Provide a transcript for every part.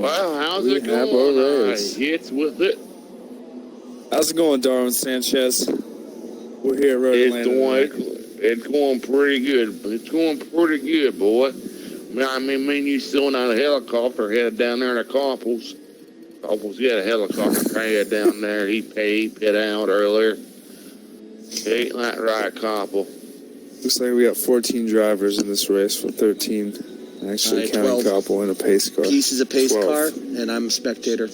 Well, how's we it have going? a race. Hits with it. How's it going, Darwin Sanchez? We're here at Road Atlanta. It's going pretty good. It's going pretty good, boy. I mean, me and you still in a helicopter headed down there to Copples. Copples got a helicopter pad down there. He pit out earlier. Ain't that right, Copple? Looks like we got 14 drivers in this race from 13. Actually, counting Copple in a pace car. Pieces of pace 12. car, and I'm a spectator.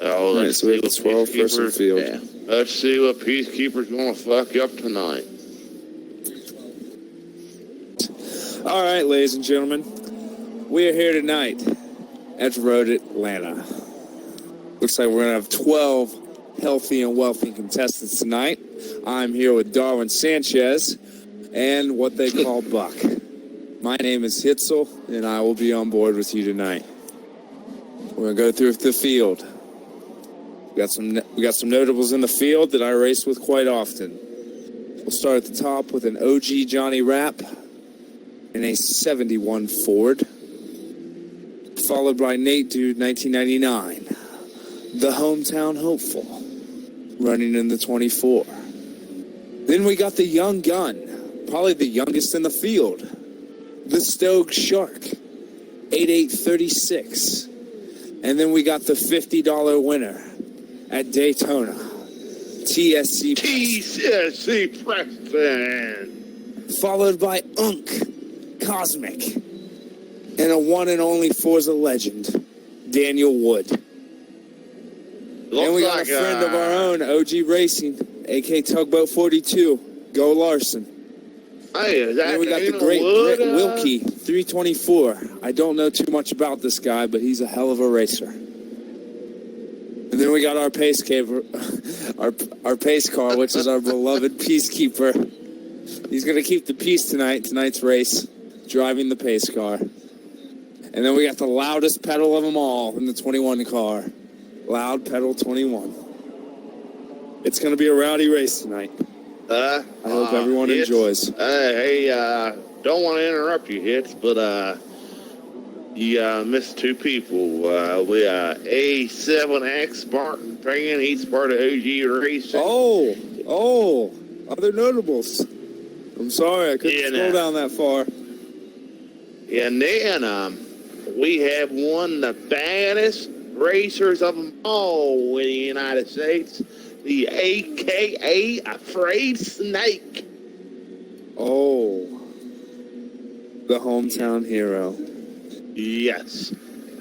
Oh, right, so we have 12 first in field. Yeah. Let's see what Peacekeeper's going to fuck up tonight. All right, ladies and gentlemen, we are here tonight at Road Atlanta. Looks like we're going to have 12 healthy and wealthy contestants tonight. I'm here with Darwin Sanchez and what they call Buck. My name is Hitzel, and I will be on board with you tonight. We're going to go through the field. We got some notables in the field that I race with quite often. We'll start at the top with an OG Johnny Rapp in a 71 Ford, followed by Nate Dude 1999, the hometown hopeful, running in the 24. Then we got the young gun, probably the youngest in the field, the Stoked Shark, 8836. And then we got the $50 winner at Daytona, TSC Preston. Followed by Cosmic, and a one and only Forza legend, Daniel Wood. And we got a friend of our own, OG Racing, a.k.a. Tugboat 42, Go Larson. Hey, and we got the great Brett Wilkie, 324. I don't know too much about this guy, but he's a hell of a racer. And then we got our pace car, which is our beloved Peacekeeper. He's going to keep the peace tonight's race, driving the pace car. And then we got the loudest pedal of them all in the 21 car. Loud pedal 21. It's going to be a rowdy race tonight. I hope everyone enjoys. Hey, don't want to interrupt you, Hits, but you missed two people. We A7X Martin fan. He's part of OG Racing. Oh, other notables. I'm sorry, I couldn't scroll down that far. And then we have one of the baddest racers of them all in the United States, the AKA Afraid Snake. Oh, the hometown hero. Yes,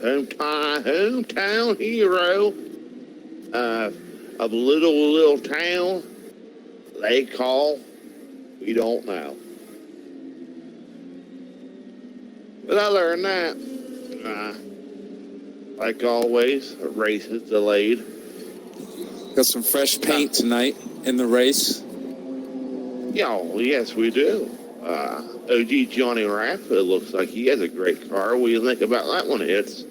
hometown hero of a little town they call we don't know. But other than that, like always, a race is delayed. Got some fresh paint tonight in the race. Yes, we do. OG Johnny Rapp, it looks like he has a great car. What do you think about that one, Hits?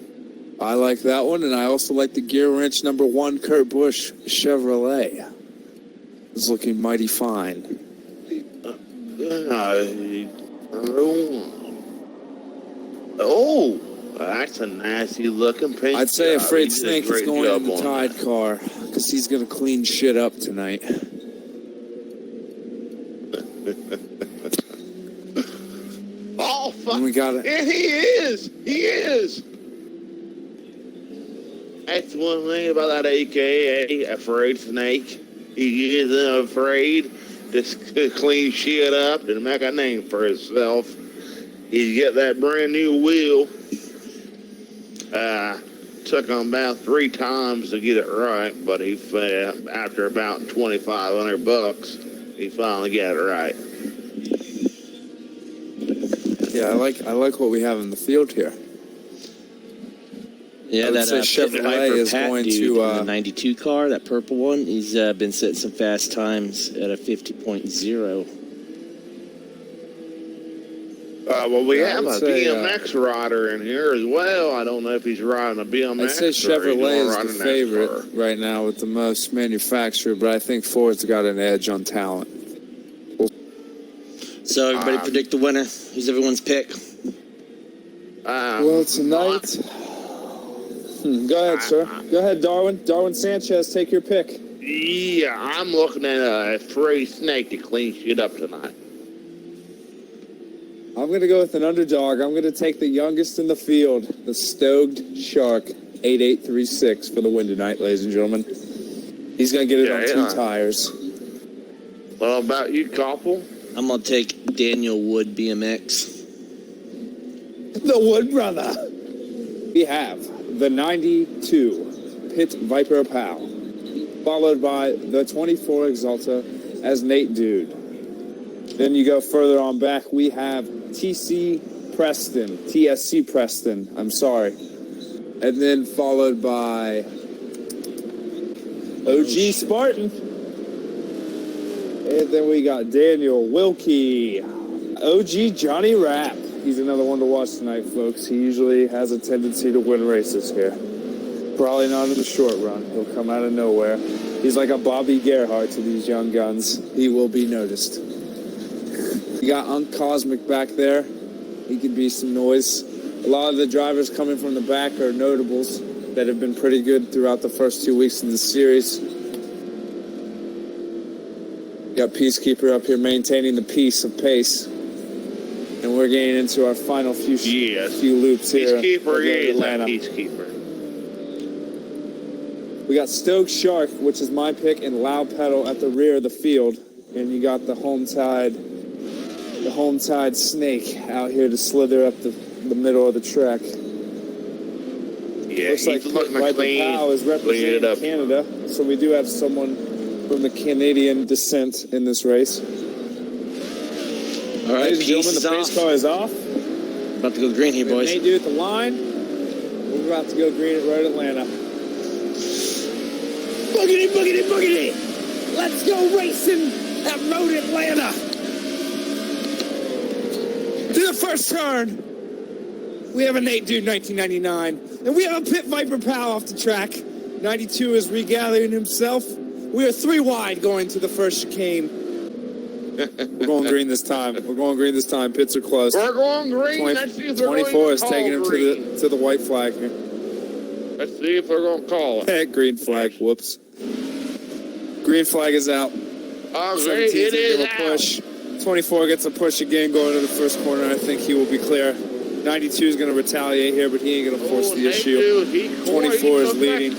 I like that one, and I also like the Gear Wrench #1 Kurt Busch Chevrolet. It's looking mighty fine. That's a nasty looking paint. I'd say Afraid Snake is going in the Tide car because he's going to clean shit up tonight. Oh, fuck. And we got it. And he is. That's one thing about that AKA Afraid Snake. He isn't afraid to clean shit up and make a name for himself. He's got that brand new wheel. Took him about 3 times to get it right, but he after about $2,500, he finally got it right. Yeah, I like what we have in the field here. Yeah, that Chevrolet is going to the 92 car, that purple one. He's been setting some fast times at a 50.0. Well, we have a BMX rider in here as well. I don't know if he's riding a BMX. I'd say Chevrolet is the favorite right now with the most manufactured, but I think Ford's got an edge on talent. So everybody predict the winner. Who's everyone's pick? Well, tonight Go ahead, sir. Go ahead, Darwin. Darwin Sanchez, take your pick. Yeah, I'm looking at a free snake to clean shit up tonight. I'm going to go with an underdog. I'm going to take the youngest in the field, the Stoked Shark, 8836 for the win tonight, ladies and gentlemen. He's going to get it on 2 tires. What about you, Koppel? I'm going to take Daniel Wood BMX. The Wood brother. We have the 92 Pit Viper Pal, followed by the 24 Exalta as Nate Dude. Then you go further on back, we have TSC Preston, I'm sorry. And then followed by OG Spartan. And then we got Daniel Wilkie, OG Johnny Rapp. He's another one to watch tonight, folks. He usually has a tendency to win races here. Probably not in the short run. He'll come out of nowhere. He's like a Bobby Gerhardt to these young guns. He will be noticed. You got Unc Cosmic back there. He could be some noise. A lot of the drivers coming from the back are notables that have been pretty good throughout the first 2 weeks of the series. Got Peacekeeper up here maintaining the peace of pace. And we're getting into our final few loops here. Peacekeeper is Atlanta. Peacekeeper. We got Stoked Shark, which is my pick, and Loud Pedal at the rear of the field. And you got the home tide snake out here to slither up the middle of the track. Yeah, looks like Viper Powell is representing Canada, so we do have someone from the Canadian descent in this race. All right, ladies and gentlemen, the pace car is off. About to go green here, boys. Nate Dude at the line. We're about to go green at Road Atlanta. Boogity, boogity, boogity! Let's go racing at Road Atlanta! To the first turn, we have a Nate Dude 1999, and we have a Pit Viper Pal off the track. 92 is regathering himself. We are 3 wide going to the first chicane. We're going green this time. Pits are closed. We're going green. 24 is taking him to the white flag here. Let's see if they're going to call it. Green flag. Whoops. Green flag is out. It is out. Push. 24 gets a push again going to the first corner. I think he will be clear. 92 is going to retaliate here, but he ain't going to force the issue. 24 is leading.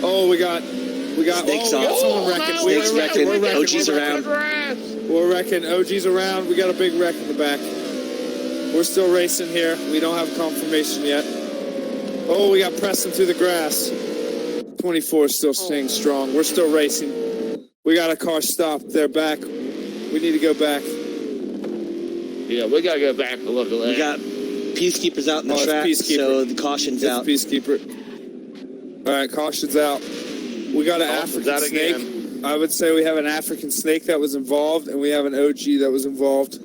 Oh, we got someone wrecking. Snake's wrecking. OG's around. We're wrecking. OG's around. We got a big wreck in the back. We're still racing here. We don't have confirmation yet. Oh, we got Preston through the grass. 24 is still staying strong. We're still racing. We got a car stopped. They're back. We need to go back. Yeah, we got to go back and look at that. We got Peacekeepers out in the track, so the caution's out. Peacekeeper. All right, caution's out. We got an African snake. Again. I would say we have an African snake that was involved, and we have an OG that was involved.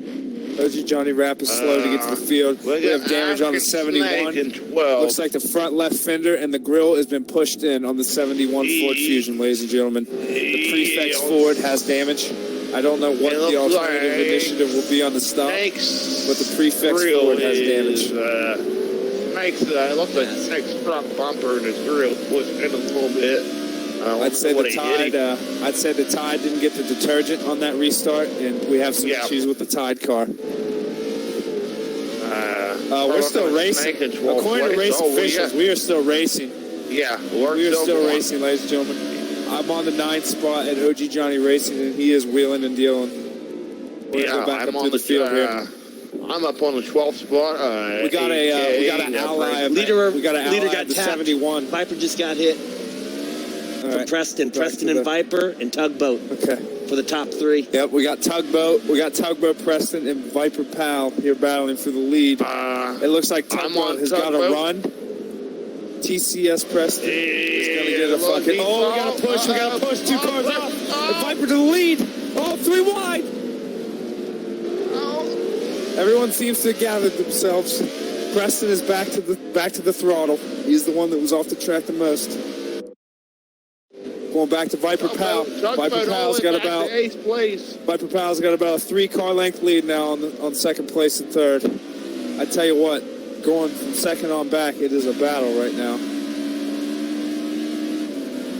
OG Johnny Rapp is slow to get to the field. We have damage on the 71. Looks like the front left fender and the grill has been pushed in on the 71 Ford Fusion, ladies and gentlemen. The prefix Ford has damage. I don't know what the alternative initiative will be on the stop, but the prefix Ford has damage. It looks like the next front bumper and his grill pushed in a little bit. I'd say the Tide didn't get the detergent on that restart, and we have some issues with the Tide car. We're still racing. According to race officials, we are still racing. Yeah, we are still racing, ladies and gentlemen. I'm on the 9th spot at OG Johnny Racing, and he is wheeling and dealing. I'm on the field here. I'm up on the 12th spot. We got an ally of leader. We got an leader ally got of the tapped. 71. Viper just got hit. Right. Preston and Viper and Tugboat. Okay. For the top 3. Yep, we got Tugboat, Preston, and Viper Pal here battling for the lead. It looks like Tugboat has got a run. TCS Preston is going to get a fucking... Oh, we got to push. 2 cars out. And Viper to the lead. Oh, 3 wide. Everyone seems to have gathered themselves. Preston is back to the throttle. He's the one that was off the track the most. Going back to Viper Pal. Viper Pal's got about 8th place. Viper Pal's got about a 3-car length lead now on second place and third. I tell you what, going from second on back, it is a battle right now.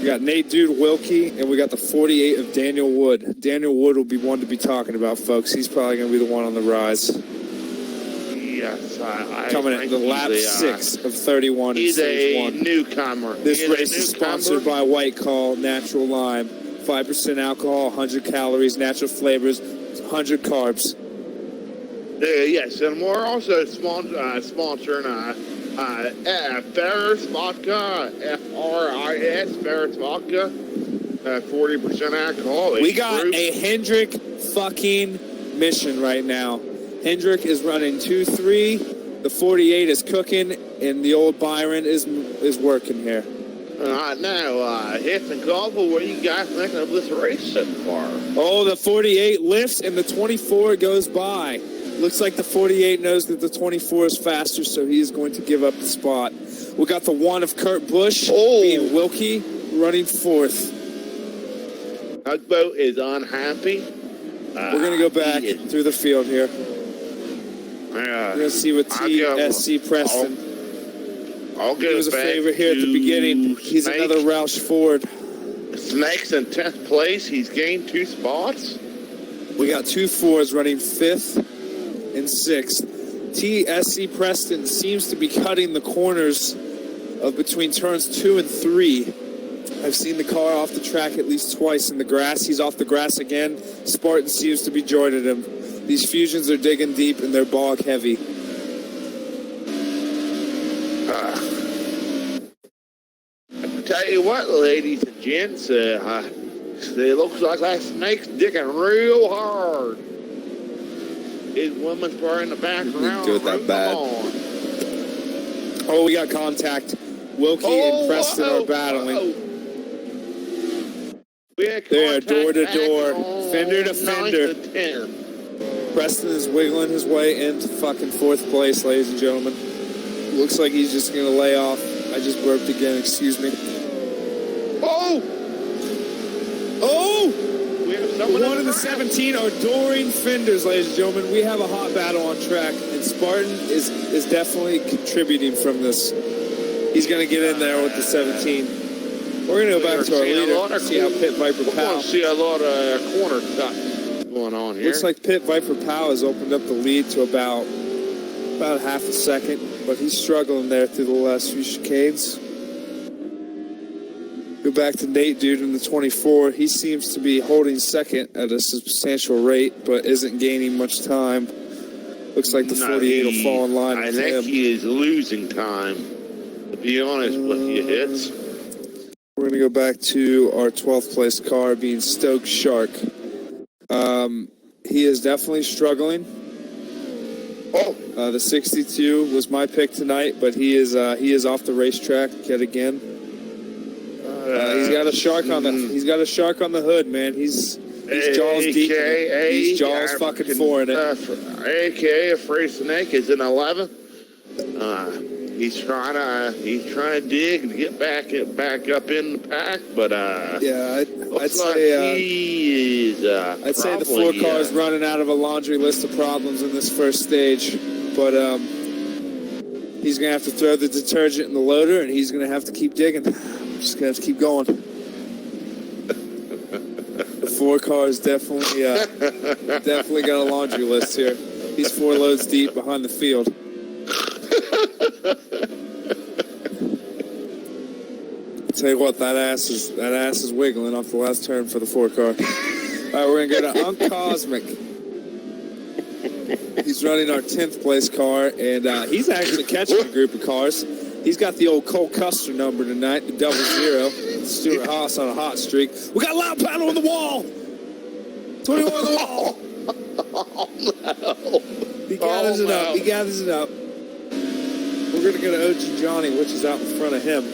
got Nate Dude Wilkie, and we got the 48 of Daniel Wood. Daniel Wood will be one to be talking about, folks. He's probably going to be the one on the rise. Yes, I coming in the lap 6 of 31 in stage 1. He's a newcomer. This race is sponsored by White Claw Natural Lime. 5% alcohol, 100 calories, natural flavors, 100 carbs. Yes, and we're also sponsoring Ferris Vodka, F-R-I-S, Ferris Vodka, 40% alcohol. We got a Hendrick fucking mission right now. Hendrick is running 2-3, the 48 is cooking, and the old Byron is working here. Now, Hiff and Golfo, what do you guys think of this race so far? Oh, the 48 lifts, and the 24 goes by. Looks like the 48 knows that the 24 is faster, so he is going to give up the spot. We got the 1 of Kurt Busch being Wilkie running 4th. Tugboat is unhappy. We're going to go back through the field here. We're going to see what TSC Preston. I'll he was a favorite here at the beginning. He's Snake. Another Roush Ford. Snake's in 10th place. He's gained 2 spots. We got 2 4s running 5th and 6th. TSC Preston seems to be cutting the corners of between turns 2 and 3. I've seen the car off the track at least twice in the grass. He's off the grass again. Spartan seems to be joining him. These fusions are digging deep and they're bog heavy. Tell you what, ladies and gents, it looks like that Snake's digging real hard. His woman's car in the background. Do it that bad. Oh, we got contact. Wilkie and Preston are battling. They are door to door, fender to fender. Preston is wiggling his way into fucking 4th place, ladies and gentlemen. Looks like he's just going to lay off. I just burped again, excuse me. Oh! The 1 and the 17 are Doreen fenders, ladies and gentlemen. We have a hot battle on track, and Spartan is definitely contributing from this. He's going to get in there with the 17. We're going to go back to our leader and see how Pit Viper Powell. We're going to see a lot of corner cuts going on here. Looks like Pit Viper Powell has opened up the lead to about half a second, but he's struggling there through the last few chicanes. Go back to Nate Dude in the 24. He seems to be holding second at a substantial rate, but isn't gaining much time. Looks like the 48 will fall in line with him. I think he is losing time, to be honest with you, Hits. We're going to go back to our 12th place car being Stoke Shark. He is definitely struggling. The 62 was my pick tonight, but he is off the racetrack yet again. He's got a shark on the hood, man. He's jaws deep. He's jaws fucking foreign it. AKA Free Snake is in 11th. He's trying to dig and get back up in the pack, but I'd say the 4 cars running out of a laundry list of problems in this first stage, but he's gonna have to throw the detergent in the loader, and he's gonna have to keep digging. Just gonna have to keep going. The 4 cars definitely got a laundry list here. He's 4 loads deep behind the field. Tell you what, that ass is wiggling off the last turn for the 4 car. All right, we're gonna go to Unc Cosmic. He's running our 10th place car, and he's actually catching a group of cars. He's got the old Cole Custer number tonight, the 00. Stuart Haas on a hot streak. We got Loud Paddle on the wall. 21 on the wall. Oh, no. He gathers it up. He gathers it up. We're going to go to OG Johnny, which is out in front of him.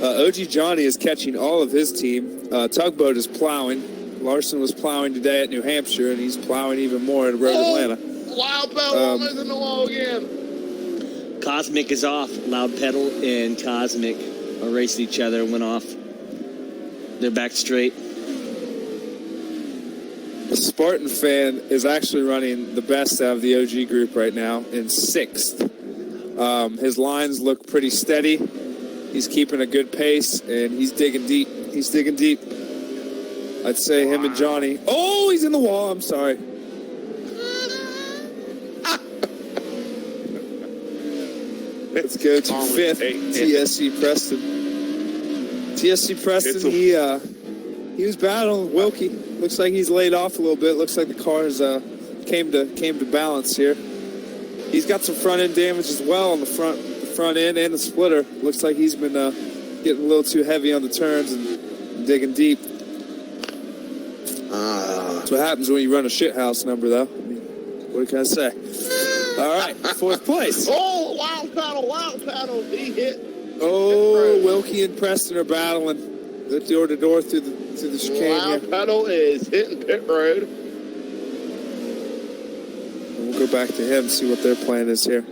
OG Johnny is catching all of his team. Tugboat is plowing. Larson was plowing today at New Hampshire, and he's plowing even more at Road Atlanta. Loud Pedal is in the wall again. Cosmic is off. Loud Pedal and Cosmic are racing each other and went off. They're back straight. The Spartan fan is actually running the best out of the OG group right now in 6th. His lines look pretty steady. He's keeping a good pace, and he's digging deep. He's digging deep. I'd say him and Johnny. Oh, he's in the wall. I'm sorry. Let's go to fifth, TSC Preston. TSC Preston, he was battling Wilkie. Looks like he's laid off a little bit. Looks like the car has came to balance here. He's got some front end damage as well on the front end and the splitter. Looks like he's been getting a little too heavy on the turns and digging deep. That's what happens when you run a shithouse number, though. I mean, what can I say? All right, fourth place. Oh, wild paddle, he hit. Oh, Wilkie and Preston are battling door to door through the chicane. Wild paddle is hitting pit road. And we'll go back to him, see what their plan is here.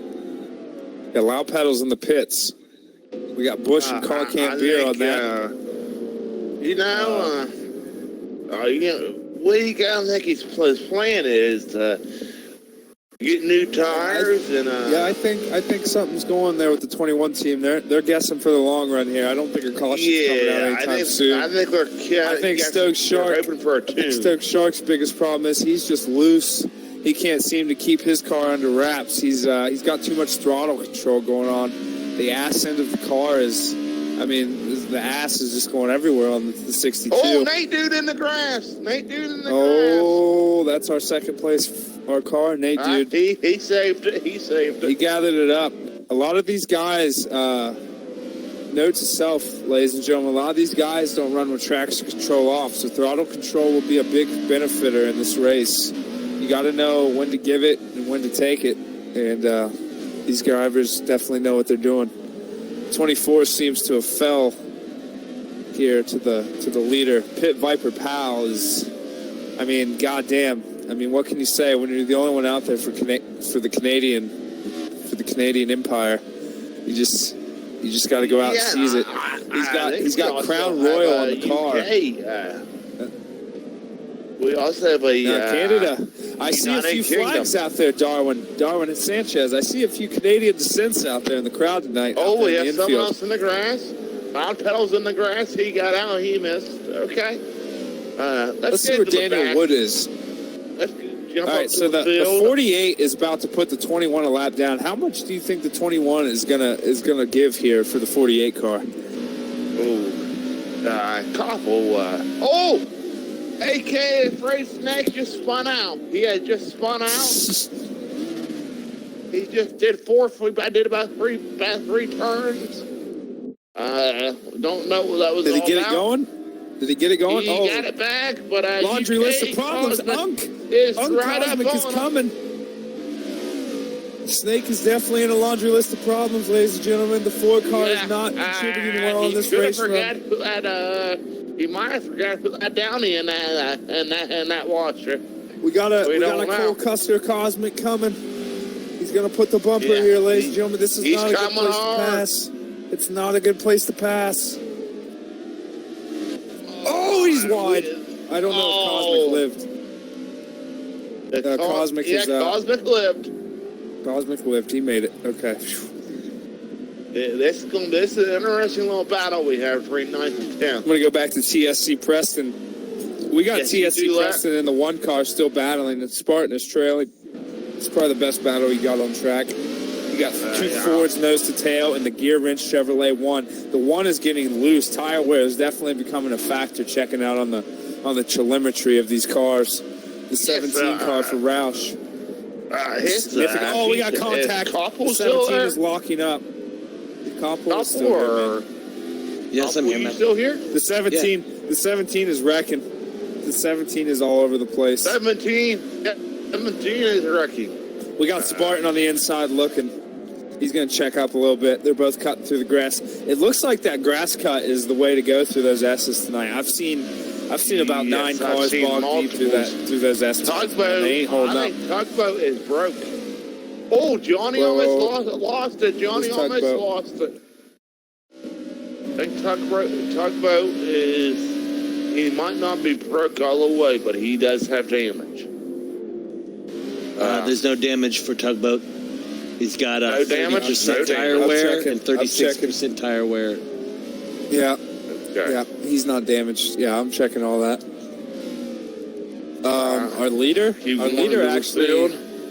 Got Loud Pedals in the pits. We got Bush and Car Camp Beer on that. What do you guys think his plan is to get new tires I think something's going there with the 21 team. They're guessing for the long run here. I don't think a caution's coming out anytime soon. I think Stokes Shark. Open for a tune. Stokes Shark's biggest problem is he's just loose. He can't seem to keep his car under wraps. He's got too much throttle control going on. The ass end of the car is, the ass is just going everywhere on the 62. Oh, Nate Dude in the grass. Oh, that's our second place, our car, Nate Dude. He saved it. He gathered it up. A lot of these guys, note to self, ladies and gentlemen, a lot of these guys don't run with traction control off, so throttle control will be a big benefiter in this race. You got to know when to give it and when to take it, and these drivers definitely know what they're doing. 24 seems to have fell here to the leader. Pit Viper Pal is, goddamn. What can you say when you're the only one out there for the Canadian Empire? You just got to go out and seize it. He's got Crown Royal on the car. We also have a Canada. I see a few flags out there, Darwin and Sanchez. I see a few Canadian descents out there in the crowd tonight. Oh, we have someone else in the grass. Loud Pedals in the grass. He got out. He missed. Okay. Let's see where Daniel Wood is. Let's jump all right, so the 48 is about to put the 21 a lap down. How much do you think the 21 is gonna give here for the 48 car? AK Freight Snake just spun out. He had just spun out. He just did I did about three turns. Don't know what that was. Did he get it going? Did he get it going? He got it back, but laundry list of problems. Unk right Cosmic is coming. Snake is definitely in a laundry list of problems, ladies and gentlemen. The Ford car is not contributing well on this race run. He might have forgot to put that Downey in that washer. We got a Cole Custer Cosmic coming. He's gonna put the bumper here, ladies and gentlemen. This is not a good place to pass. It's not a good place to pass. Oh, he's wide. I don't know if Cosmic lived. Cosmic lived. Cosmic lived. He made it. Okay. This is an interesting little battle we have between 9th and 10th. I'm going to go back to TSC Preston. We got TSC Preston in the one car still battling. And Spartan is trailing. It's probably the best battle he got on track. You got two Fords nose to tail and the gear wrench Chevrolet one. The one is getting loose. Tire wear is definitely becoming a factor checking out on the telemetry of these cars. The 17 car for Roush. We got contact. The 17 is locking up. Koppel is still here, man. Yes, I'm here, man. Still here? The 17 is wrecking. The 17 is all over the place. 17 is wrecking. We got Spartan on the inside looking. He's going to check up a little bit. They're both cutting through the grass. It looks like that grass cut is the way to go through those S's tonight. I've seen about 9 cars bogged deep through those S's. They ain't holding up. Tugboat is broke. Oh, Johnny almost lost it. Johnny almost lost it. I think Tugboat he might not be broke all the way, but he does have damage. There's no damage for Tugboat. He's got No damage, 30% no tire damage. wear I'm checking. and 36% tire wear. Yeah, Okay. yeah, he's not damaged. Yeah, I'm checking all that. Our leader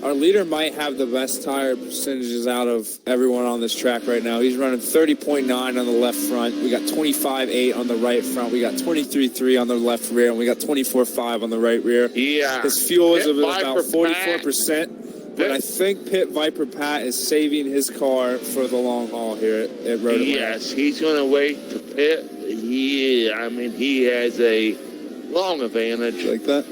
our leader might have the best tire percentages out of everyone on this track right now. He's running 30.9 on the left front. We got 25.8 on the right front. We got 23.3 on the left rear, and we got 24.5 on the right rear. Yeah. His fuel is Pit about Viper 44%. But I think Pit Viper Pat is saving his car for the long haul here at Road Atlanta. Yes, he's going to wait to pit. He has a long advantage. Like that?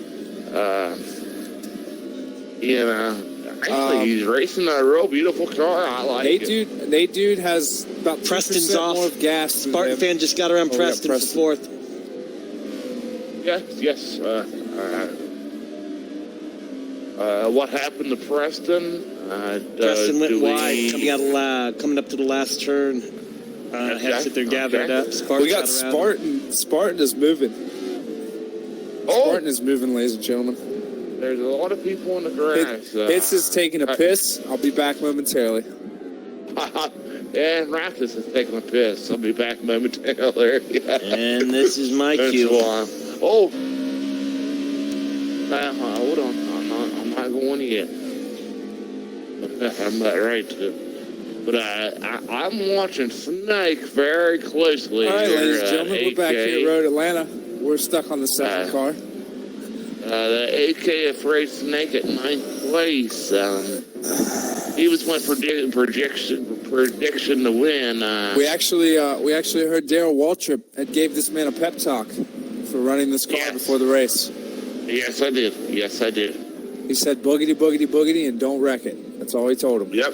Actually, he's racing a real beautiful car. I like it. Nate Dude has about 2% Preston's off. more gas. Spartan fan just got around Preston for fourth. Yes. What happened to Preston? Preston went wide coming up to the last turn. Had to sit there gathered up. We got Spartan. Spartan is moving. Spartan is moving, ladies and gentlemen. There's a lot of people in the grass. Pitts is taking a piss. I'll be back momentarily. Yeah, Raptors is taking a piss. I'll be back momentarily. And this is my cue. Oh. Hold on. I'm not going yet. I'm not right to. But I'm watching Snake very closely. All right, here, ladies and gentlemen, we're back here at Road Atlanta. We're stuck on the second car. The AKF raced Snake at 9th place. He was my prediction to win. We actually heard Darrell Waltrip had gave this man a pep talk for running this car before the race. Yes, I did. He said boogity, boogity, boogity, and don't wreck it. That's all he told him. Yep.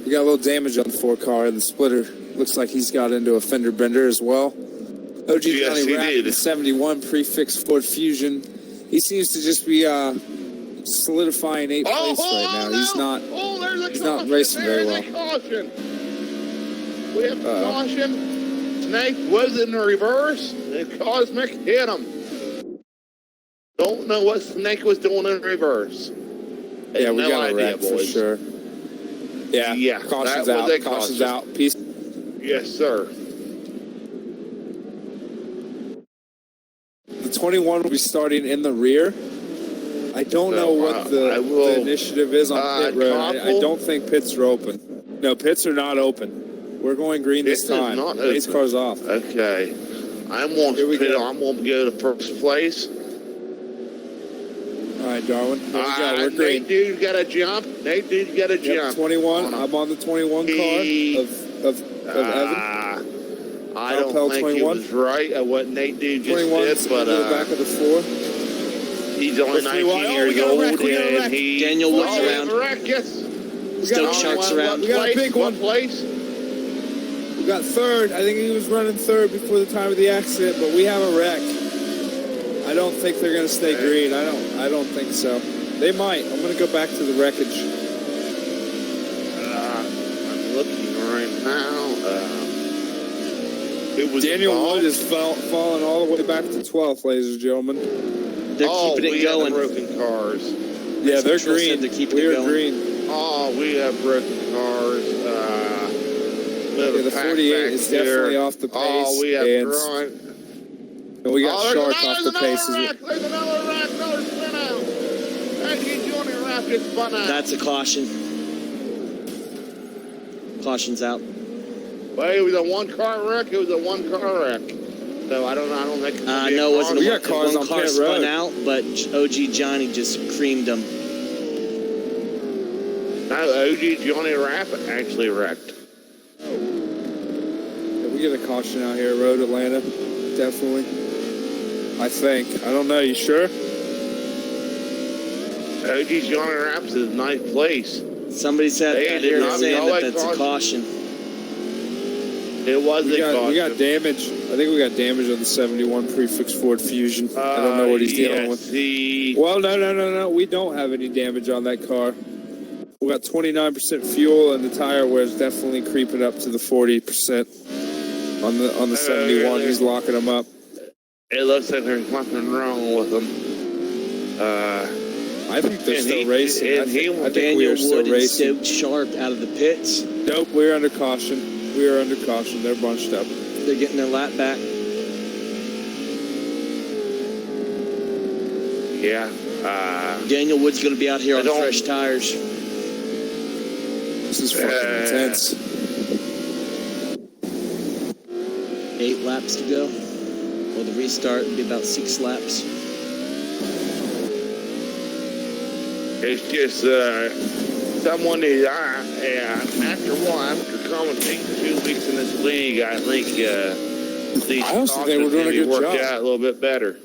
We got a little damage on the 4 car, and the splitter looks like he's got into a fender bender as well. OG Johnny Rapp, the 71 prefix Ford Fusion. He seems to just be solidifying 8th place right now. He's not racing very well. We have caution. Snake was in the reverse, and Cosmic hit him. Don't know what Snake was doing in reverse. Yeah, we got a wreck for sure. Yeah, caution's out. Caution's out. Peace. Yes, sir. The 21 will be starting in the rear. I don't know what the initiative is on pit road. I don't think pits are open. No, pits are not open. We're going green this time. Race car's off. Okay. I'm going to go to first place. All right, Darwin. Here we go. We're green. Nate Dude got a jump. 21. I'm on the 21 car of Evan. I don't think 21. He was right at what Nate Dude just did, but back of the 4. He's only 19 years old, and Daniel looks around. Still sharks around. We got a big one. What place? We got 3rd. I think he was running 3rd before the time of the accident, but we have a wreck. I don't think they're going to stay green. I don't think so. They might. I'm going to go back to the wreckage. I'm looking right now. Daniel Wood is falling all the way back to 12th, ladies and gentlemen. They're keeping it going. Broken cars. Yeah, they're green. We're green. Oh, we have broken cars. The 48 is definitely off the pace. Oh, we have and we got Shark off the pace. There's another wreck. Another spin out. That's a caution. Caution's out. Well, it was a one-car wreck. So I don't think. No, it wasn't. We got cars on car pit spun road. out, but OG Johnny just creamed him. No, OG Johnny Rapp actually wrecked. Yeah, we get a caution out here, Road Atlanta. Definitely. I think. I don't know. You sure? OG Johnny Rapp's in 9th place. Somebody said here saying that's a caution. It was a caution. We got damage. I think we got damage on the 71 prefix Ford Fusion. I don't know what he's dealing with. Well, no. We don't have any damage on that car. We got 29% fuel, and the tire wear is definitely creeping up to the 40% on the 71. He's locking them up. It looks like there's nothing wrong with them. I think they're And still he- racing. I and he think, will- I think we Daniel are still Wood and racing. Stoke Sharp out of the pits. Nope, we're under caution. We are under caution. They're bunched up. They're getting their lap back. Yeah. Daniel Wood's going to be out here I on don't- fresh tires. This is fucking intense. 8 laps to go. Well, the restart will be about 6 laps. It's just someone that after commentating 2 weeks in this league, I think these I also think they were doing a good worked job. out a little bit better.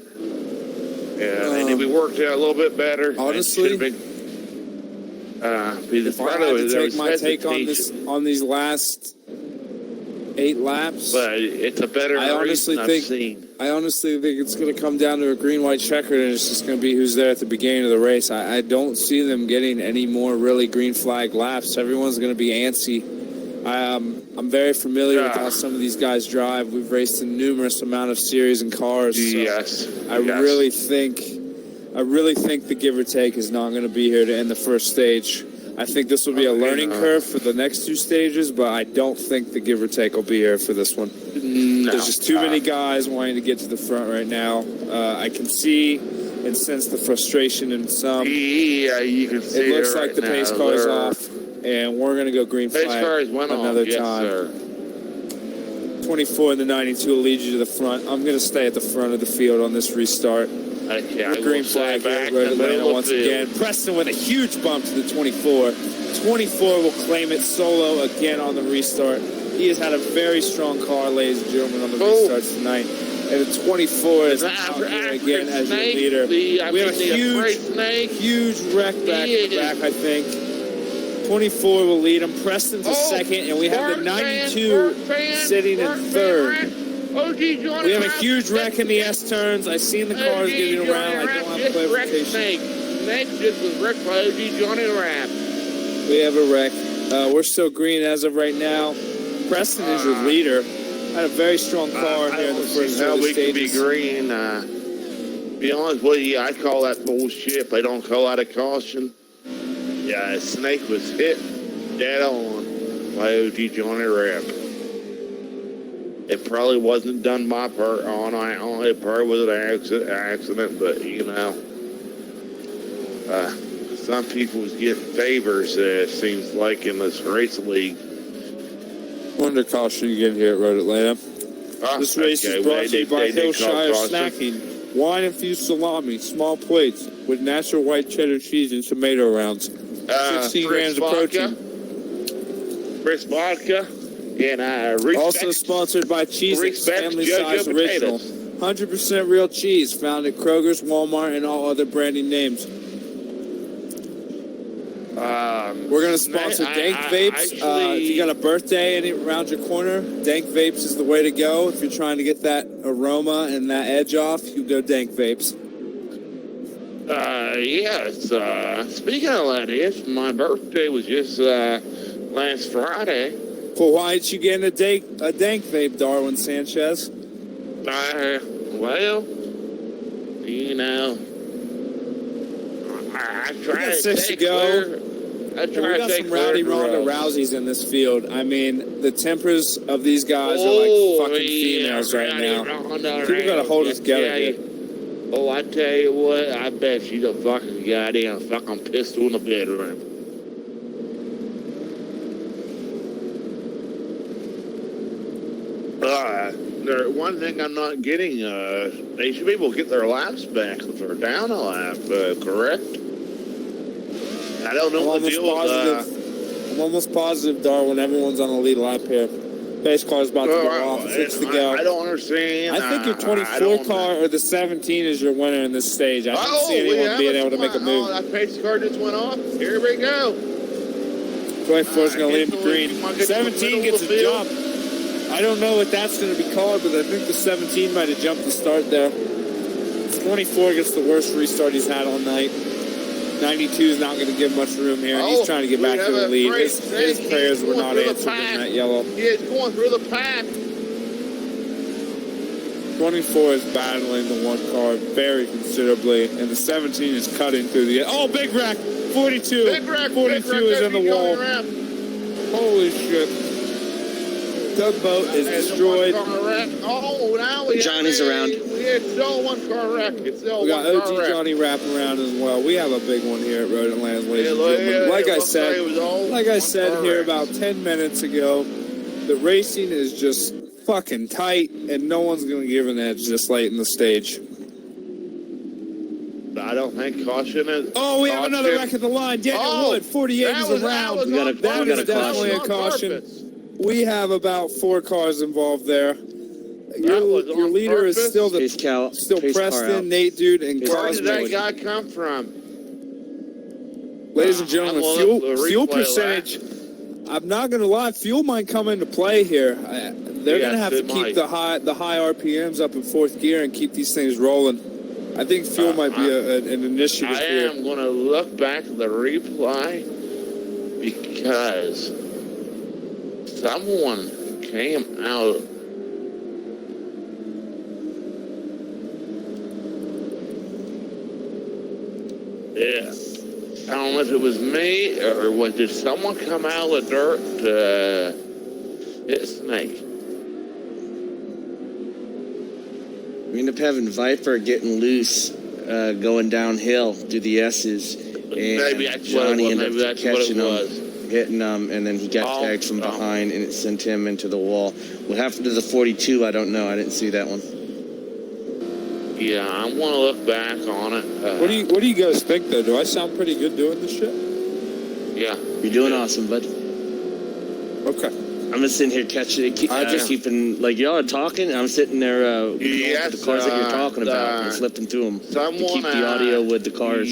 Yeah, they need to be worked out a little bit better. Honestly, if if I had to take my take on these last 8 laps, but it's a better I honestly race than I've seen. I honestly think it's going to come down to a green-white checkered, and it's just going to be who's there at the beginning of the race. I don't see them getting any more really green flag laps. Everyone's going to be antsy. I'm very familiar with how some of these guys drive. We've raced in numerous amount of series and cars. So Yes. I really think the give or take is not going to be here to end the first stage. I think this will be a learning curve for the next 2 stages, but I don't think the give or take will be here for this one. No. There's just too many guys wanting to get to the front right now. I can see and sense the frustration in some. Yeah, you can see It looks right like the pace now. car is They're- off, and we're going to go green Pace flag cars went another off, yes, time. sir. 24 and the 92 will lead you to the front. I'm going to stay at the front of the field on this restart. Okay, We're green flag here, Red Atlanta once again. Preston with a huge bump to the 24. 24 will claim it solo again on the restart. He has had a very strong car, ladies and gentlemen, on the restarts tonight. And the 24 is out here again as your leader. We have a huge wreck back to back, I think. 24 will lead him. Preston's second, and we have the 92 sitting in third. We have a huge wreck in the S-turns. I've seen the cars getting around. I don't have clarification. Next just was wrecked by OG Johnny Rapp. We have a wreck. We're still green as of right now. Preston is your leader. Had a very strong car here in the first how of the we can be stages. green. Be honest with you, I call that bullshit. They don't call that a caution. Yeah, Snake was hit dead on by OG Johnny Rapp. It probably wasn't done by it probably was an accident, but you know, some people was getting favors. It seems like in this race league. Under caution again here at Road Atlanta. This race is brought to you by Hillshire Snacking. Wine-infused salami, small plates with natural white cheddar cheese and tomato rounds. 16 grams of protein. Chris Vodka. And respect, also sponsored by Cheez-Its Family Size Original. 100% real cheese found at Kroger's, Walmart, and all other branding names. We're going to sponsor Dank Vapes. If you got a birthday around your corner, Dank Vapes is the way to go. If you're trying to get that aroma and that edge off, you go Dank Vapes. Yes. Speaking of that, my birthday was just last Friday. Well, why didn't you get a dank vape, Darwin Sanchez? Well, you know, I tried to 6 to go. We got some rowdy Ronda Rouseys in this field. I mean, the tempers of these guys are like fucking females right now. People got to hold it together here. Oh, I tell you what, I bet she's a fucking goddamn fucking pistol in the bedroom. One thing I'm not getting, they should be able to get their laps back if they're down a lap, correct? I don't know what the deal is. I'm almost positive, Darwin, everyone's on the lead lap here. Pace car's about to go off. 6 to go. I don't understand. I think your 24 car or the 17 is your winner in this stage. I don't see anyone being able to make a move. That pace car just went off. Here we go. 24 is going to lead him to green. 17 gets a jump. I don't know what that's going to be called, but I think the 17 might have jumped the start there. 24 gets the worst restart he's had all night. 92 is not going to give much room here, and he's trying to get back to the lead. His prayers were not answered in that yellow. Yeah, it's going through the pack. 24 is battling the one car very considerably, and the 17 is cutting through the... Oh, Big Rack! 42. Big Rack, 42 is in the wall. Holy shit. Tugboat is destroyed. Oh, now Johnny's around. We had still one car wreck. It's still We got one OG car wreck. Johnny wrapping around as well. We have a big one here at Road Atlanta, ladies and gentlemen. Like I said here about 10 minutes ago, the racing is just fucking tight, and no one's going to give an edge this late in the stage. I don't think caution is. Oh, we have another wreck at the line. Daniel Wood, 48 is around. That is definitely a caution. We have about 4 cars involved there. Your leader is still Preston, Nate, dude, and Where did that Cosmo. guy come from? Ladies and gentlemen, fuel percentage. I'm not going to lie, fuel might come into play here. They're going to have to keep the high RPMs up in 4th gear and keep these things rolling. I think fuel might be an initiative here. I am going to look back at the replay because someone came out. Yeah. I don't know if it was me or did someone come out of the dirt to hit Snake? We end up having Viper getting loose, going downhill through the S's. And Maybe that's Johnny what it was. ended Maybe up that's what catching it him, was. hitting him, and then he got tagged from behind, and it sent him into the wall. What happened to the 42, I don't know. I didn't see that one. Yeah, I want to look back on it. What do you guys think, though? Do I sound pretty good doing this shit? Yeah. You're doing awesome, bud. Okay. I'm just sitting here catching it, keeping, like, y'all are talking, and I'm sitting there with the cars that you're talking about and flipping through them to keep the audio with the cars.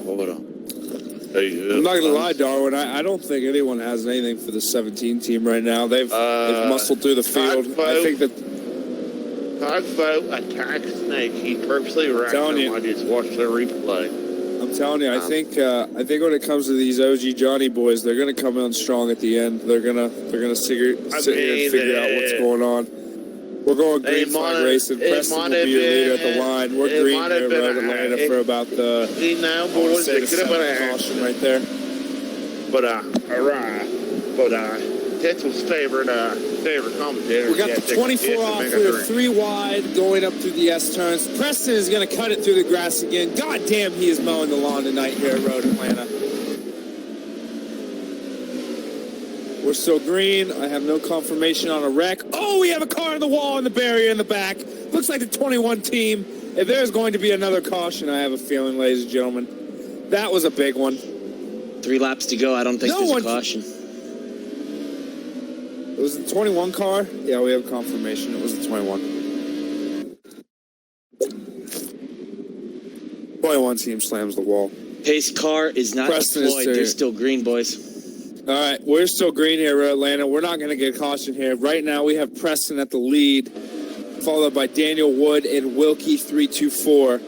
Hold on. I'm not gonna lie, Darwin. I don't think anyone has anything for the 17 team right now. They've muscled through the field. I think that Tugboat attacked Snake. He purposely wrecked him. I just watched the replay. I'm telling you, I think when it comes to these OG Johnny boys, they're gonna come in strong at the end. They're gonna sit here and figure out what's going on. We're going green flag racing. Preston will be your leader at the line. We're green here at Road Atlanta for about the. Boys, it could have been a caution right there. But Tetzel's favorite commentator. We got the 24 off. We're 3 wide going up through the S turns. Preston is going to cut it through the grass again. God damn, he is mowing the lawn tonight here at Road Atlanta. We're still green. I have no confirmation on a wreck. Oh, we have a car in the wall and the barrier in the back. Looks like the 21 team. If there's going to be another caution, I have a feeling, ladies and gentlemen. That was a big one. 3 laps to go. I don't think there's a caution. It was the 21 car? Yeah, we have confirmation. It was the 21. 21 team slams the wall. Pace car is not deployed. They're still green, boys. All right, we're still green here at Atlanta. We're not going to get caution here. Right now, we have Preston at the lead, followed by Daniel Wood and Wilkie 324.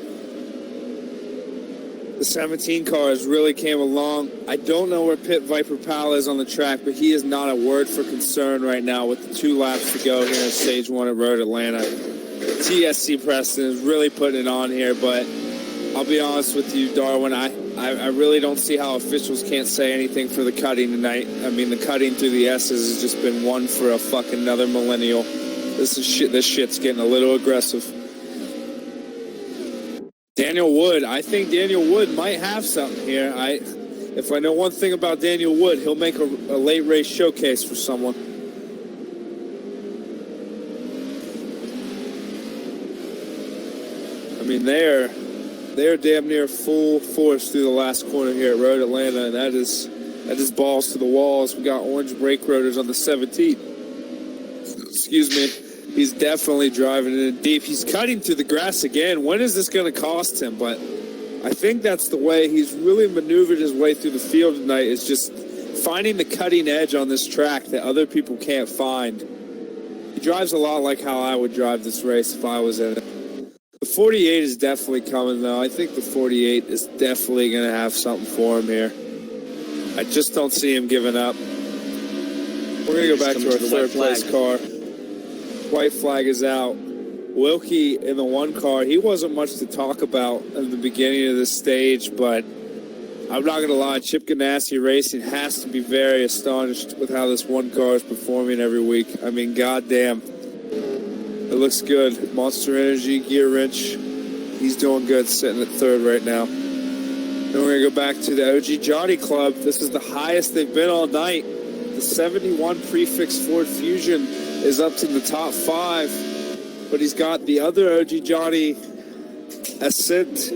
The 17 cars really came along. I don't know where Pit Viper Powell is on the track, but he is not a word for concern right now with the 2 laps to go here in Stage 1 at Road Atlanta. TSC Preston is really putting it on here, but I'll be honest with you, Darwin, I really don't see how officials can't say anything for the cutting tonight. I mean, the cutting through the S's has just been one for a fucking another millennial. This shit's getting a little aggressive. Daniel Wood, I think Daniel Wood might have something here. If I know one thing about Daniel Wood, he'll make a late race showcase for someone. I mean, they're damn near full force through the last corner here at Road Atlanta, and that is balls to the walls. We got orange brake rotors on the 17th. Excuse me. He's definitely driving it in deep. He's cutting through the grass again. When is this going to cost him? But I think that's the way he's really maneuvered his way through the field tonight, is just finding the cutting edge on this track that other people can't find. He drives a lot like how I would drive this race if I was in it. The 48 is definitely coming, though. I think the 48 is definitely going to have something for him here. I just don't see him giving up. We're going to go back to our third place car. White flag is out. Wilkie in the one car, he wasn't much to talk about in the beginning of this stage, but I'm not going to lie, Chip Ganassi Racing has to be very astonished with how this one car is performing every week. I mean, goddamn. It looks good. Monster Energy, Gear Wrench, he's doing good, sitting at third right now. Then we're going to go back to the OG Johnny Club. This is the highest they've been all night. The 71 prefix Ford Fusion is up to the top 5. But he's got the other OG Johnny Ascent.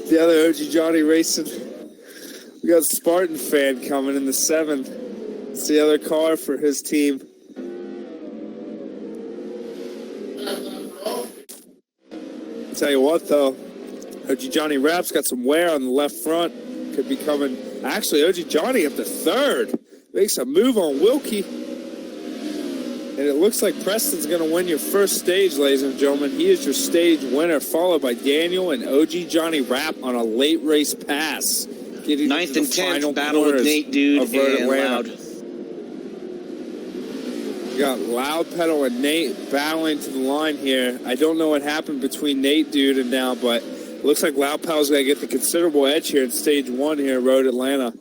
The other OG Johnny Racing. We got Spartan Fan coming in the 7th. It's the other car for his team. I'll tell you what, though. OG Johnny Rap's got some wear on the left front. Could be coming. Actually, OG Johnny up to third. Makes a move on Wilkie. And it looks like Preston's going to win your first stage, ladies and gentlemen. He is your stage winner, followed by Daniel and OG Johnny Rapp on a late race pass. Getting 9th and 10th, battle with Nate Dude and Loud. We got Loud Pedal and Nate battling to the line here. I don't know what happened between Nate Dude and now, but it looks like Loud Pedal's going to get the considerable edge here in stage 1 here at Road Atlanta.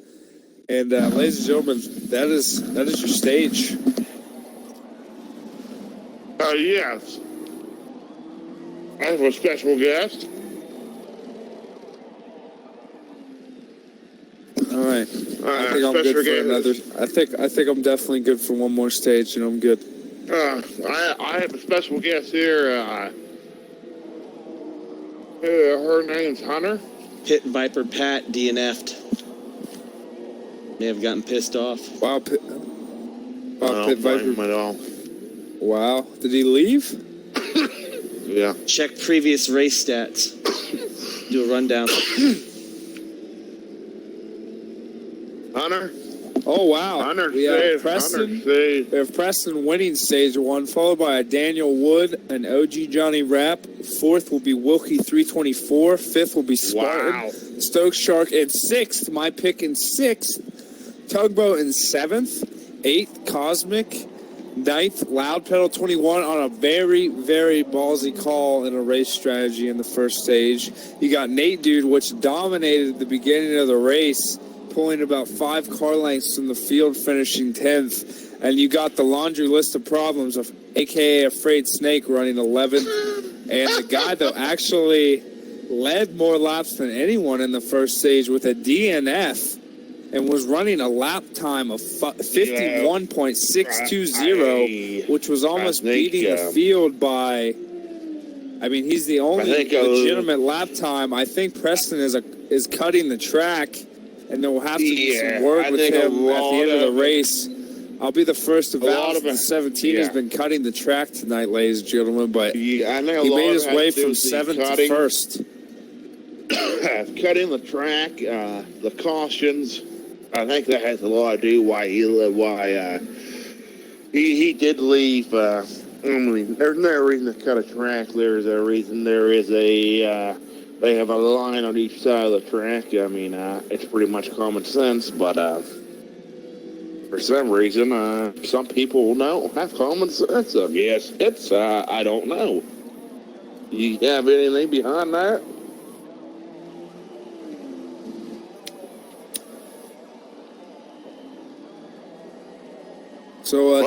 And ladies and gentlemen, that is your stage. Yes. I have a special guest. All right. I think I'm good for another. I think I'm definitely good for one more stage, and I'm good. I have a special guest here. Her name's Hunter. Pit Viper Pat DNF'd. May have gotten pissed off. Wow, Pit Viper. At all. Wow. Did he leave? Yeah. Check previous race stats. Do a rundown. Hunter? Oh, wow. Hunter we have Preston. We have Preston winning stage 1, followed by a Daniel Wood and OG Johnny Rapp. 4th will be Wilkie 324. 5th will be Spartan. Wow. Stokes Shark in 6th. My pick in 6th. Tugboat in 7th. 8th, Cosmic. 9th, Loud Pedal 21 on a very, very ballsy call in a race strategy in the first stage. You got Nate Dude, which dominated the beginning of the race, pulling about 5 car lengths from the field, finishing 10th. And you got the laundry list of problems of a.k.a. Afraid Snake running 11th. And the guy, though, actually led more laps than anyone in the first stage with a DNF. And was running a lap time of 51.620, which was almost beating the field by. I mean, he's the only legitimate lap time. I think Preston is cutting the track, and there will have to be some word with him at the end of the race. I'll be the first to vouch that 17 has been cutting the track tonight, ladies and gentlemen. But he made his way from 7th to 1st. Cutting the track, the cautions. I think that has a lot to do why he did leave. I mean, there's no reason to cut a track. There's a reason. There is they have a line on each side of the track. I mean, it's pretty much common sense, but for some reason, some people don't have common sense. I guess it's I don't know. You have anything behind that? So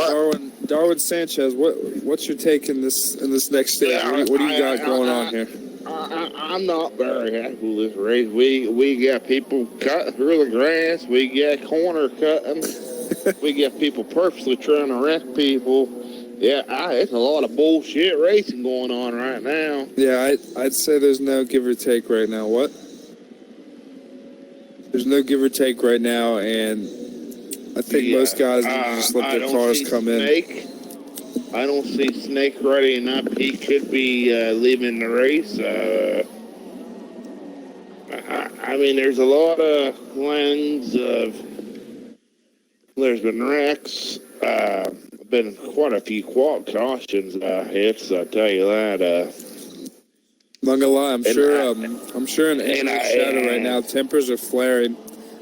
Darwin Sanchez, what's your take in this next stage? What do you got going on here? I'm not very happy with this race. We got people cutting through the grass. We got corner cutting. We got people purposely trying to wreck people. Yeah, it's a lot of bullshit racing going on right now. Yeah, I'd say there's no give or take right now. What? There's no give or take right now, and I think most guys just let their cars come in. I don't see Snake ready enough. He could be leaving the race. I mean, there's a lot of lines of. There's been wrecks. Been quite a few cautions hits. I tell you that. I'm not gonna lie. I'm sure in the shadow right now, tempers are flaring.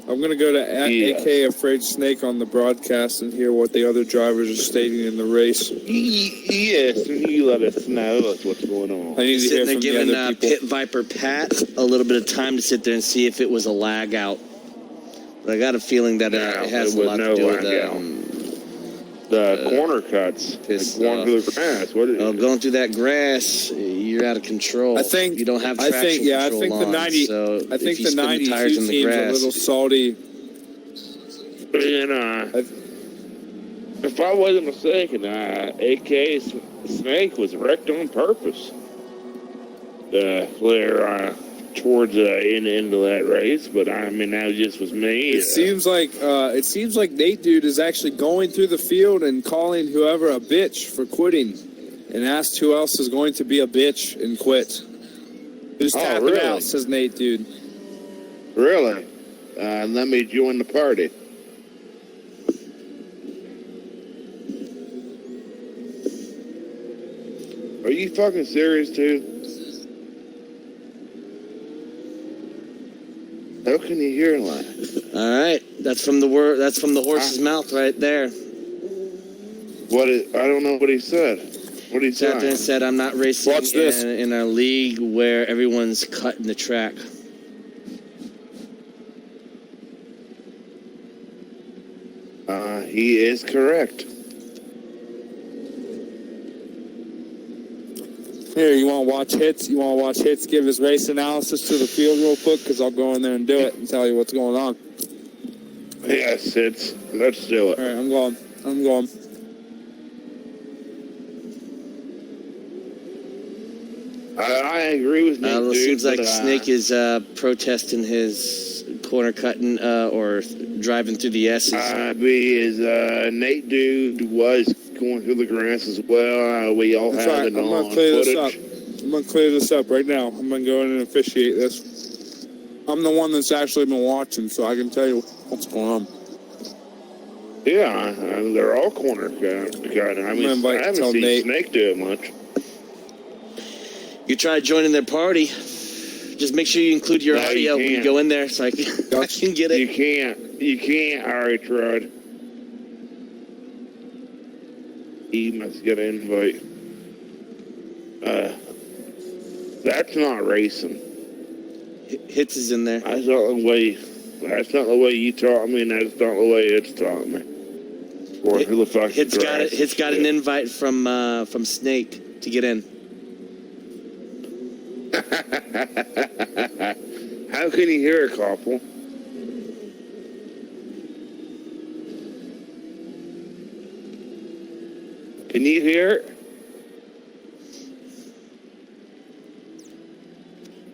I'm going to go to AK Afraid Snake on the broadcast and hear what the other drivers are stating in the race. Yes, and you let us know what's going on. I need to hear from the other people. Pit Viper Pat a little bit of time to sit there and see if it was a lag out. But I got a feeling that it has a lot to do with the corner cuts. Going through the grass. Going through that grass, you're out of control. I think you don't have traction control the 90. So I think the 92 tires in the seems grass, a little salty. And if I wasn't mistaken, AK Snake was wrecked on purpose. Clear towards the end of that race, but I mean that just was me. It seems like Nate Dude is actually going through the field and calling whoever a bitch for quitting, and asked who else is going to be a bitch and quit. Who's tapping out? Says Nate Dude. Really? Let me join the party. Are you fucking serious, dude? How can you hear like? All right, that's from the horse's mouth right there. I don't know what he said. What did he say? He said, "I'm not racing in a league where everyone's cutting the track." He is correct. Here, you want to watch Hits? You want to watch Hits give his race analysis to the field real quick? Because I'll go in there and do it and tell you what's going on. Yes, let's do it. All right, I'm going. I agree with Nick, it seems like Snake is protesting his corner cutting or driving through the S's. Nate Dude was going through the grass as well. We all have it on footage. I'm going to clear this up right now. I'm going to go in and officiate this. I'm the one that's actually been watching, so I can tell you what's going on. Yeah, they're all corner cut. I haven't seen Snake do it much. You try joining their party. Just make sure you include your audio when you go in there so I can get it. You can't. I already tried. He must get an invite. That's not racing. Hits is in there. That's not the way you taught me, and that's not the way it's taught me. Or who the fuck Hits got an invite from Snake to get in. How can you hear it, Corporal? Can you hear it?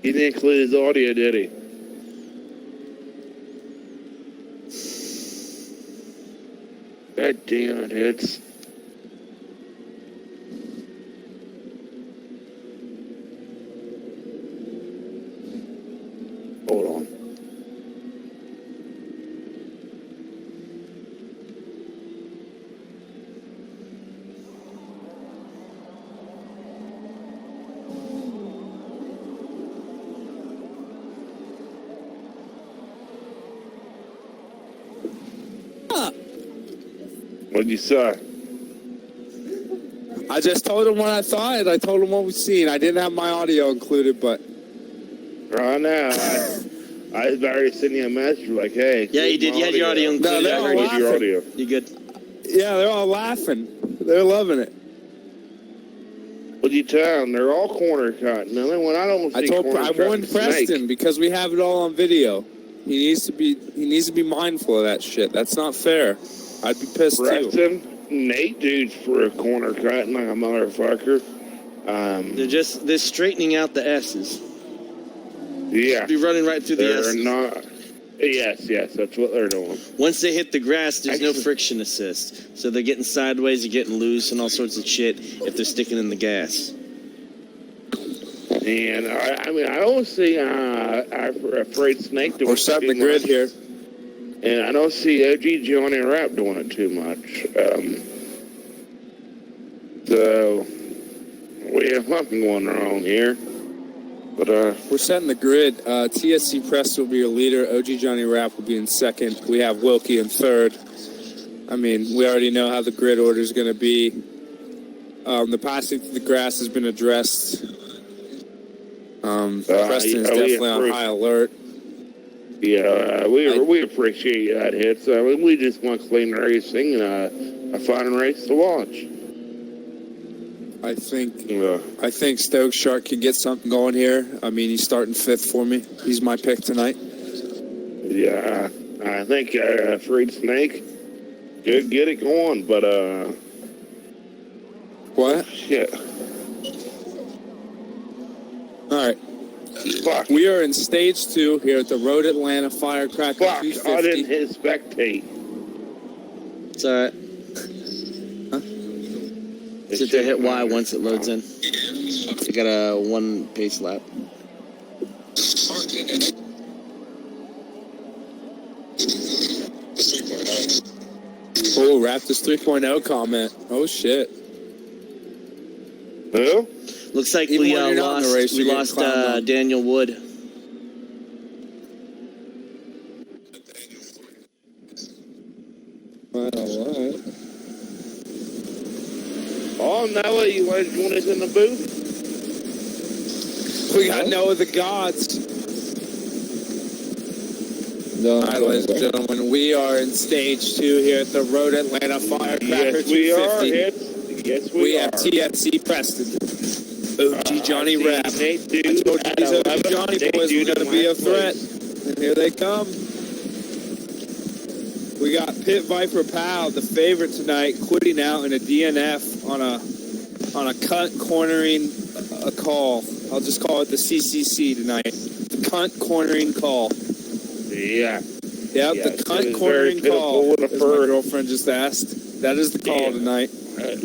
He didn't include his audio, did he? God damn it, Hits. Hold on. What'd you say? I just told him what I thought, and I told him what we've seen. I didn't have my audio included, but... Right now, I was already sending you a message like, hey... Yeah, you did. You had your audio included. No, I heard your audio. You good? Yeah, they're all laughing. They're loving it. What'd you tell them? They're all corner cut. I warned Preston because we have it all on video. He needs to be mindful of that shit. That's not fair. I'd be pissed too. Nate Dude's for a corner cutting like a motherfucker. They're straightening out the S's. Yeah. Be running right through the S's. Yes, that's what they're doing. Once they hit the grass, there's no friction assist. So they're getting sideways, they're getting loose, and all sorts of shit if they're sticking in the gas. And I don't see Afraid Snake doing it. We're setting the grid here. And I don't see OG Johnny Rapp doing it too much. So we have something going wrong here. But we're setting the grid. TSC Prest will be your leader. OG Johnny Rapp will be in second. We have Wilkie in third. I mean, we already know how the grid order is going to be. The passing through the grass has been addressed. Preston is definitely on high alert. Yeah, we appreciate that, Hits. We just want clean racing and a fun race to watch. I think Stoke Shark can get something going here. I mean, he's starting fifth for me. He's my pick tonight. Yeah, I think Freed Snake could get it going, but what? Shit. All right. Fuck. We are in stage 2 here at the Road Atlanta Firecracker. Fuck, 350. I didn't hit spectate. It's alright. Huh? Just to hit Y once it loads in. You got a 1 pace lap. Oh, Raptors 3.0 comment. Oh, shit. Who? Looks like Even we when you're not in the race, we you're lost getting clowned on. Daniel Wood. Oh, Noah, you want to join us in the booth? We got Noah the Gods. All right, ladies and gentlemen, we are in stage 2 here at the Road Atlanta Firecracker. Yes, we are. 250. Yes, We are. have TSC Preston. OG Johnny Rapp. I told you these OG Johnny boys were going to be a threat. And here they come. We got Pit Viper Pow, the favorite tonight, quitting out in a DNF on a cunt cornering call. I'll just call it the CCC tonight. The cunt cornering call. Yeah. Yep, Yes, the cunt cornering call. As my girlfriend just asked. That is the call tonight.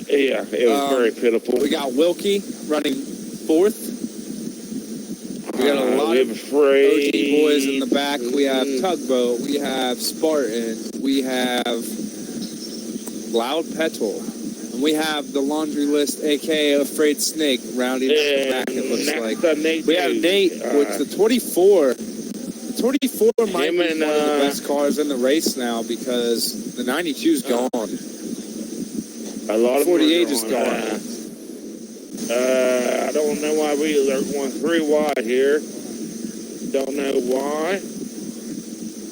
Yeah, it was very pitiful. We got Wilkie running 4th. We got a lot of OG boys in the back. We have Tugboat. We have Spartan. We have Loud Petal. And we have the laundry list, a.k.a. Afraid Snake, rounding up the back, it looks like. We have Nate with the 24. The 24 might be one of the best cars in the race now because the 92's gone. A lot of 48 is gone. I don't know why they're going 3 wide here. Don't know why.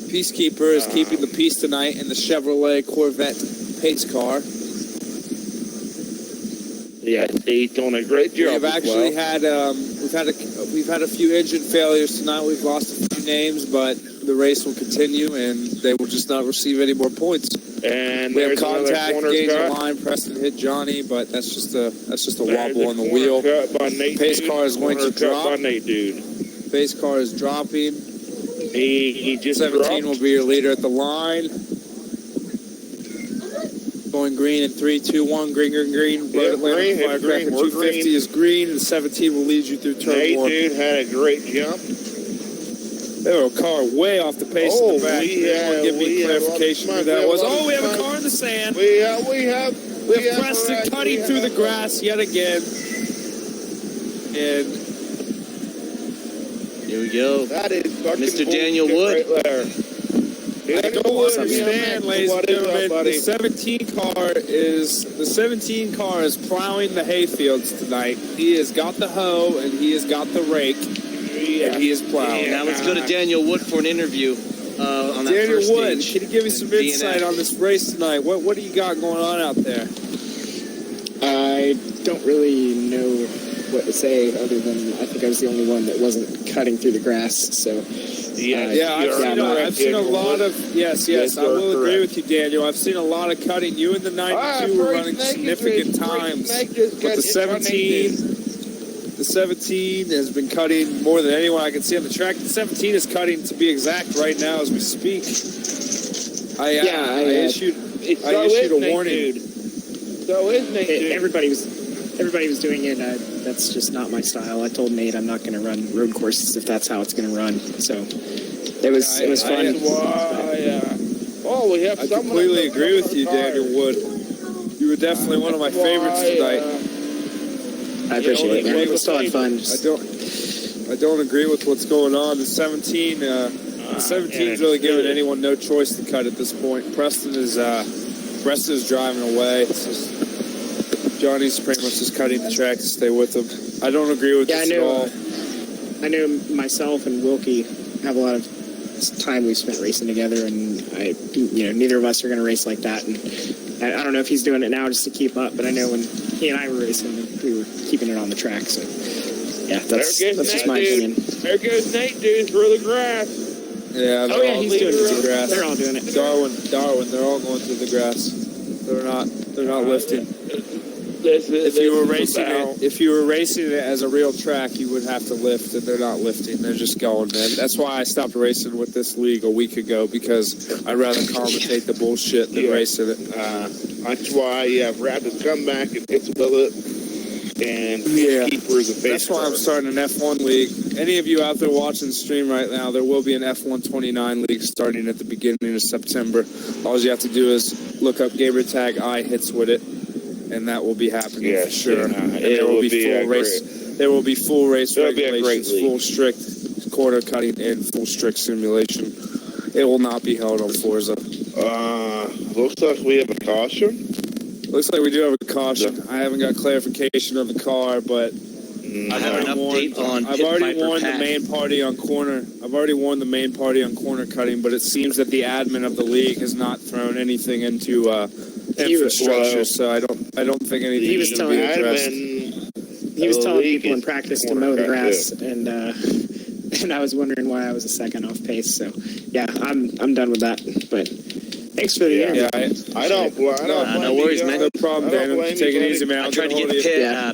Peacekeeper is keeping the peace tonight in the Chevrolet Corvette pace car. Yeah, he's doing a great job. We've actually had we've had a few engine failures tonight. We've lost a few names, but the race will continue, and they will just not receive any more points. And we have contact, gauge the line. Preston hit Johnny, but that's just a wobble on the wheel. Pace car is going to drop. Pace car is dropping. He just 17 dropped. will be your leader at the line. Going green in 3, 2, 1. Green. Road Atlanta Firecracker 250 is green, and 17 will lead you through turn 1. Dude had a great jump. They have a car way off the pace in the back. Give me clarification who that was. Oh, we have a car in the sand. We have Preston cutting through the grass yet again. And here we go. That is Mr. Daniel Wood. Right there. I don't understand, ladies and gentlemen. The 17 car is plowing the hayfields tonight. He has got the hoe and he has got the rake. And he is plowing. Now let's go to Daniel Wood for an interview on that Daniel first Wood, stage. can you give me some insight on this race tonight? What do you got going on out there? I don't really know what to say other than I think I was the only one that wasn't cutting through the grass. So I've seen a lot of yes. I will agree with you, Daniel. I've seen a lot of cutting. You and the 92 were running significant times, but the 17 has been cutting more than anyone I can see on the track. The 17 is cutting, to be exact, right now as we speak. I issued a warning. So isn't it? Everybody was doing it. That's just not my style. I told Nate I'm not going to run road courses if that's how it's going to run. So it was fun. We have. I completely agree with you, Daniel Wood. You were definitely one of my favorites tonight. I appreciate it, man. It was still fun. I I don't agree with what's going on. The 17 is really giving anyone no choice to cut at this point. Preston is driving away. It's just, Johnny's pretty much just cutting the track to stay with him. I don't agree with this at all. I know myself and Wilkie have a lot of time we've spent racing together, and neither of us are going to race like that. And I don't know if he's doing it now just to keep up, but I know when he and I were racing, we were keeping it on the track. So yeah, that's just my opinion. There goes Nate, dude, through the grass. Yeah, he's doing it. The grass. They're all doing it. Darwin, they're all going through the grass. They're not lifting. If you were racing it as a real track, you would have to lift, and they're not lifting. They're just going, man. That's why I stopped racing with this league a week ago, because I'd rather commentate the bullshit than racing it. That's why I've had to come back and hit with it and keep her as a face. That's why I'm starting an F1 league. Any of you out there watching the stream right now, there will be an F1 29 league starting at the beginning of September. All you have to do is look up gamer tag I hits with it, and that will be happening for sure. And there will be full race. There will be full race regulations, full strict corner cutting, and full strict simulation. It will not be held on Forza. Looks like we have a caution. Looks like we do have a caution. I haven't got clarification of the car, but I have an update on. I've already warned the main party on corner. I've already warned the main party on corner cutting, but it seems that the admin of the league has not thrown anything into infrastructure, so I don't think anything. He was telling people in practice to mow the grass, and I was wondering why I was a second off pace. So yeah, I'm done with that. But thanks for the interview. I don't. No worries, man. No problem, Daniel. Take it easy, man. I tried to get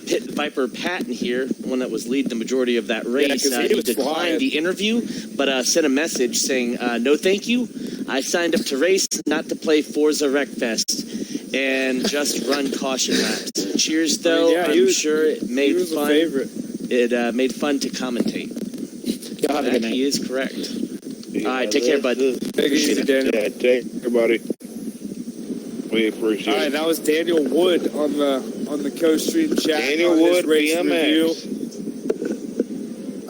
Pit Viper Pat in here, one that was leading the majority of that race. He declined the interview, but sent a message saying, no thank you. I signed up to race, not to play Forza Wreckfest, and just run caution laps. Cheers, though. I'm sure it made fun. It made fun to commentate. He is correct. All right, take care, bud. Take it easy, Daniel. Yeah, take care, buddy. We appreciate it. All right, that was Daniel Wood on the co-stream chat. Daniel Wood, BMX.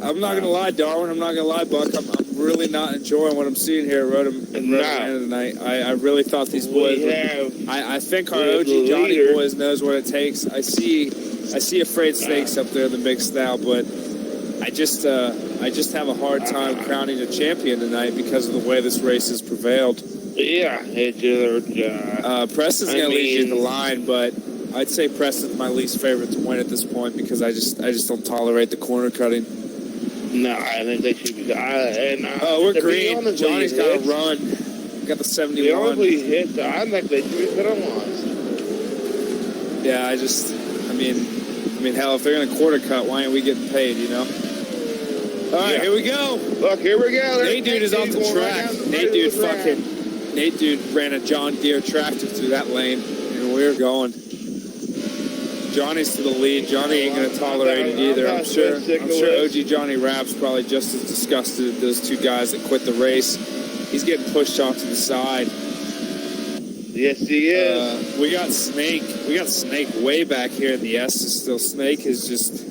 I'm not gonna lie, Darwin. I'm not gonna lie, Buck. I'm really not enjoying what I'm seeing here at Rodham tonight. I really thought these boys. I think our OG Johnny boys knows what it takes. I see Afraid Snakes up there in the mix now, but I just have a hard time crowning a champion tonight because of the way this race has prevailed. Yeah, Preston's gonna lead you in the line, but I'd say Preston's my least favorite to win at this point because I just don't tolerate the corner cutting. No, I think they should be. We're green. Johnny's got to run. Got the 71. The only hit, I think they should be penalized. Yeah, I mean, hell, if they're going to quarter cut, why aren't we getting paid, you know? All right, here we go. Look, here we go. Nate Dude is off the track. Nate Dude ran a John Deere tractor through that lane, and we're going. Johnny's to the lead. Johnny ain't going to tolerate it either. I'm sure OG Johnny Rapp's probably just as disgusted at those two guys that quit the race. He's getting pushed off to the side. Yes, he is. We got Snake way back here in the S's still. Snake is just,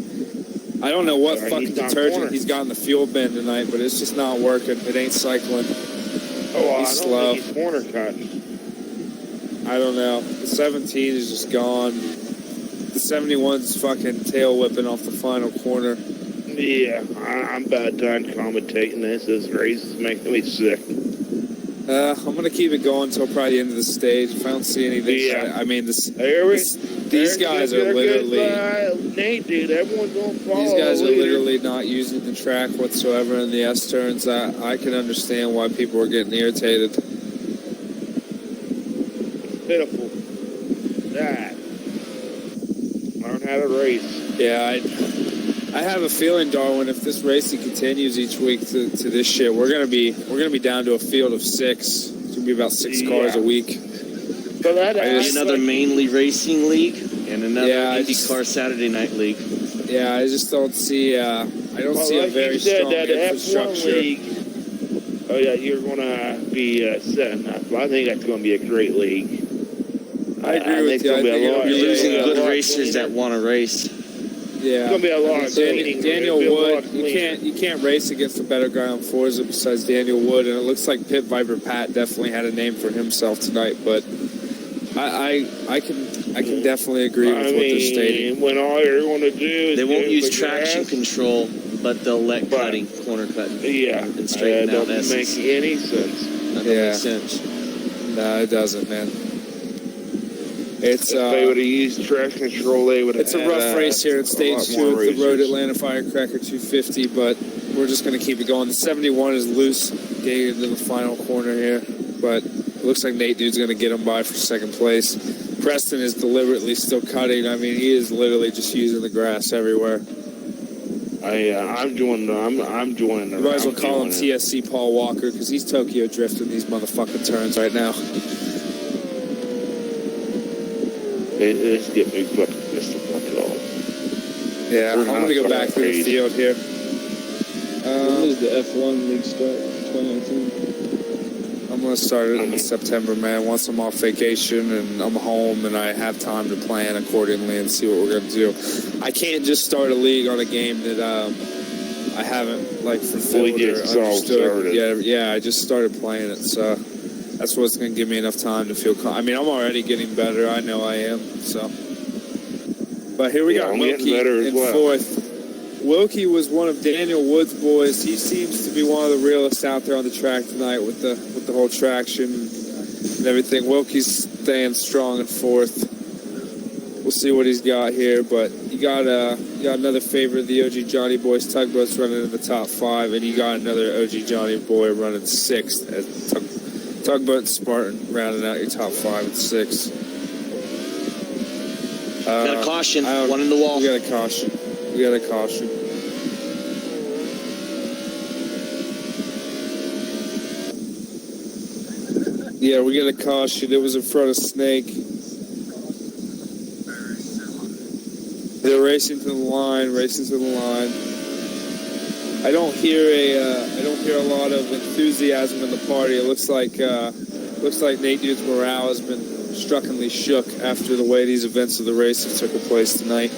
I don't know what fucking detergent he's got in the fuel bin tonight, but it's just not working. It ain't cycling. He's slow. He's corner cut. I don't know. The 17 is just gone. The 71's fucking tail whipping off the final corner. Yeah, I'm about done commentating this. This race is making me sick. I'm going to keep it going until probably the end of the stage. If I don't see anything, I mean, these guys are literally... Nate, dude, everyone's going to follow. These guys are literally not using the track whatsoever in the S-turns. I can understand why people are getting irritated. Pitiful. That. Learn how to race. Yeah, I have a feeling, Darwin, if this racing continues each week to this shit, we're gonna be down to a field of 6. It's gonna be about 6 cars a week. So another mainly racing league and another IndyCar Saturday night league. Yeah, I just don't see. I don't see a very strong infrastructure. League, you're gonna be setting up. I think that's gonna be a great league. I agree with you. You're losing good racers that want to race. It's gonna be a lot of cleaning. Daniel It'll be a lot Wood. of You cleaning. can't race against a better guy on Forza besides Daniel Wood, and it looks like Pit Viper Pat definitely had a name for himself tonight. But I can definitely agree with what they're stating. When all you're going to do is They won't do use the traction grass, control, but they'll let corner cutting. Yeah, and straighten out. doesn't make any sense. That don't make sense. No, it doesn't, man. It's If they would have used traction control, they would have. It's a rough race here at Stage 2 at the Road Atlanta Firecracker 250, but we're just going to keep it going. The 71 is loose getting into the final corner here, but it looks like Nate Dude's going to get him by for second place. Preston is deliberately still cutting. I mean, he is literally just using the grass everywhere. I'm joining the. You might as well call him TSC Paul Walker because he's Tokyo drifting these motherfucking turns right now. Let's get big fucking pistol fuck it all. Yeah, I'm going to go back through the field here. When does the F1 league start? 2019? I'm going to start it in September, man. Once I'm off vacation and I'm home and I have time to plan accordingly and see what we're going to do. I can't just start a league on a game that I haven't like fulfilled or understood. Yeah, I just started playing it, so that's what's going to give me enough time to feel. I mean, I'm already getting better. I know I am. So, but here we go. Wilkie in fourth. Wilkie was one of Daniel Wood's boys. He seems to be one of the realest out there on the track tonight with the whole traction and everything. Wilkie's staying strong in fourth. We'll see what he's got here, but you got another favorite of the OG Johnny Boys. Tugboat's running in the top 5, and you got another OG Johnny Boy running 6th. Tugboat and Spartan rounding out your top 5 and 6. Got a caution. One in the wall. We got a caution. Yeah, we got a caution. It was in front of Snake. They're racing to the line. I don't hear a lot of enthusiasm in the party. It looks like Nate Dude's morale has been struckingly shook after the way these events of the race have taken place tonight.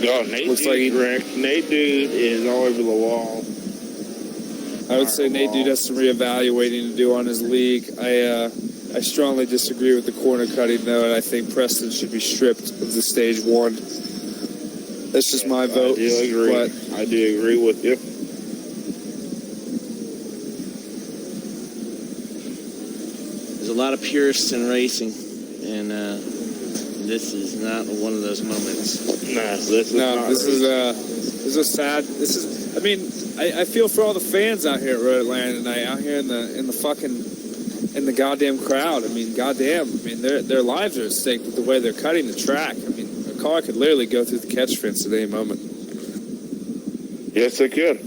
No, Nate Dude is all over the wall. I would say Nate Dude has some reevaluating to do on his league. I strongly disagree with the corner cutting, though, and I think Preston should be stripped of the stage 1. That's just my vote. I do agree with you. There's a lot of purists in racing, and this is not one of those moments. This is a sad. I mean, I feel for all the fans out here at Road Atlanta tonight, out here in the goddamn crowd. I mean, goddamn. I mean, their lives are at stake with the way they're cutting the track. I mean, a car could literally go through the catch fence at any moment. Yes, it could.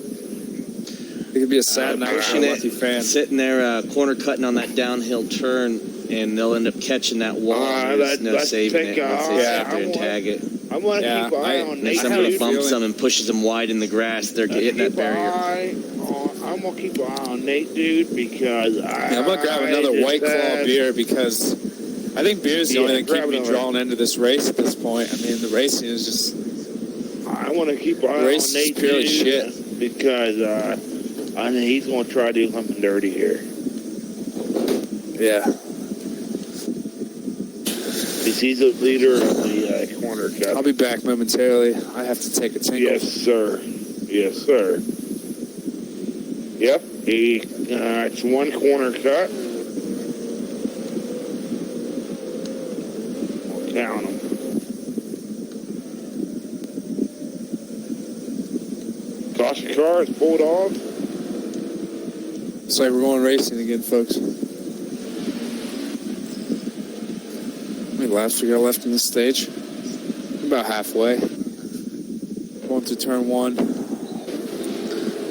It could be a sad night for a lucky fan. Sitting there, corner cutting on that downhill turn, and they'll end up catching that wall. There's no saving it once they sit there and tag it. I want to keep an eye on Nate. Somebody bumps them and pushes them wide in the grass. They're hitting that barrier. I'm going to keep an eye on Nate Dude because I'm going to grab another White Claw beer because I think beer is the only thing keeping me drawn into this race at this point. I mean, the racing is just... I want to keep an eye on Nate Dude shit. Because I think he's going to try to do something dirty here. Yeah. Because he's the leader of the corner cut. I'll be back momentarily. I have to take a tinkle. Yes, sir. Yep. It's one corner cut. We'll count them. Caution car is pulled off. It's like we're going racing again, folks. How many laps we got left in this stage? About halfway. Going through turn 1.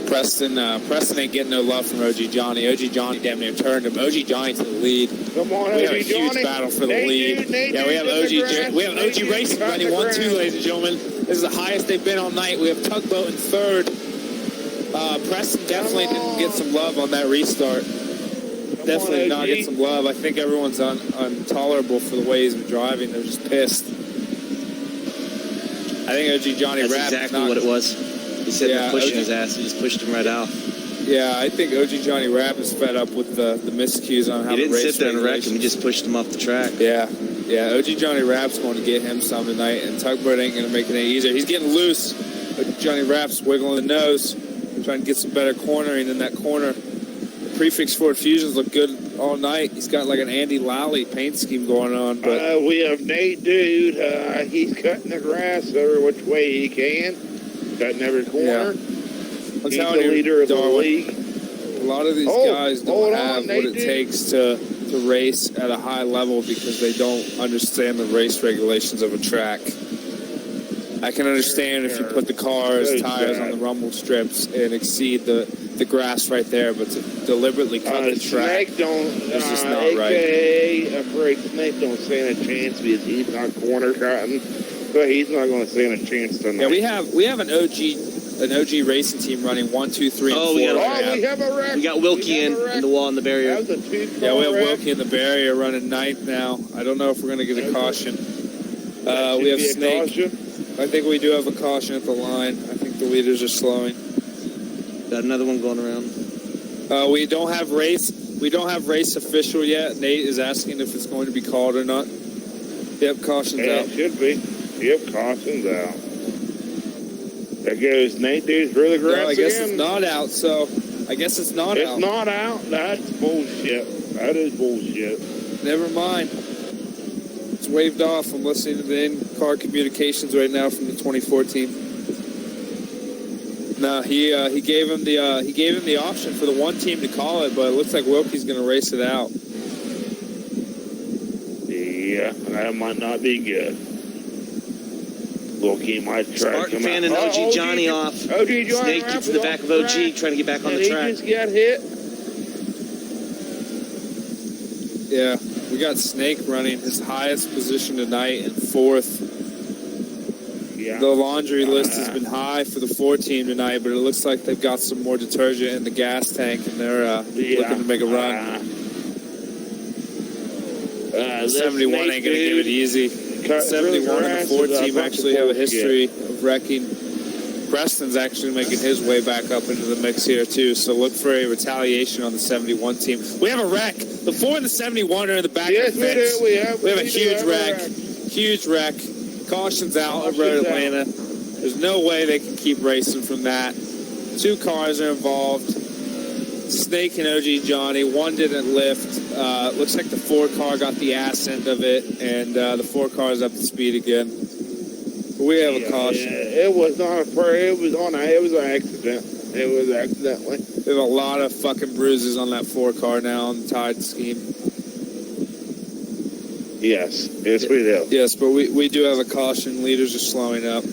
Preston ain't getting no love from OG Johnny. OG Johnny damn near turned him. OG Johnny to the lead. Come on, we OG have a huge Johnny. battle for the lead. We have OG Racing running 1-2, ladies and gentlemen. This is the highest they've been all night. We have Tugboat in third. Preston definitely didn't get some love on that restart. Definitely did not get some love. I think everyone's intolerable for the way he's been driving. They're just pissed. I think OG Johnny That's Rapp. exactly what it was. He said Yeah, we're pushing OG his ass. He just pushed him right out. Yeah, I think OG Johnny Rapp is fed up with the miscues on how He to didn't race sit there and wreck regulations. him. He just pushed him off the track. Yeah, OG Johnny Rapp's going to get him some tonight, and Tugboat ain't going to make it any easier. He's getting loose. OG Johnny Rapp's wiggling the nose, trying to get some better cornering in that corner. The Prefix Ford Fusions look good all night. He's got like an Andy Lally paint scheme going on. But we have Nate Dude. He's cutting the grass every which way he can, cutting every corner. I'm He's telling the you, leader of the Darwin, league. a lot of these guys don't have what it takes to race at a high level because they don't understand the race regulations of a track. I can understand if you put the cars, tires on the rumble strips and exceed the grass right there, but to deliberately cut the track, Snake don't, it's just not right. AKA, afraid Snake don't stand a chance because he's not corner cutting, but he's not going to stand a chance tonight. Yeah, we have an OG racing team running 1, 2, 3, and 4. We have a wreck. We got Wilkie in the wall in the barrier. That was a two-car Yeah, we have wreck. Wilkie in the barrier running 9th now. I don't know if we're going to get a caution. We have Snake. Caution. I think we do have a caution at the line. I think the leaders are slowing. Got another one going around. We don't have race official yet. Nate is asking if it's going to be called or not. Yep, caution's Yeah, out. it should be. Yep, caution's out. There goes Nate Dude's for the grass No, I guess again. it's not out, so I guess it's not out. It's not out. That's bullshit. That is bullshit. Never mind. It's waved off. I'm listening to the in-car communications right now from the 2014. No, he gave him the option for the one team to call it, but it looks like Wilkie's going to race it out. Yeah, that might not be good. Wilkie might try to Spartan come fan out. and OG Johnny off. OG Johnny Snake gets in the back of OG, trying to get back on the track. He just got hit. Yeah, we got Snake running his highest position tonight in 4th. Yeah. The laundry list has been high for the 4 team tonight, but it looks like they've got some more detergent in the gas tank, and they're looking to make a run. 71 ain't going to give it easy. 71 and the 4 team actually have a history of wrecking. Preston's actually making his way back up into the mix here, too, so look for a retaliation on the 71 team. We have a wreck. The 4 and the 71 are in the back of the fence. We have a huge wreck. Huge wreck. Caution's out of Road Atlanta. There's no way they can keep racing from that. 2 cars are involved. Snake and OG Johnny. One didn't lift. Looks like the 4 car got the ass end of it, and the 4 car is up to speed again. We have a caution. Yeah, it was not a prayer. It was an accident. It was accidentally. We have a lot of fucking bruises on that 4 car now on the tide scheme. Yes we do. Yes, but we do have a caution. Leaders are slowing up.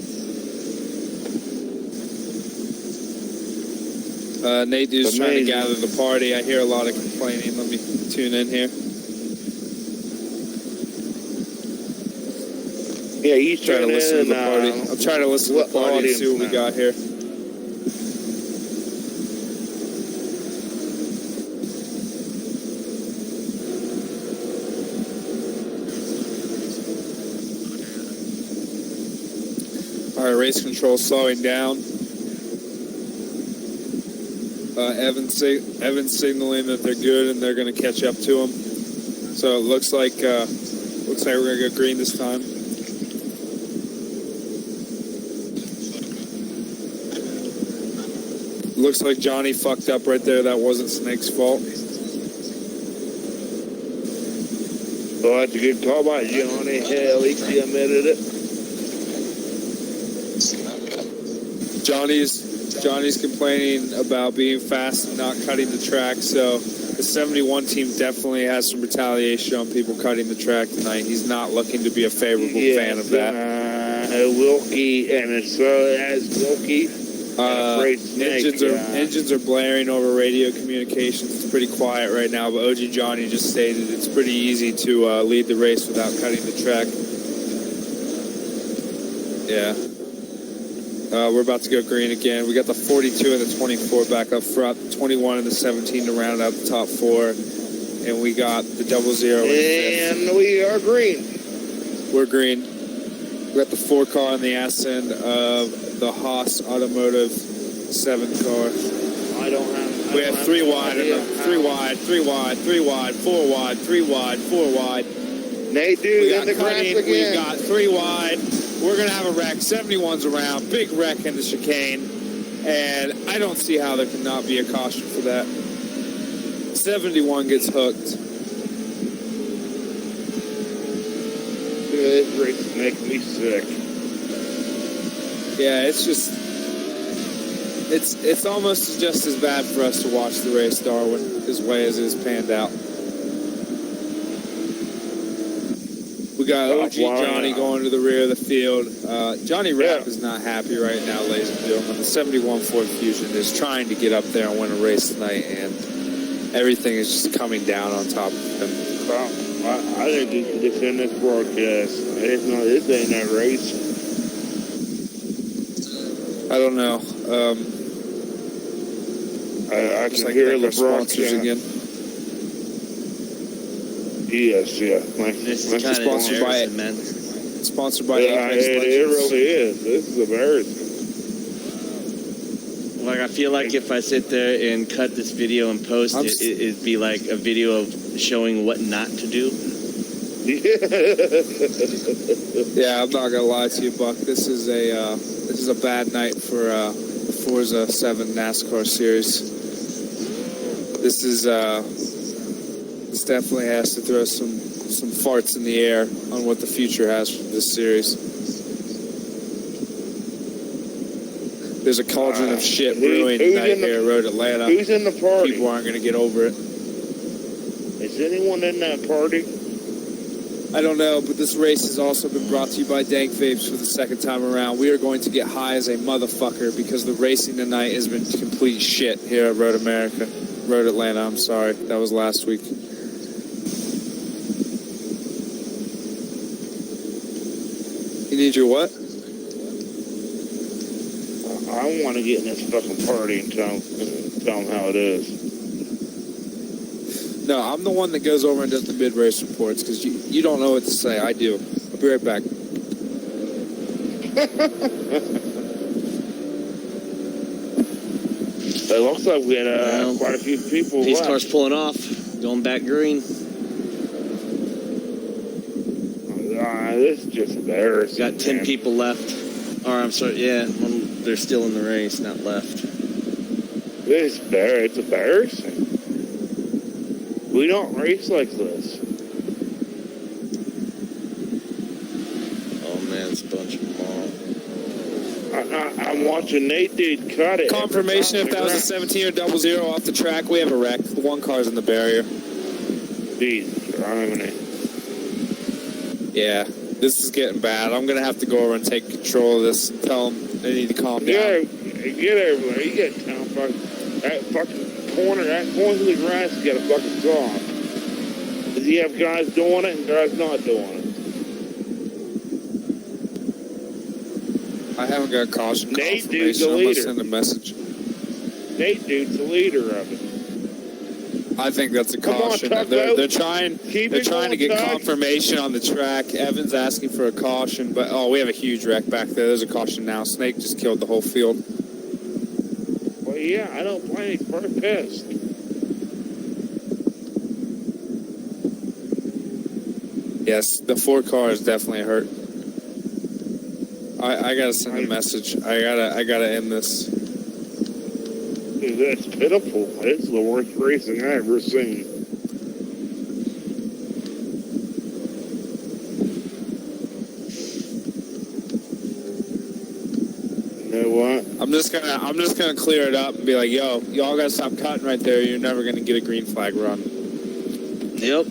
Nate Dude's trying to gather the party. I hear a lot of complaining. Let me tune in here. Yeah, he's trying to listen to the party. I'm trying to listen to the party and see what we got here. All right, race control slowing down. Evan's signaling that they're good and they're going to catch up to him. So it looks like we're going to go green this time. Looks like Johnny fucked up right there. That wasn't Snake's fault. Oh, that's a good call by Johnny. Hell, he admitted it. Johnny's complaining about being fast and not cutting the track, so the 71 team definitely has some retaliation on people cutting the track tonight. He's not looking to be a favorable fan of that. Wilkie, and so as Wilkie, engines are blaring over radio communications. It's pretty quiet right now, but OG Johnny just stated it's pretty easy to lead the race without cutting the track. Yeah. We're about to go green again. We got the 42 and the 24 back up front, the 21 and the 17 to round out the top 4, and we got the 00. And we are green. We're green. We got the 4 car on the ass end of the Haas Automotive 7 car. I don't have. We have 3 wide, 3 wide, 3 wide, 3 wide, 4 wide, 3 wide, 4 wide. Nate, dude, in the grass again. We got 3 wide. We're gonna have a wreck. 71's around. Big wreck in the chicane, and I don't see how there cannot be a caution for that. 71 gets hooked. This race makes me sick. Yeah, it's just, it's almost just as bad for us to watch the race, Darwin, as way as it is panned out. We got OG Johnny going to the rear of the field. Johnny Rapp is not happy right now, ladies and gentlemen. The 71 Ford Fusion is trying to get up there and win a race tonight, and everything is just coming down on top of him. I think you should defend this broadcast. This ain't that race. I don't know. I can hear the sponsors again. Yes, yeah. This is kind of sponsored by embarrassing, man. Sponsored by it really is. This is embarrassing. Like, I feel like if I sit there and cut this video and post it, it'd be like a video of showing what not to do. Yeah, I'm not gonna lie to you, Buck. This is a bad night for the Forza 7 NASCAR series. This definitely has to throw some farts in the air on what the future has for this series. There's a cauldron of shit brewing tonight here at Road Atlanta. Who's in the party? People aren't going to get over it. Is anyone in that party? I don't know, but this race has also been brought to you by Dank Vapes for the second time around. We are going to get high as a motherfucker because the racing tonight has been complete shit here at Road Atlanta, I'm sorry. That was last week. You need your what? I want to get in this fucking party and tell them how it is. No, I'm the one that goes over and does the mid-race reports because you don't know what to say. I do. I'll be right back. It looks like we had quite a few people These left. cars pulling off, going back green. This is just embarrassing. Got 10 people left. Or, I'm sorry, yeah, they're still in the race, not left. It's embarrassing. We don't race like this. Oh, man, it's a bunch of them all. I'm watching Nate dude cut it. Confirmation if that was a 17 or 00 off the track, we have a wreck. The one car's in the barrier. Jesus, driving it. Yeah, this is getting bad. I'm going to have to go over and take control of this and tell them they need to calm down. Get everywhere. You get town that fucking corner of the grass, you got to fucking saw. Does he have guys doing it and guys not doing it? I haven't got caution Nate dude's the confirmation. I'm leader. going to send a message. Nate dude's the leader of it. I think that's a Come on, caution. Tuck, They're trying Keep to get confirmation on the track. Evan's asking for a caution, but we have a huge wreck back there. There's a caution now. Snake just killed the whole field. Well, yeah, I don't blame him. He's pretty pissed. Yes, the 4 car is definitely hurt. I gotta send a message. I gotta end this. Dude, that's pitiful. It's the worst racing I've ever seen. You know what? I'm just gonna clear it up and be like, yo, y'all gotta stop cutting right there. You're never gonna get a green flag run. Yep.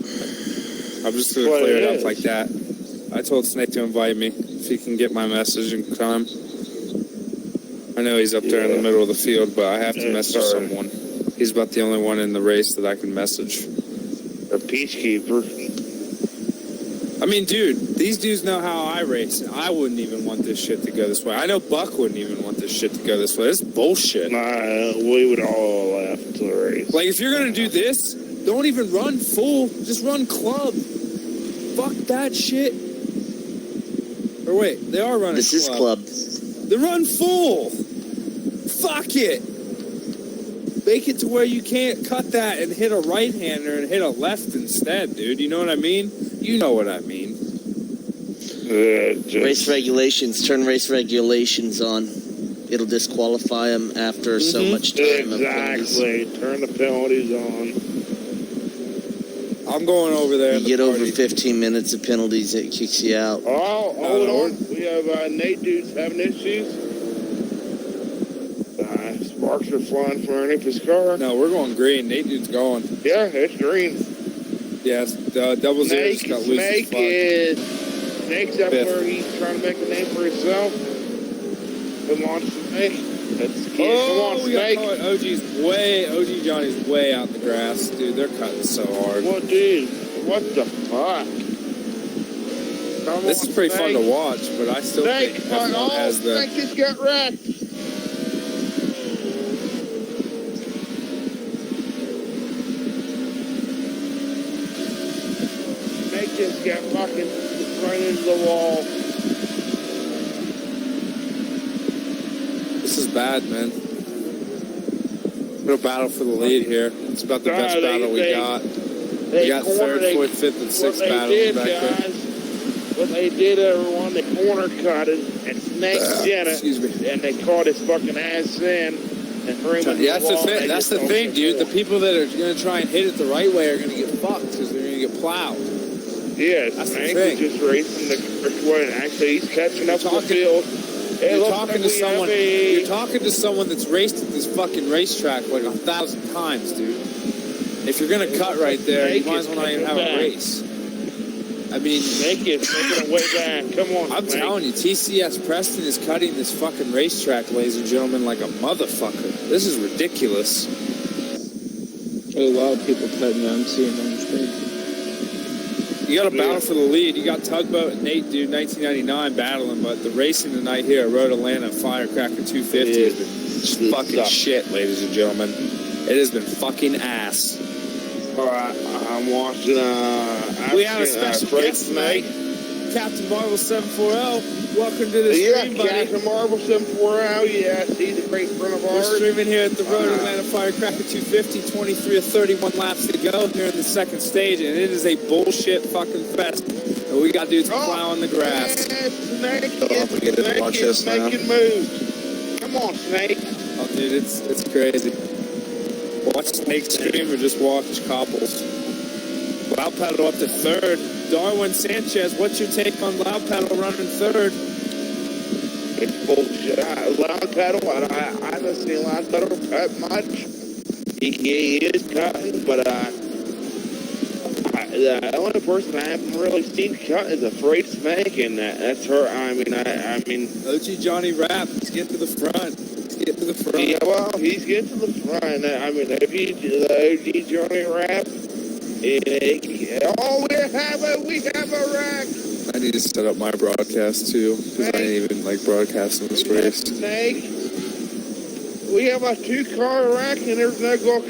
I'm just gonna clear it up like that. I told Snake to invite me if he can get my message and come. I know he's up there in the middle of the field, but I have to message someone. He's about the only one in the race that I can message. A peacekeeper. I mean, dude, these dudes know how I race, and I wouldn't even want this shit to go this way. I know Buck wouldn't even want this shit to go this way. This is bullshit. Nah, we would all laugh until the race. Like, if you're gonna do this, don't even run full. Just run club. Fuck that shit. Or wait, they are running. This is club. They run full. Fuck it. Make it to where you can't cut that and hit a right-hander and hit a left instead, dude. You know what I mean? You know what I mean. Race regulations. Turn race regulations on. It'll disqualify them after so much time. Exactly. Turn the penalties on. I'm going over there. You get over 15 minutes of penalties, it kicks you out. Oh, hold on. We have Nate dudes having issues. Sparks are flying from underneath his car. No, we're going green. Nate dude's going. Yeah, it's green. Yes, double zero got loose as fuck. Snake's up where he's trying to make a name for himself. Come on, Snake. Come on, Snake. OG Johnny's way out in the grass. Dude, they're cutting so hard. Well, dude, what the fuck? This is pretty fun to watch, but I still think F1 has the... Snake just got wrecked. Snake just got fucking run into the wall. This is bad, man. We're gonna battle for the lead here. It's about the best battle we got. We got third, fourth, fifth, and sixth battles back there. What they did, everyone, they corner cut it, and Snake did it, and they caught his fucking ass in, and threw him in the wall. That's the thing, dude. The people that are gonna try and hit it the right way are gonna get fucked because they're gonna get plowed. Yeah, Snake is just racing the correct way, and actually he's catching up to the field. You're talking to someone that's raced at this fucking racetrack like 1,000 times, dude. If you're gonna cut right there, you might as well not even have a race. I mean, Snake is making a way back. Come on, I'm telling you, TCS Preston is cutting this fucking racetrack, ladies and gentlemen, like a motherfucker. This is ridiculous. There's a lot of people cutting. I'm seeing on the screen. You got a battle for the lead. You got Tugboat and Nate, dude, 1999 battling, but the racing tonight here at Road Atlanta Firecracker 250 has been fucking shit, ladies and gentlemen. It has been fucking ass. All right, I'm watching. We have a special guest tonight, Captain Marvel 740. Welcome to the stream, buddy. Captain Marvel 740. Yes, he's a great friend of ours. We're streaming here at the Road Atlanta Firecracker 250, 23 or 31 laps to go here in the second stage, and it is a bullshit fucking fest. And we got dudes plowing the grass. Snake is making moves. Come on, Snake. Oh, dude, it's crazy. Watch Snake stream or just watch Copples. Loud Paddle up to third. Darwin Sanchez, what's your take on Loud Paddle running third? It's bullshit. Loud Paddle, I haven't seen Loud Paddle cut much. He is cutting, but the only person I haven't really seen cut is Afraid Snake, and that's her. I mean, OG Johnny Rapp, let's get to the front. Yeah, well, he's getting to the front. I mean, OG Johnny Rapp. We have a wreck. I need to set up my broadcast too, because I ain't even like broadcasting this race. Snake. We have a 2-car wreck, and there's no cops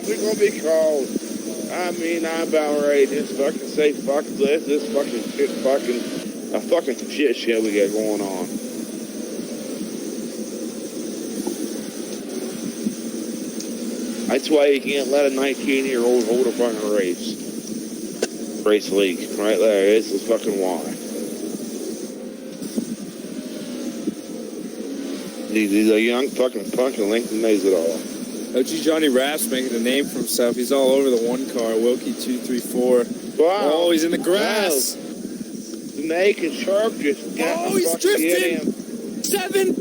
are going to be called. I mean, I'm about ready to just fucking say fuck this. This fucking shit, a fucking shit show we got going on. That's why you can't let a 19-year-old hold a fucking race league. Right there. This is fucking why. He's a young fucking punk and Lincoln knows it all. OG Johnny Rapp's making a name for himself. He's all over the one car. Wilkie 234. Wow. Oh, he's in the grass. Wow. Snake and Sharp just got he's drifting. 7.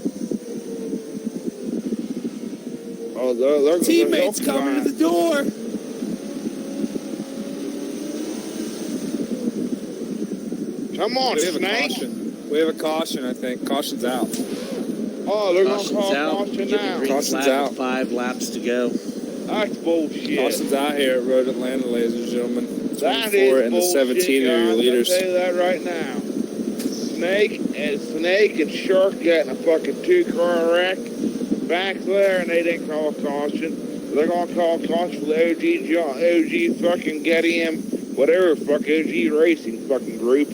Oh, they're teammates coming to the door. Come on, Snake. We have a caution, I think. Caution's out. Oh, they're going to call caution now. Caution's out. 5 laps to go. That's bullshit. Caution's out here at Road Atlanta, ladies and gentlemen. That is and the 17 are your leaders. I'll tell you that right now. Snake and Shark got in a fucking 2-car wreck back there, and they didn't call caution. They're going to call caution for the OG fucking Getty M, whatever fuck OG Racing fucking group.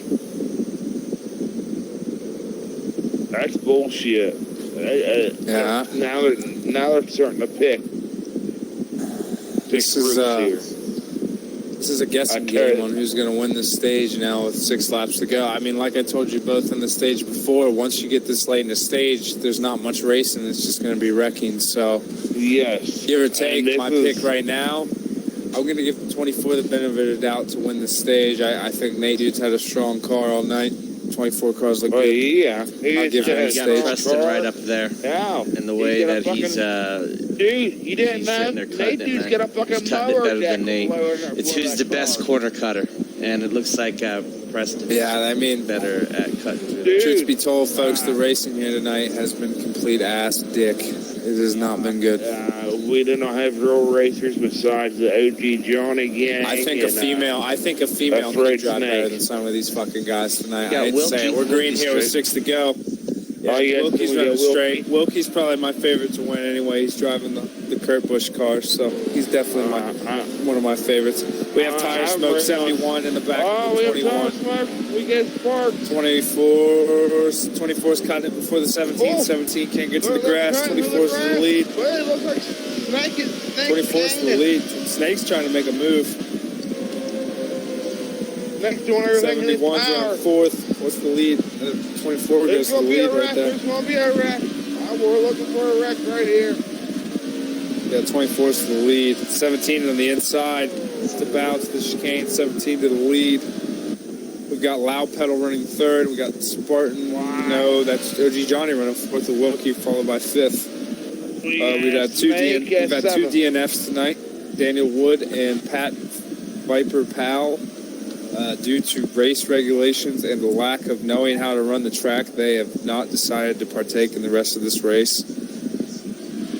That's bullshit. Yeah. Now they're starting to pick. This is a guessing game on who's going to win this stage now with 6 laps to go. I mean, like I told you both on the stage before, once you get this late in the stage, there's not much racing. It's just going to be wrecking. So, yes, give or take, my pick right now, I'm going to give the 24 the benefit of the doubt to win the stage. I think Nate Dude's had a strong car all night. 24 cars look good. Yeah. I'll give him Preston right up there. Yeah. In the way that he's, dude, you didn't know? Nate Dude's got a fucking mower better deck. than Nate. It's who's the best corner cutter, and it looks like Preston. Yeah, I mean, better at cutting through. Truth be told, folks, the racing here tonight has been complete ass dick. It has not been good. We do not have real racers besides the OG Johnny gang. I think a female can drive better than some of these fucking guys tonight. I hate to say it. We're green here with 6 to go. Yeah, Wilkie's running straight. Wilkie's probably my favorite to win anyway. He's driving the Kurt Busch car, so he's definitely one of my favorites. We have Tire Smoke 71 in the back. Oh, we have Tire Smoke. We get sparked. 24's cutting it before the 17. 17 can't get to the grass. 24's in the lead. Well, it looks like Snake is 24's in the lead. Snake's trying to make a move. Snake's doing everything in his 71's power. on 4th. What's the lead? 24 goes to the lead right there. There's going to be a wreck. We're looking for a wreck right here. Yeah, 24's to the lead. 17 on the inside. It's the bounce, the chicane. 17 to the lead. We've got Loud Pedal running 3rd. We got Spartan. Wow. No, that's OG Johnny running 4th with Wilkie, followed by 5th. We've had two DNFs tonight. Daniel Wood and Pat Viper Powell. Due to race regulations and the lack of knowing how to run the track, they have not decided to partake in the rest of this race.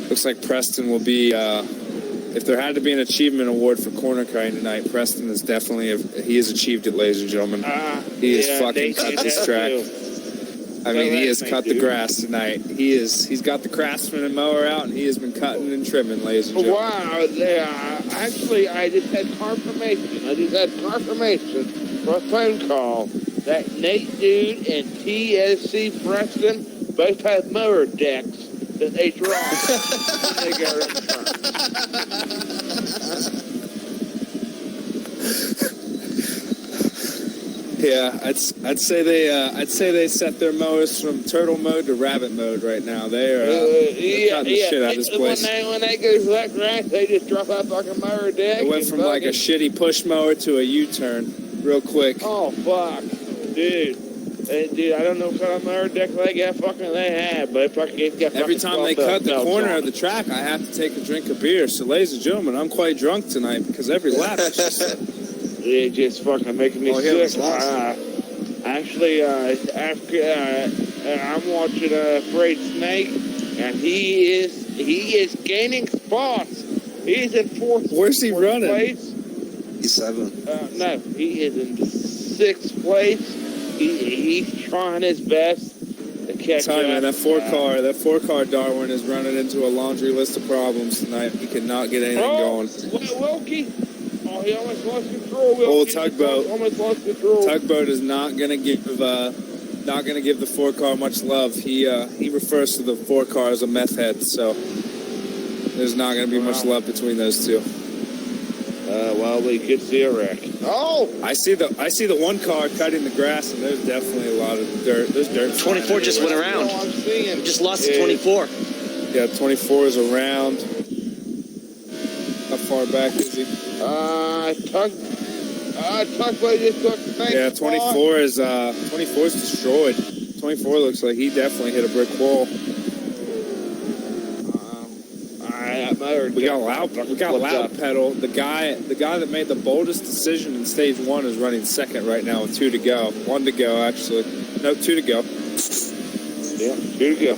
Looks like Preston will be, if there had to be an achievement award for corner cutting tonight, Preston is definitely, he has achieved it, ladies and gentlemen. He has fucking cut this track. I mean, he has cut the grass tonight. He's got the Craftsman and mower out, and he has been cutting and trimming, ladies and gentlemen. Wow, actually, I just had confirmation. For a phone call that Nate Dude and TSC Preston both have mower decks that they drive when they go in front. Yeah, I'd say they set their mowers from turtle mode to rabbit mode right now. They're cutting the shit out of this place. When they go to that grass, they just drop that fucking mower deck. It went from like a shitty push mower to a U-turn real quick. Oh fuck, dude. Dude, I don't know what kind of mower deck they have, but it's got every time they cut the corner of the track, I have to take a drink of beer. So, ladies and gentlemen, I'm quite drunk tonight because every lap is just. It's just fucking making me sick. Actually, I'm watching Afraid Snake, and he is gaining spots. He's in 4th. Where's he running? Place. He's 7. No, he is in 6th place. He's trying his best to catch up. Man, that four car Darwin is running into a laundry list of problems tonight. He cannot get anything going. Wilkie. Oh, he almost lost control. Old Tugboat. Almost lost control. Tugboat is not gonna give the 4 car much love. He refers to the 4 car as a meth head, so there's not gonna be much love between those two. Well, we could see a wreck. Oh! I see the 1 car cutting the grass, and there's definitely a lot of dirt. There's dirt. 24 just went around. We just lost to 24. Yeah, 24 is around. How far back is he? Tugboat just took the thing. Yeah, 24 is destroyed. 24 looks like he definitely hit a brick wall. We got Loud Pedal. The guy that made the boldest decision in stage 1 is running 2nd right now with 2 to go. 1 to go, actually. No, 2 to go. Yeah, 2 to go.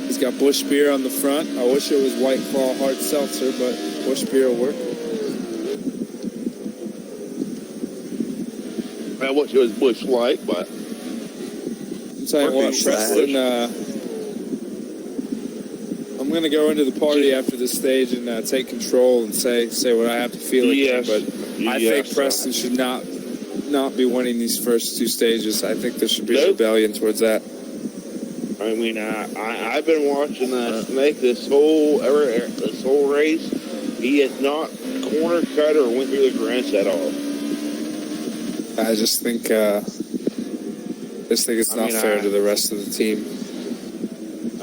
He's got Busch beer on the front. I wish it was White Claw hard seltzer, but Busch beer will work. I wish it was Busch Light, but I'm telling you what, Preston. I'm going to go into the party after this stage and take control and say what I have to feel again. But I think Preston should not not be winning these first 2 stages. I think there should be rebellion towards that. I mean, I've been watching Snake this whole race. He has not corner cut or went through the grass at all. I just think it's not fair to the rest of the team.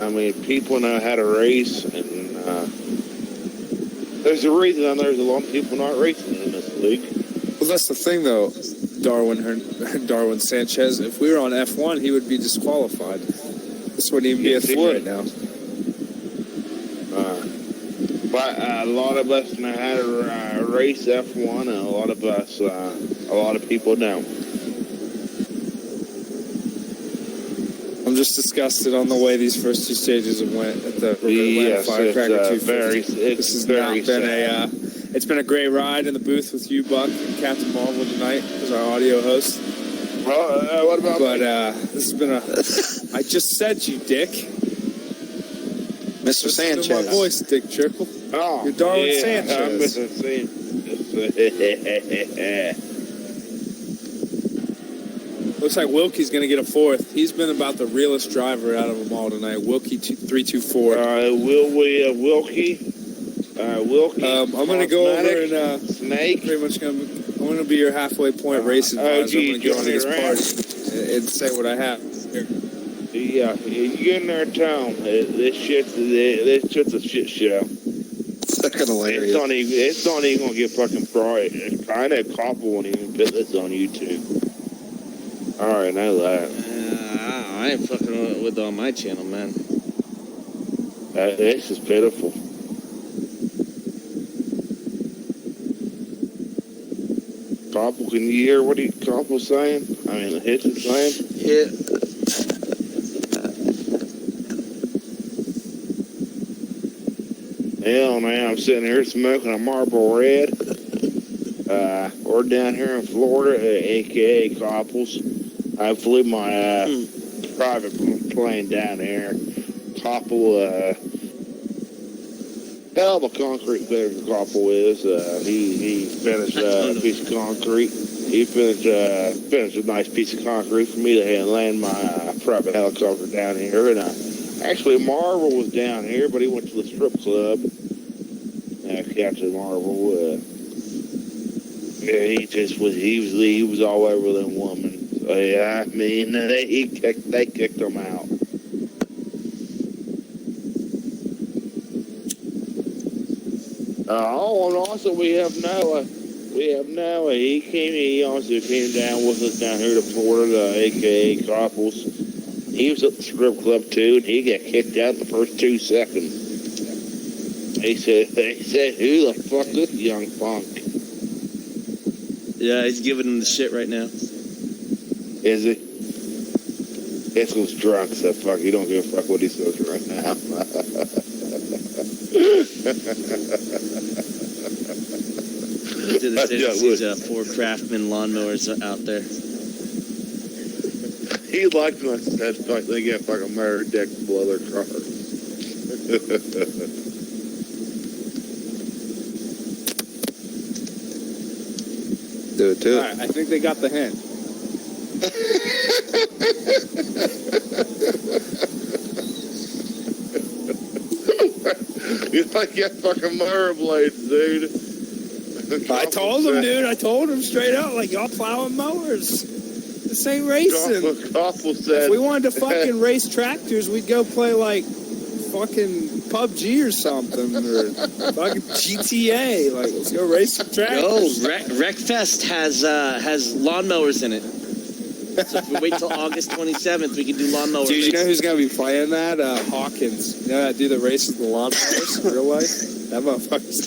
I mean, people know how to race, and there's a reason there's a lot of people not racing in this league. Well, that's the thing, though, Darwin Sanchez. If we were on F1, he would be disqualified. This wouldn't even be a thing right now. But a lot of us know how to race F1, and a lot of people don't. I'm just disgusted on the way these first 2 stages have went at the Atlanta Firecracker 250. This has not been it's been a great ride in the booth with you, Buck, and Captain Marvel tonight as our audio host. Well, what about? But this has been I just said you, Dick. Mr. Sanchez. My voice, Dick Trickle. Oh, you're Darwin Sanchez. I'm Mr. Sanchez. Looks like Wilkie's going to get a 4th. He's been about the realest driver out of them all tonight. Wilkie 324. Wilkie. I'm going to go over and Snake. Pretty much I'm going to be your halfway point race advisor. I'm going to go into this party and say what I have here. Yeah, you get in there and tell them this shit's a shit show. Fucking hilarious. It's not even gonna get fucking fried. Kind of couple won't even put this on YouTube. All right, I know that. I ain't fucking with on my channel, man. This is pitiful. Couple, can you hear what Couple saying? I mean, Hitch is saying. Yeah. Hell, man, I'm sitting here smoking a Marlboro Red. We're down here in Florida, a.k.a. Copples. I flew my private plane down here. Copple, hell of a concrete fitter Copple is. He finished a piece of concrete. He finished a nice piece of concrete for me to land my private helicopter down here. And actually, Marvel was down here, but he went to the strip club. Captain Marvel, he was all over them women. So, yeah, I mean, they kicked him out. And also we have Noah. He also came down with us down here to Florida, a.k.a. Copples. He was at the strip club too, and he got kicked out the first 2 seconds. They said, who the fuck is this young punk? Yeah, he's giving him the shit right now. Is he? This was drunk, so fuck, he don't give a fuck what he says right now. These 4 Craftsman lawnmowers out there. He liked when I said, fuck, they get fucking murdered dick to blow their car. Do it too. All right, I think they got the hint. You like get fucking mower blades, dude. I told him straight out, like, y'all plowing mowers. This ain't racing. Couple said, if we wanted to fucking race tractors, we'd go play, like, fucking PUBG or something, or fucking GTA. Like, let's go race some tractors. Oh, Wreckfest has lawnmowers in it. So if we wait till August 27th, we can do lawnmowers. Dude, you know who's going to be playing that? Hawkins. You know that dude that races the lawnmowers in real life? That motherfucker's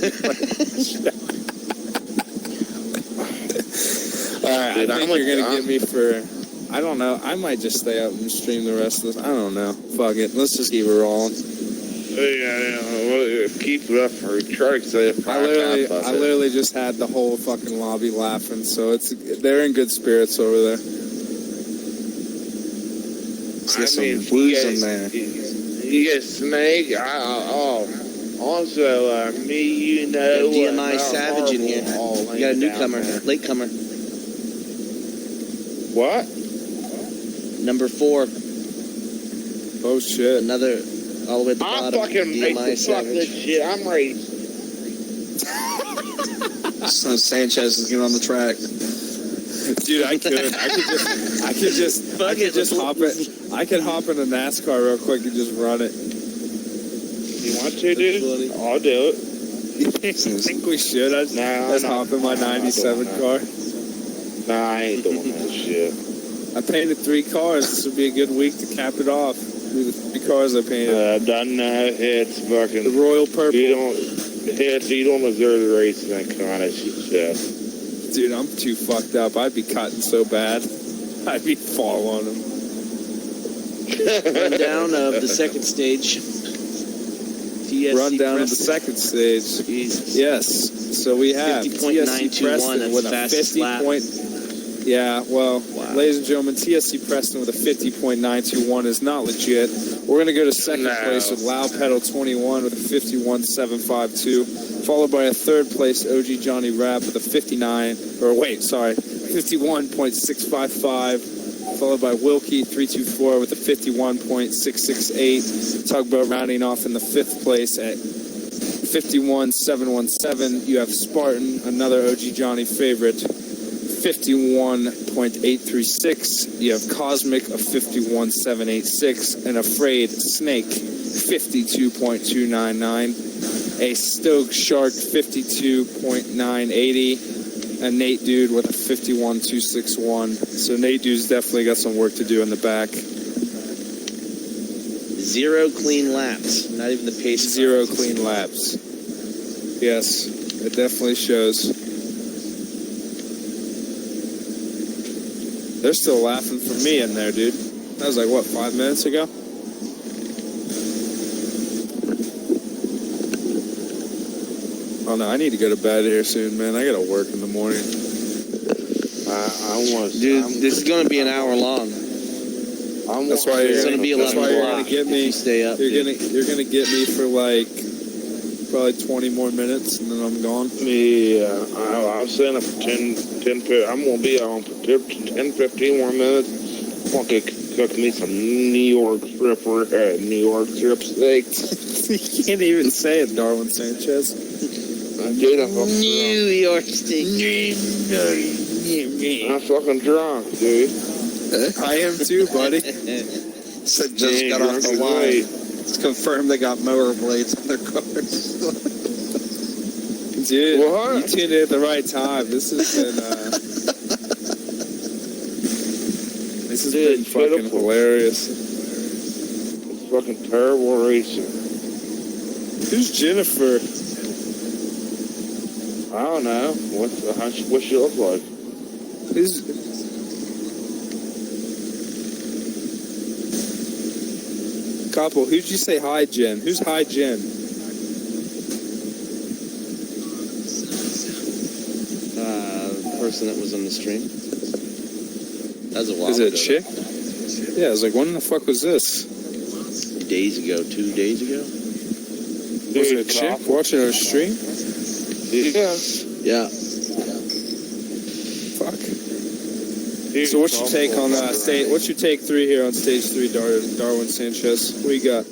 Alright, I think you're going to get me for... I don't know. I might just stay up and stream the rest of this. I don't know. Fuck it. Let's just keep it rolling. Yeah, keep it up or try to say it. I literally just had the whole fucking lobby laughing, so they're in good spirits over there. See some blues in there. You get Snake. Also, me, you know. DMI Savage in here. You got a newcomer, latecomer. What? Number 4. Oh shit! Another all the way at the I'm bottom. fucking DMI racing. Fuck Savage. this shit. I'm racing. So Sanchez is getting on the track. Dude, I could just hop it. I could hop in a NASCAR real quick and just run it. You want to, dude? I'll do it. You think we should? Let's hop in my '97 car. Nah, I ain't doing that shit. I painted 3 cars. This would be a good week to cap it off. Do the 3 cars I painted. I've done that. It's fucking. The royal purple. You don't deserve the race in that kind of shit. Dude, I'm too fucked up. I'd be cutting so bad. I'd be fall on them. Rundown of the second stage. TSC Rundown of the Preston. second stage. Jesus. Yes. So we have TSC 50.921. Preston That's with a fastest 50 lap. point. Yeah, well, Wow. ladies and gentlemen, TSC Preston with a 50.921 is not legit. We're going to go to second place with Loud Pedal 21 with a 51.752, followed by a third place OG Johnny Rapp with a 51.655, followed by Wilkie 324 with a 51.668. Tugboat rounding off in the 5th place at 51.717. You have Spartan, another OG Johnny favorite, 51.836. You have Cosmic, a 51.786, and Afraid Snake, 52.299. A Stoke Shark, 52.980. And Nate Dude with a 51.261. So Nate Dude's definitely got some work to do in the back. 0 clean laps. Not even the pace. 0 clean laps. Yes, it definitely shows. They're still laughing for me in there, dude. That was like, what, 5 minutes ago? Oh no, I need to go to bed here soon, man. I gotta work in the morning. Dude, this is going to be an hour long. That's why you're going to be 11 o'clock get me. if you stay up. You're gonna get me for like probably 20 more minutes, and then I'm gone. Yeah, I'll send it for 10, I'm going to be on for 10, 15 more minutes. I'm going to cook me some New York strip steaks. You can't even say it, Darwin Sanchez. Dude, New York steak. I'm fucking drunk, dude. I am too, buddy. So just got off the line. It's confirmed they got mower blades on their cars. Dude, What? you tuned in at the right time. This has been fucking pitiful. hilarious. It's fucking terrible racing. Who's Jennifer? I don't know. What she look like? Who's Couple, who'd you say hi, Jen? Who's hi, Jen? The person that was on the stream. That was a while Is it ago. a chick? Yeah, I was like, when the fuck was this? Days ago, 2 days ago. Was it a chick watching our stream? Yeah. Yeah. Fuck. So what's your take on stage? What's your take 3 here on stage 3, Darwin Sanchez? What you got?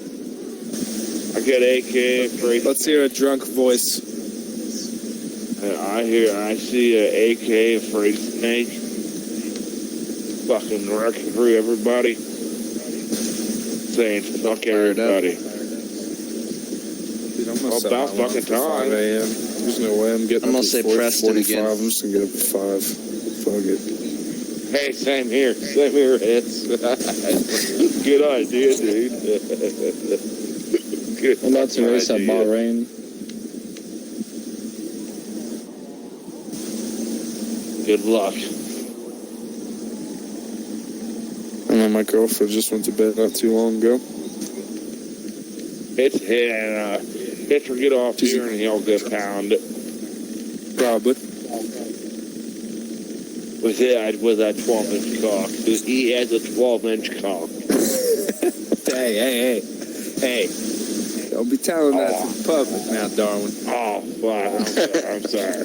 I got AK for Let's hear a drunk voice. I see a AK for a snake. Fucking wrecking through everybody. Saying fuck everybody. Dude, I'm gonna set About my alarm fucking for 5 time. a.m. There's no way I'm getting I'm up gonna say at 4:45. Preston again. I'm just gonna get up at 5. Fuck it. Hey, same here, It's good idea, dude. Good. I'm about to race at idea. Bahrain. Good luck. I know my girlfriend just went to bed not too long ago. It's Hitcher get off here and he'll get pounded. Probably. With that 12-inch cock. He has a 12-inch cock. Hey. Don't be telling that to the public now, Darwin. Oh, fuck. I'm sorry.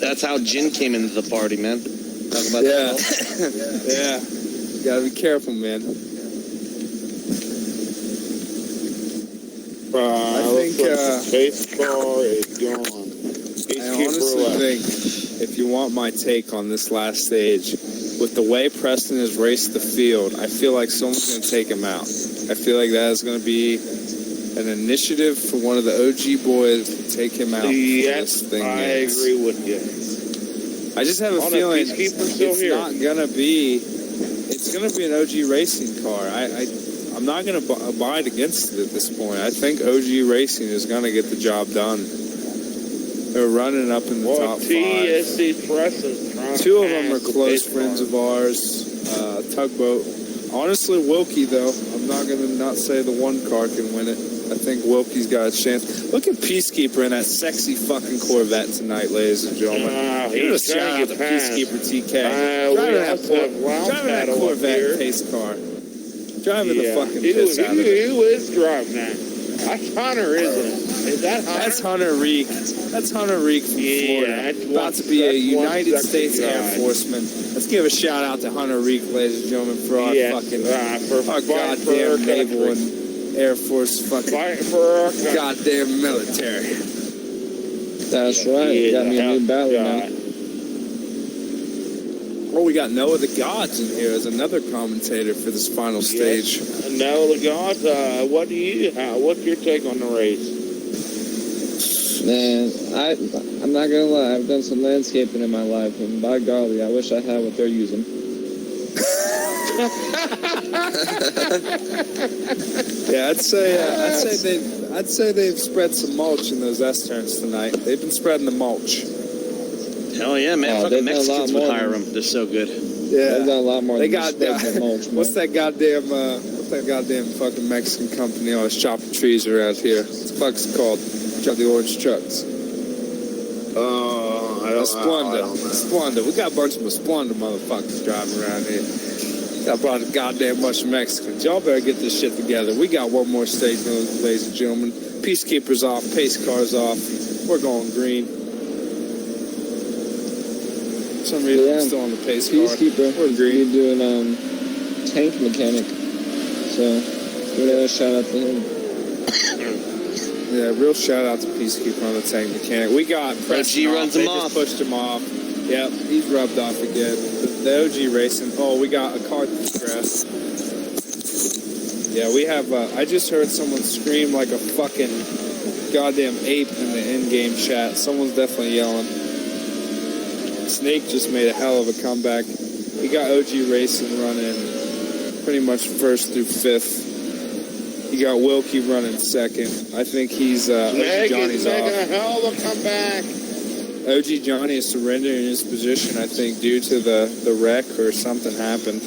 That's how Jin came into the party, man. Talk about Yeah. that. Yeah. Gotta be careful, man. I think, the pace car is gone. I honestly think, if you want my take on this last stage, with the way Preston has raced the field, I feel like someone's going to take him out. I feel like that is going to be an initiative for one of the OG boys to take him out. Yes, this thing I agree with you. I just have a Oh, no, feeling Peacekeeper's still it's here. not going to be. It's going to be an OG racing car. I'm not going to abide against it at this point. I think OG Racing is going to get the job done. They're running up in the top 5. TSC Preston's trying 2 of to them are pass the close pace friends car. of ours. Tugboat. Honestly, Wilkie, though, I'm not going to not say the one car can win it. I think Wilkie's got a chance. Look at Peacekeeper in that sexy fucking Corvette tonight, ladies and gentlemen. Give a He's shout trying out to to get past. Peacekeeper TK. We also have Wild Driving that Paddle up Corvette here. pace car. Driving the fucking Who piss out of it. Who is driving that? That's Hunter, isn't it? Is that Hunter? That's Hunter Reek. That's Hunter Reek from Florida. That's About to be a one United sexy States guy. Air Forceman. Let's give a shout out to Hunter Reek, ladies and gentlemen, for our fucking for our fighting for our goddamn naval country. and Air Force fucking Fighting for our country. goddamn military. That's right. Got me a new battle now. Oh, we got Noah the Gods in here as another commentator for this final stage. No, the gods. What's your take on the race? Man, I'm not gonna lie. I've done some landscaping in my life, and by golly, I wish I had what they're using. Yeah, I'd say they've spread some mulch in those S turns tonight. They've been spreading the mulch. Hell yeah, man. Oh, Fucking they've done a lot Mexicans would more hire than- them. They're so good. Yeah, They've done a lot more they than got spreading the mulch, man. what's that goddamn fucking Mexican company always chopping trees around here? What the fuck's it called? Got the orange trucks. Splenda. We got a bunch of Splenda motherfuckers driving around here. Got brought a goddamn bunch of Mexicans. Y'all better get this shit together. We got one more stage, ladies and gentlemen. Peacekeeper's off, pace car's off. We're going green. For some reason, I'm still on the pace car. Peacekeeper. We're green. You're doing tank mechanic. So, shout out to him. Yeah, real shout out to Peacekeeper on the tank mechanic. We got Preston off. runs They him just off. pushed him off. Yep, he's rubbed off again. The OG racing. Oh, we got a car crash. Yeah, we have. I just heard someone scream like a fucking goddamn ape in the in-game chat. Someone's definitely yelling. Snake just made a hell of a comeback. We got OG racing running pretty much first through fifth. You got Wilkie running second. I think he's OG Johnny's making off. a hell of a comeback. OG Johnny is surrendering his position, I think, due to the wreck or something happened.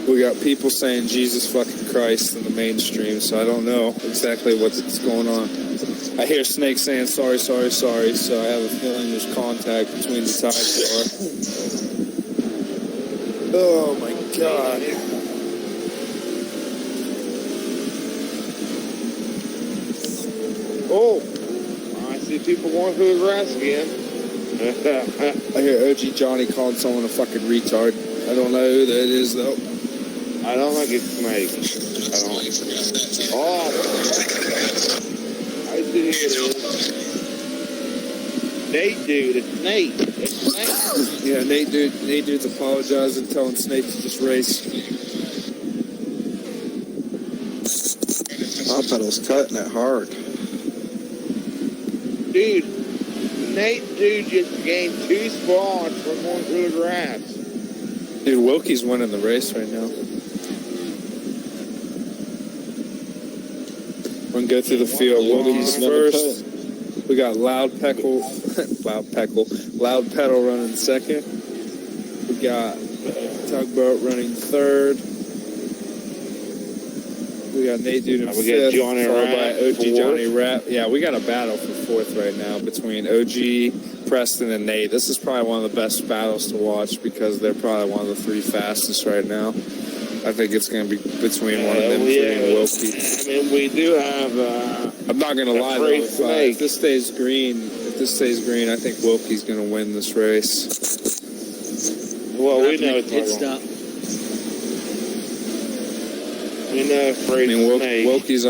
We got people saying Jesus fucking Christ in the mainstream, so I don't know exactly what's going on. I hear Snake saying sorry, sorry, sorry, so I have a feeling there's contact between the tires. Oh my God. Oh, I see people going through the grass again. I hear OG Johnny calling someone a fucking retard. I don't know who that is, though. I don't think it's Snake. I don't. Oh, I see it is. Nate, dude, it's Nate. It's Snake. Yeah, Nate dude's apologizing, telling Snake to just race. Top pedal's cutting it hard. Dude, Nate, dude, just gained 2 spots from going through the grass. Dude, Wilkie's winning the race right now. We're gonna go through the field. Wilkie's first. We got Loud Pedal running second. We got Tugboat running third. We got Nate Dude in fifth, followed by OG Johnny Rapp. Yeah, we got a battle for fourth right now between OG, Preston, and Nate. This is probably one of the best battles to watch because they're probably one of the 3 fastest right now. I think it's going to be between one of them and Wilkie. I mean, we do have. I'm not going to lie, though. If this stays green, if this stays green, I think Wilkie's going to win this race. Well, we know Pit it's stop. We know it's I mean, snake. Wilkie's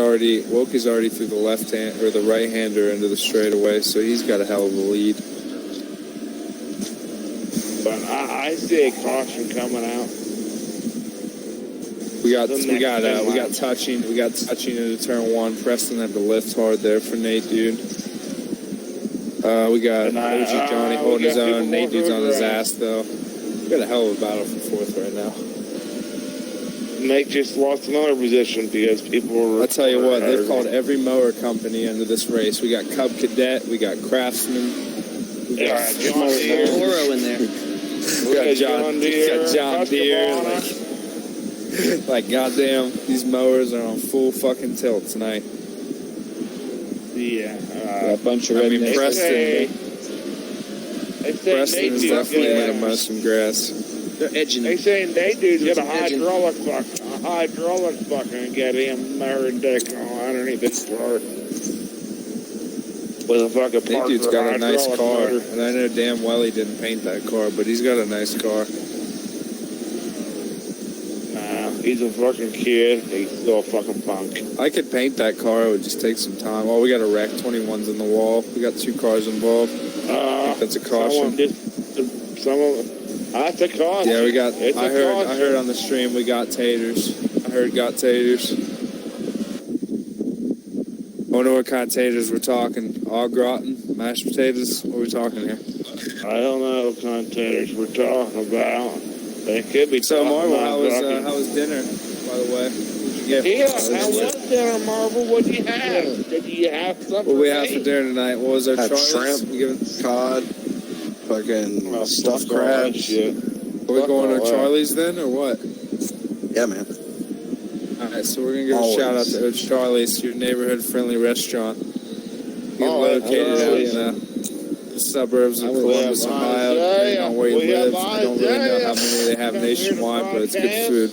already through the left hand or the right hander into the straightaway, so he's got a hell of a lead. But I see a caution coming out. We got touching into turn 1. Preston had to lift hard there for Nate, dude. We got OG Johnny holding his own. Nate dude's on his ass though. We got a hell of a battle for 4th right now. Nate just lost another position because people were. I'll tell you what, they've called every mower company into this race. We got Cub Cadet, we got Craftsman, we got John Deere. Toro in there. We got John Deere. Like goddamn, these mowers are on full fucking tilt tonight. Yeah. A bunch of rednecks. Preston is definitely going to mow some grass. They're edging They him. say Nate dude's got a Edging. hydraulic fucking get him married dick underneath his car. With a fucking Nate dude's got a nice car, motor. and I know damn well he didn't paint that car, but he's got a nice car. Nah, he's a fucking kid. He's still a fucking punk. I could paint that car, it would just take some time. Oh, we got a wreck, 21's in the wall. We got 2 cars involved. That's a caution. That's a caution. Yeah, we got. It's I a heard caution. on the stream we got taters. Got taters. I wonder what kind of taters we're talking. Au gratin, mashed potatoes. What are we talking here? I don't know what kind of taters we're talking about. They could be. So talking Marvel, about how was dinner? By the way, what'd you get? Yeah, how was dinner, Marvel? What'd you have? Did you have something? What we have for dinner tonight? What was our Had Charlie's? shrimp, cod, fucking stuffed crabs. Shit. Are we going to Charlie's then, or what? Yeah, man. Alright, so we're going to give a shout out to Charlie's, your neighborhood-friendly restaurant. You're located out in the suburbs of Columbus, Ohio. Depending on where you live. I don't really know how many they have nationwide, but it's good food.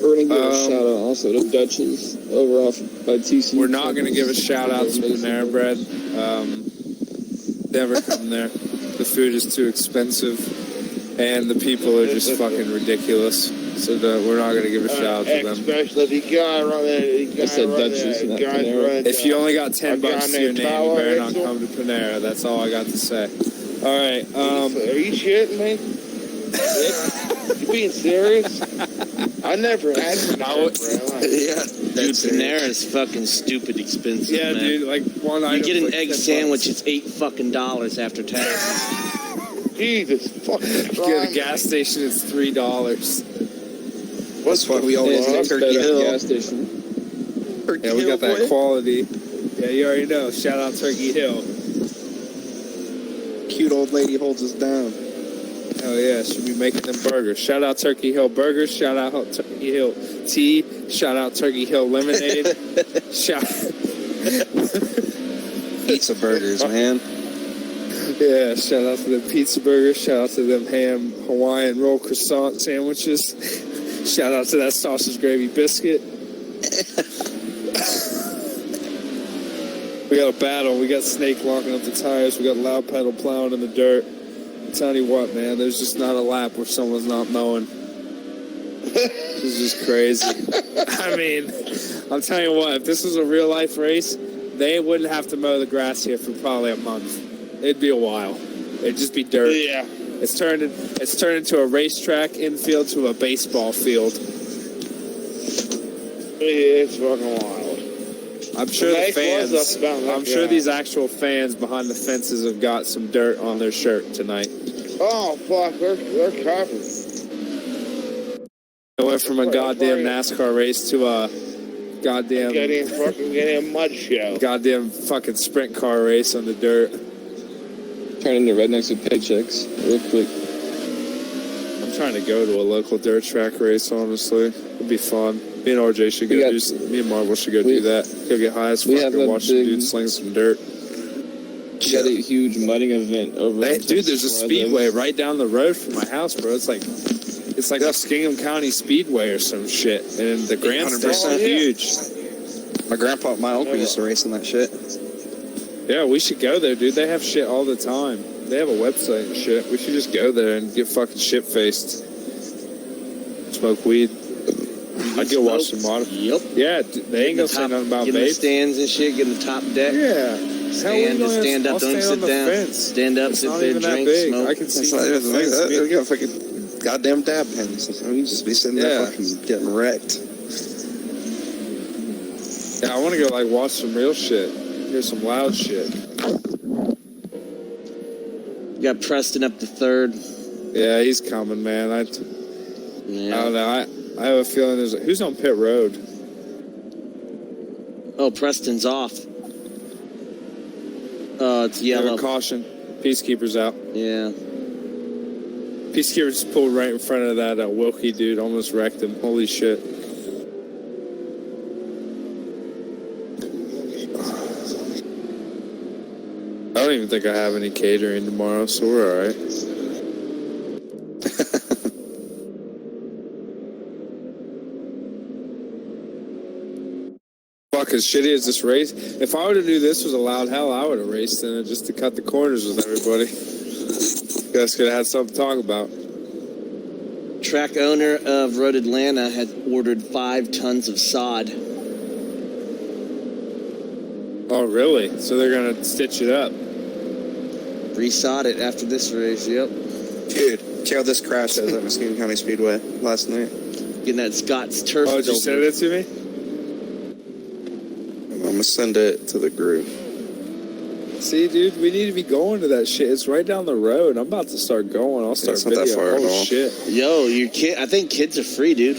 We're going to give a shout out also to Dutch's over off by TC. We're not going to give a shout out to Panera Bread. Never come there. The food is too expensive, and the people are just fucking ridiculous. So we're not going to give a shout out to them. Especially the guy right there. I said Dutch's, not Panera. If you only got $10 to your name, you better not come to Panera. That's all I got to say. All right. Are you shitting me? You being serious? I never had Panera. Yeah. Dude, Panera is fucking stupid expensive, Yeah, man. dude. Like one item. You get an like egg $10. sandwich, it's $8 after tax. Jesus fucking Christ. Go to the gas station, it's $3. That's why we always It's get Turkey better at the Hill. gas station. Turkey Yeah, we Hill, got that boy. quality. Yeah, you already know. Shout out Turkey Hill. Cute old lady holds us down. Hell yeah, should be making them burgers. Shout out Turkey Hill Burgers. Shout out Turkey Hill Tea. Shout out Turkey Hill Lemonade. Shout. Pizza burgers, man. Yeah, shout out to the pizza burgers. Shout out to them ham Hawaiian roll croissant sandwiches. Shout out to that sausage gravy biscuit. We got a battle. We got Snake locking up the tires. We got Loud Pedal plowing in the dirt. I'm telling you what, man, there's just not a lap where someone's not mowing. This is just crazy. I mean, I'm telling you what, if this was a real life race, they wouldn't have to mow the grass here for probably a month. It'd be a while. It'd just be dirt. Yeah. It's turned into a racetrack infield to a baseball field. It's fucking wild. I'm sure the Snake was fans. up about that I'm sure guy. these actual fans behind the fences have got some dirt on their shirt tonight. Oh fuck, they're covered. It went from a goddamn NASCAR race to a goddamn Getting mud show. goddamn fucking sprint car race on the dirt. Turn into rednecks with paychecks real quick. I'm trying to go to a local dirt track race, honestly. It'd be fun. Me and RJ should go We got- do some, me and Marvel should go do that. Go get high as we fuck have and a watch some big- dudes sling some dirt. We got a huge mudding event over. Hey, in dude, there's a Texas, speedway right down the road from my house, bro. It's like a Skingham County Speedway or some shit. And the grandstand's 100%. huge. My uncle used to race in that shit. Yeah, we should go there, dude. They have shit all the time. They have a website and shit. We should just go there and get fucking shit-faced. Smoke weed. I'd go watch some mod. Yep. Yeah, they ain't gonna say nothing about getting the vapes. stands and shit, getting the top deck. Yeah. Stand up, don't sit down. Fence. Stand up, It's sit not there, even that drink, big. smoke. I can see It's not even like that. We got fucking goddamn dab pens. We just be sitting there fucking getting wrecked. Yeah, I want to go like watch some real shit. Hear some loud shit. You got Preston up to third. Yeah, he's coming, man. I don't know. I have a feeling there's who's on pit road. Oh, Preston's off. Oh, it's yellow. Caution. Peacekeeper's out. Yeah. Peacekeeper just pulled right in front of that Wilkie dude. Almost wrecked him. Holy shit. I don't even think I have any catering tomorrow, so we're alright. Fuck, as shitty as this race, if I would have knew this was allowed, hell, I would have raced in it just to cut the corners with everybody. Guys could have had something to talk about. Track owner of Road Atlanta had ordered 5 tons of sod. Oh, really? So they're gonna stitch it up? Resod it after this race, yep. Dude, check out this crash that was at Muskegon County Speedway last night. Getting that Scott's turf. Oh, did you send it to me? I'm gonna send it to the group. See, dude, we need to be going to that shit. It's right down the road. I'm about to start going. I'll start it's not that far at all. Shit. Yo, your kid. I think kids are free, dude.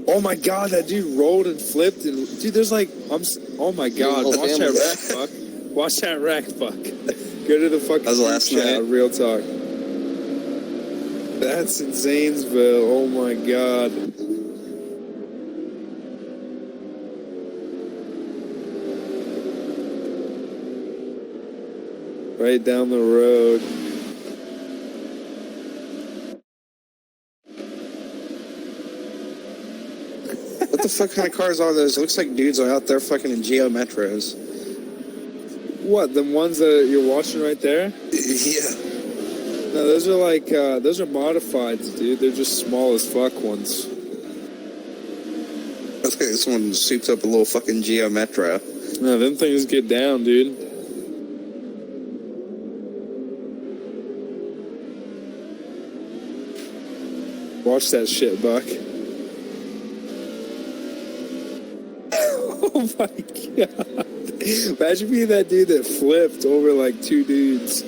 Oh my god, that dude rolled and flipped and dude, there's like oh my god, watch that wreck, fuck. Watch that wreck, fuck. Go to the fucking that was last night. Real talk. That's in Zanesville. Oh my god. Right down the road. What the fuck kind of cars are those? It looks like dudes are out there fucking in Geo Metros. What, the ones that you're watching right there? Yeah. No, those are like, those are modifieds, dude. They're just small as fuck ones. That's like someone souped up a little fucking Geo Metro. No, them things get down, dude. Watch that shit, Buck. Oh my god. Imagine being that dude that flipped over like 2 dudes.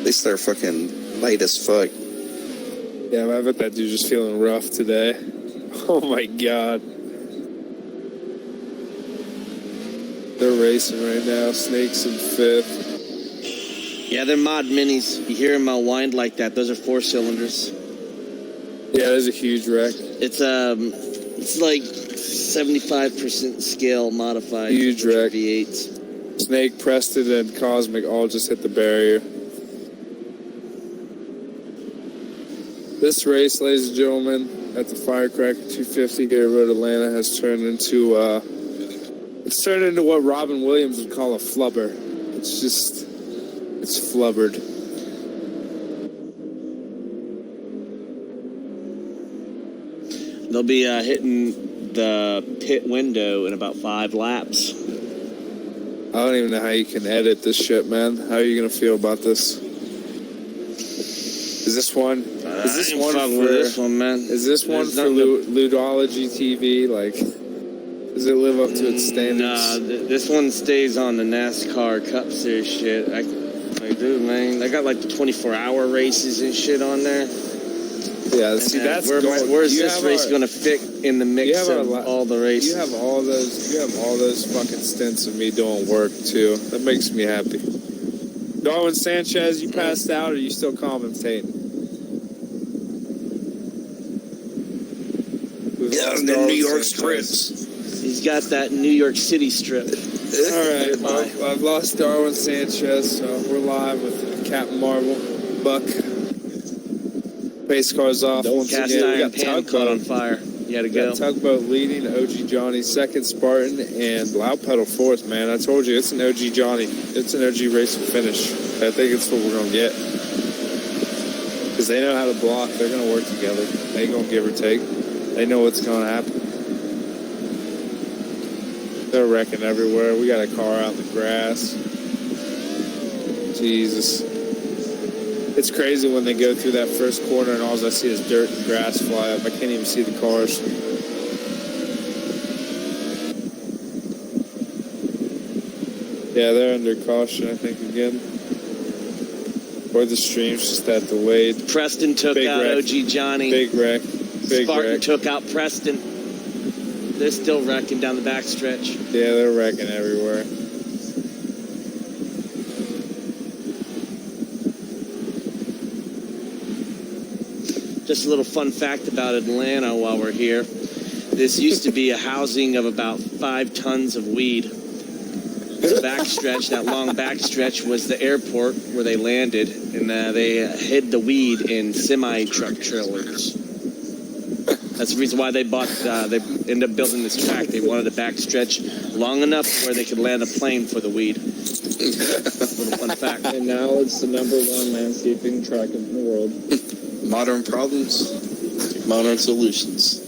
At least they're fucking light as fuck. Yeah, I bet that dude's just feeling rough today. Oh my god. They're racing right now. Snake's in 5th. Yeah, they're mod minis. You hear them wind like that. Those are 4 cylinders. Yeah, there's a huge wreck. It's like 75% scale modified. Huge wreck. V8s. Snake, Preston, and Cosmic all just hit the barrier. This race, ladies and gentlemen, at the Firecracker 250 here at Road Atlanta has turned into what Robin Williams would call a flubber. It's flubbered. They'll be hitting the pit window in about 5 laps. I don't even know how you can edit this shit, man. How are you gonna feel about this? Is this one? Is this one for this one, man? Is this one for Ludology TV? Like, does it live up to its standards? Nah, this one stays on the NASCAR Cup Series shit. Dude, man, I got like the 24-hour races and shit on there. Yeah, see, that's where's this race gonna fit in the mix of all the races? You have all those fucking stints of me doing work too. That makes me happy. Darwin Sanchez, you passed out, or are you still commentating? Yeah, the New York strips. He's got that New York City strip. All right, well, I've lost Darwin Sanchez, so we're live with Captain Marvel, Buck. Pace car's off. Once Cast again, we iron got pan caught on fire. You had to go. Tugboat leading, OG Johnny second, Spartan, and Loud Pedal fourth, man. I told you, it's an OG Johnny. It's an OG racing finish. I think it's what we're going to get. Because they know how to block. They're going to work together. They going to give or take. They know what's going to happen. They're wrecking everywhere. We got a car out in the grass. Jesus. It's crazy when they go through that first corner and all I see is dirt and grass fly up. I can't even see the cars. Yeah, they're under caution, I think, again. Or the stream's just that delayed. Preston took out wreck. OG Johnny. Big wreck. Big Spartan wreck. took out Preston. They're still wrecking down the backstretch. Yeah, they're wrecking everywhere. Just a little fun fact about Atlanta while we're here. This used to be a housing of about 5 tons of weed. The backstretch, that long backstretch, was the airport where they landed, and they hid the weed in semi-truck trailers. That's the reason why they ended up building this track. They wanted a backstretch long enough where they could land a plane for the weed. Little fun fact. And now it's the #1 landscaping track in the world. Modern problems, modern solutions.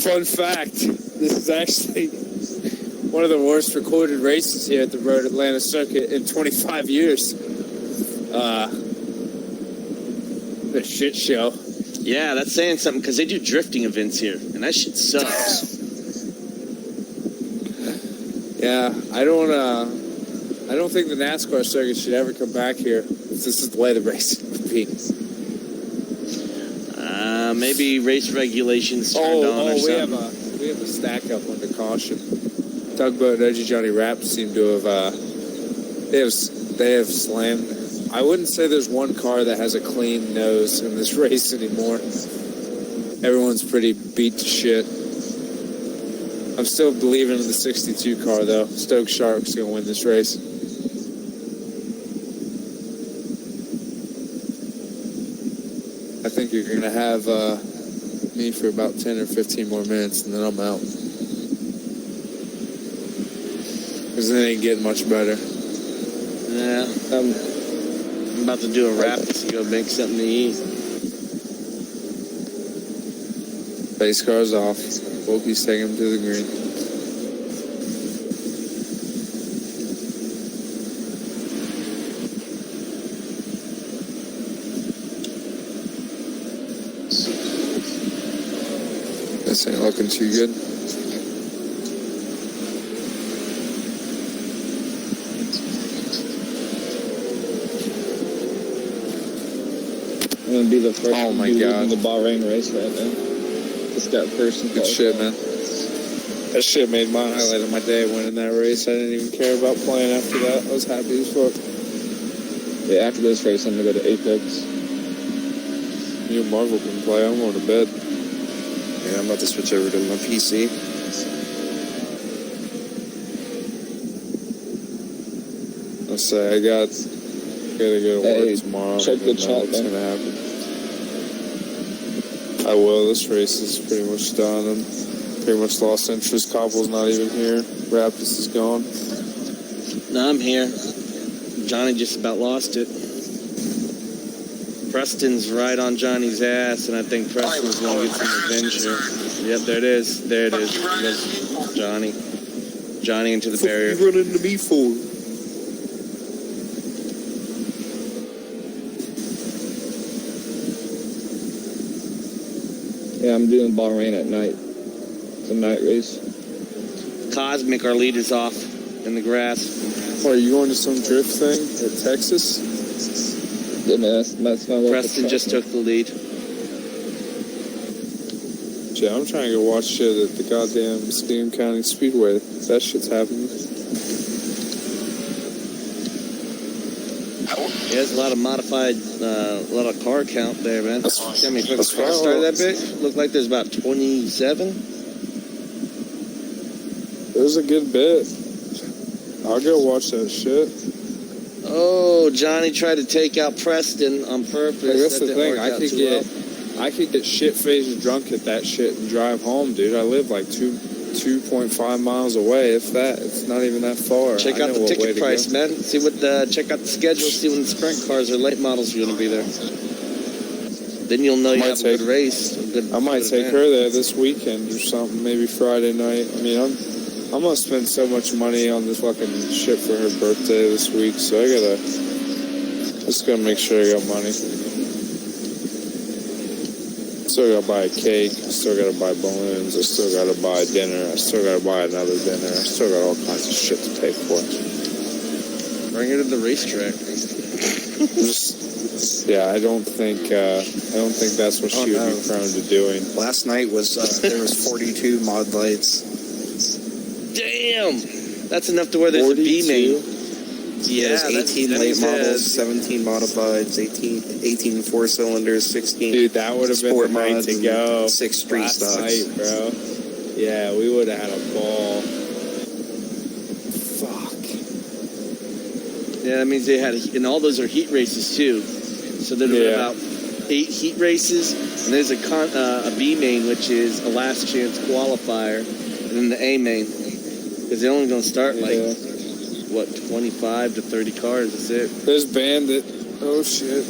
Fun fact, this is actually one of the worst recorded races here at the Road Atlanta circuit in 25 years. The shit show. Yeah, that's saying something because they do drifting events here, and that shit sucks. Yeah, I don't think the NASCAR circuit should ever come back here. This is the way the racing would be. Maybe race regulations turned on or something. We have a stack up under caution. Tugboat and OG Johnny Rapp seem to have they have slammed. I wouldn't say there's one car that has a clean nose in this race anymore. Everyone's pretty beat to shit. I'm still believing in the 62 car though. Stoke Shark's gonna win this race. I think you're going to have me for about 10 or 15 more minutes, and then I'm out. Because it ain't getting much better. Yeah, I'm about to do a wrap to go make something to eat. Base car's off. Wilkie's taking him to the green. This ain't looking too good. I'm going to be the first Oh my in God. the Bahrain race right now. Just got first and Good shit, man. That shit made my highlight of my day winning that race. I didn't even care about playing after that. I was happy as fuck. Yeah, after this race, I'm going to go to Apex. You and Marvel can play. I'm going to bed. Yeah, I'm about to switch over to my PC. Let's say I gotta go to work tomorrow. Check the I don't know chat, what's man. gonna happen. I will. This race is pretty much done. I'm pretty much lost interest. Cobble's not even here. Raptus is gone. No, I'm here. Johnny just about lost it. Preston's right on Johnny's ass, and I think Preston's going to get some revenge here. Yep, there it is. There it is. There's Johnny. Johnny into the barrier. What you running to me for? Yeah, I'm doing Bahrain at night. It's a night race. Cosmic, our leader's off in the grass. What, are you going to some drift thing at Texas? Yeah, man, that's my local Preston track, just man. took the lead. Yeah, I'm trying to go watch shit at the goddamn Steam County Speedway. That shit's happening. Yeah, there's a lot of modified, a lot of car count there, man. See how many fucking that's cars started that bitch? Looked like there's about 27. There's a good bit. I'll go watch that shit. Oh, Johnny tried to take out Preston on purpose. Like, that's That the didn't thing. work I out could too get, well. I could get shit-faced drunk at that shit and drive home, dude. I live like 2.5 miles away, if that. It's not even that far. Check out the ticket price, man. See check out the schedule. See when the sprint cars or late models are going to be there. Then you'll know you have a good race. I might take her there this weekend or something. Maybe Friday night. I mean, I'm gonna spend so much money on this fucking shit for her birthday this week, so just gotta make sure I got money. Still gotta buy a cake, I still gotta buy balloons, I still gotta buy dinner, I still gotta buy another dinner, I still got all kinds of shit to pay for. Bring her to the racetrack. I don't think that's what she would be prone to doing. Last night was there was 42 mod lights. Damn, that's enough to where there's 42? A B main. Yeah, there's 18 late models, 17 modifieds, 18 four cylinders, 16. Dude, that would have been the night to go. 6 street stocks, night, bro. Yeah, we would have had a ball. Fuck. Yeah, that means they had, and all those are heat races too. So there'd be about 8 heat races, and there's a B main, which is a last chance qualifier, and then the A main, because they're only going to start 25 to 30 cars. That's it. There's Bandit. Oh shit.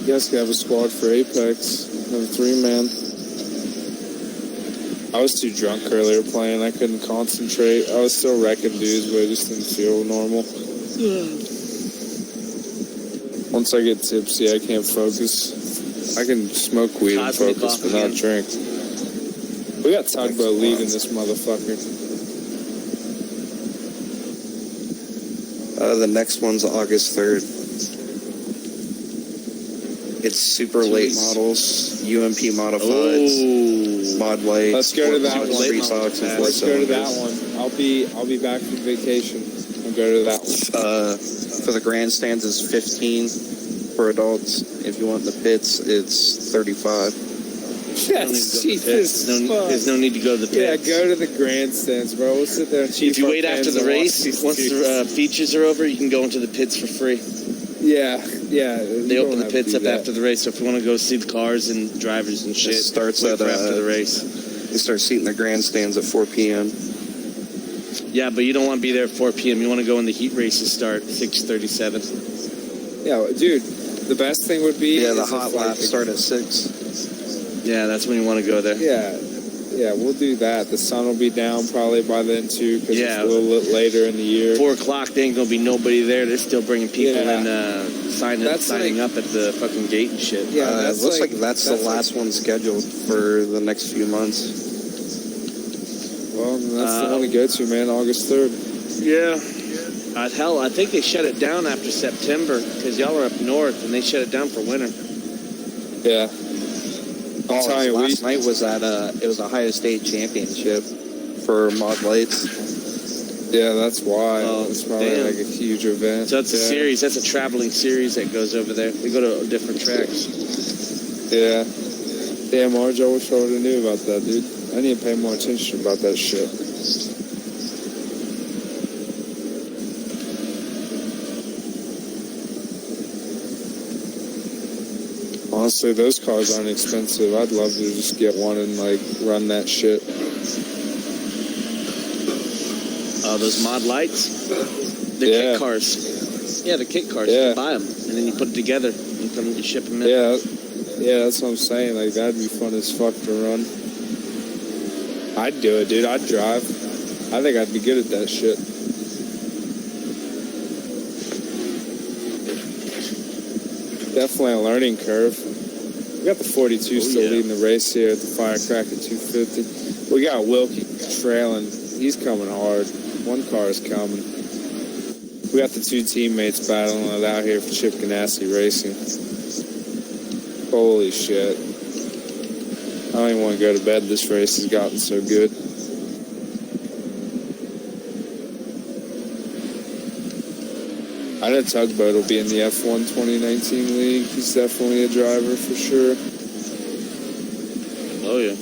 You guys could have a squad for Apex. Have a 3-man. I was too drunk earlier playing. I couldn't concentrate. I was still wrecking dudes, but I just didn't feel normal. Once I get tipsy, I can't focus. I can smoke weed and focus, but not drink. We got Tugboat leading this motherfucker. The next one's August 3rd. It's super late models, UMP modifieds, mod lights. Let's go to that one. Let's go to that one. I'll be back from vacation. I'll go to that one. For the grandstands, it's 15 for adults. If you want the pits, it's 35. Yes, there's no need to go to the pits. Yeah, go to the grandstands, bro. We'll sit there. If you wait after the race, once the features are over, you can go into the pits for free. Yeah. They open the pits up after the race, so if you want to go see the cars and drivers and shit, starts after the race. They start seating the grandstands at 4 p.m. Yeah, but you don't want to be there at 4 p.m. You want to go when the heat races start, 6:37. Yeah, dude, the best thing would be... Yeah, the hot laps start at 6. Yeah, that's when you want to go there. Yeah, we'll do that. The sun will be down probably by then, too, because it's a little bit later in the year. 4 o'clock, there ain't going to be nobody there. They're still bringing people in, signing up at the fucking gate and shit. Yeah, it looks like that's the last one scheduled for the next few months. Well, that's the one to go to, man, August 3rd. Yeah. Hell, I think they shut it down after September, because y'all are up north, and they shut it down for winter. Yeah. Last night was it was Ohio State Championship for mod lights. Yeah, that's why. It's probably like a huge event. So that's a series. That's a traveling series that goes over there. They go to different tracks. Yeah. Damn, Marge, I wish I would have knew about that, dude. I need to pay more attention about that shit. Honestly, those cars aren't expensive. I'd love to just get one and, run that shit. Those mod lights? The kit cars. Yeah, the kit cars. You can buy them, and then you put it together, and you ship them in. Yeah, that's what I'm saying. That'd be fun as fuck to run. I'd do it, dude. I'd drive. I think I'd be good at that shit. Definitely a learning curve. We got the 42 still leading the race here at the Firecracker 250. We got Wilkie trailing. He's coming hard. One car is coming. We got the 2 teammates battling it out here for Chip Ganassi Racing. Holy shit. I don't even want to go to bed. This race has gotten so good. I know Tugboat will be in the F1 2019 league. He's definitely a driver for sure. Oh, yeah.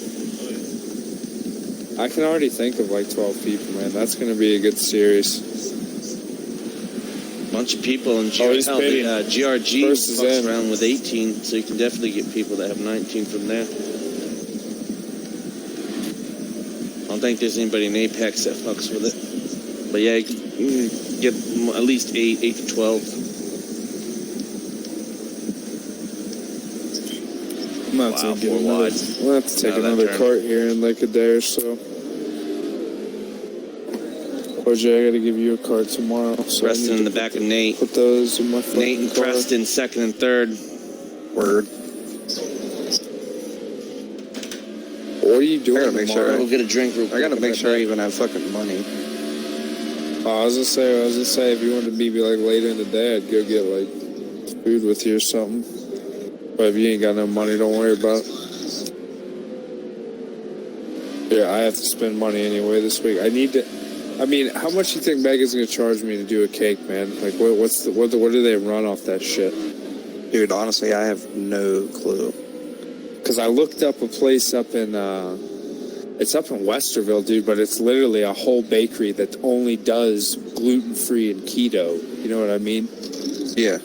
I can already think of 12 people, man. That's going to be a good series. Once bunch of people, and he's bidding. GRG First is fucks in. around with 18, so you can definitely get people that have 19 from there. I don't think there's anybody in Apex that fucks with it. But yeah, you can get at least 8 to 12. I'm gonna have to get another. We'll have to take another cart here in like a day or so. OJ, I gotta give you a cart tomorrow. So Preston in the back of Nate. Put those in my fucking Nate and car. Preston, second and third. Word. What are you doing? I gotta make sure. We'll get a drink real quick. I gotta make sure I even have fucking money. I was gonna say, if you wanted to meet me like later in the day, I'd go get like food with you or something. But if you ain't got no money, don't worry about it. Yeah, I have to spend money anyway this week. I need to. I mean, how much do you think Megan's gonna charge me to do a cake, man? Like, what do they run off that shit? Dude, honestly, I have no clue. Because I looked up a place up in, it's up in Westerville, dude, but it's literally a whole bakery that only does gluten-free and keto. You know what I mean? Yeah.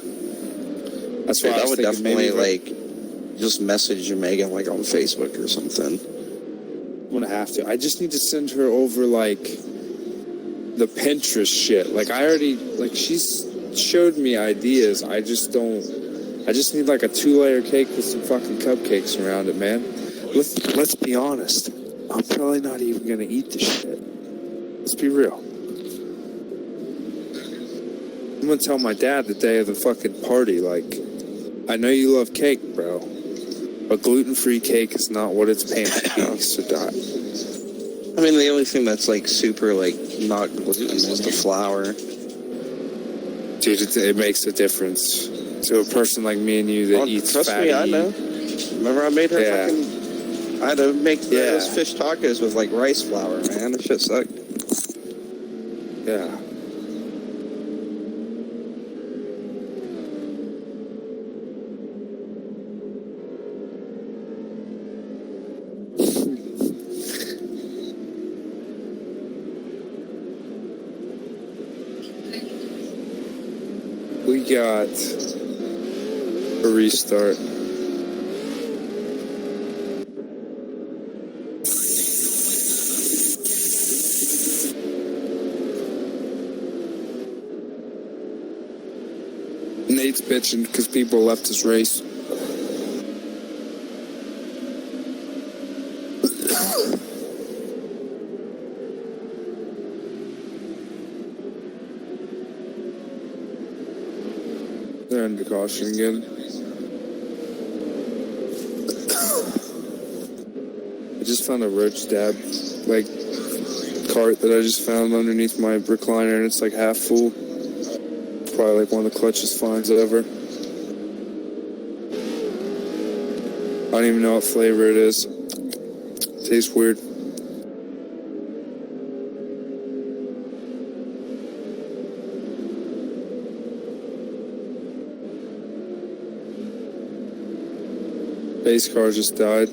That's why Dude, I would was thinking definitely, maybe just message Megan, like, on Facebook or something. I'm gonna have to. I just need to send her over, like, the Pinterest shit. Like, I already, like, she's showed me ideas. I just need like a 2-layer cake with some fucking cupcakes around it, man. Let's be honest. I'm probably not even gonna eat this shit. Let's be real. I'm gonna tell my dad the day of the fucking party, like, I know you love cake, bro, but gluten-free cake is not what it's paying to be, so die. I mean, the only thing that's, like, super, like, not gluten is the flour. Dude, it makes a difference. To a person like me and you that eats trust fatty. me, I know. Remember I made her fucking... I had to make those fish tacos with, like, rice flour, man. That shit sucked. Yeah. We got a restart. Nate's bitching because people left his race. They're under caution again. I just found a roach dab, like, cart that I just found underneath my recliner, and it's like half full. Probably like one of the clutchest finds ever. I don't even know what flavor it is. Tastes weird. Base car just died.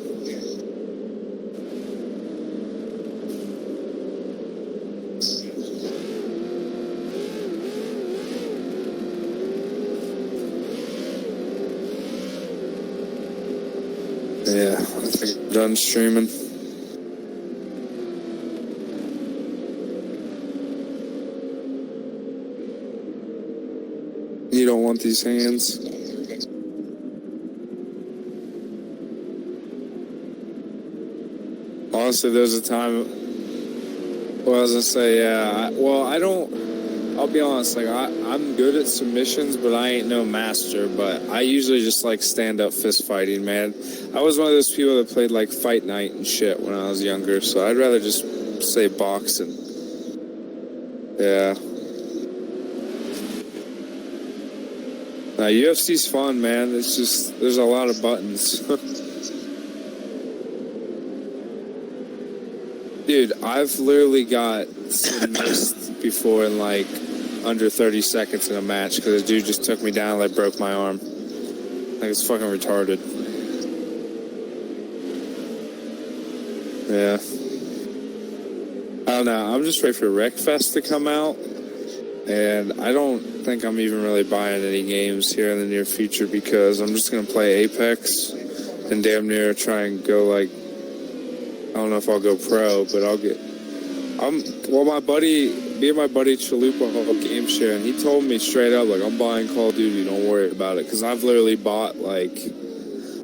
Yeah, I think I'm done streaming. You don't want these hands. Honestly, there's a time. Well, I was gonna say, yeah. I'll be honest. Like, I'm good at submissions, but I ain't no master. But I usually just like stand up fist fighting, man. I was one of those people that played like Fight Night and shit when I was younger. So I'd rather just say boxing. Yeah. Now UFC's fun, man. It's just there's a lot of buttons. Dude, I've literally got submissed before in like under 30 seconds in a match because the dude just took me down and like broke my arm. Like, it's fucking retarded. Yeah. I don't know. I'm just ready for Wreckfest to come out And I don't think I'm even really buying any games here in the near future because I'm just going to play Apex and damn near try and go like, I don't know if I'll go pro, but me and my buddy Chalupa have a game share, and he told me straight up, like, I'm buying Call of Duty, don't worry about it. Because I've literally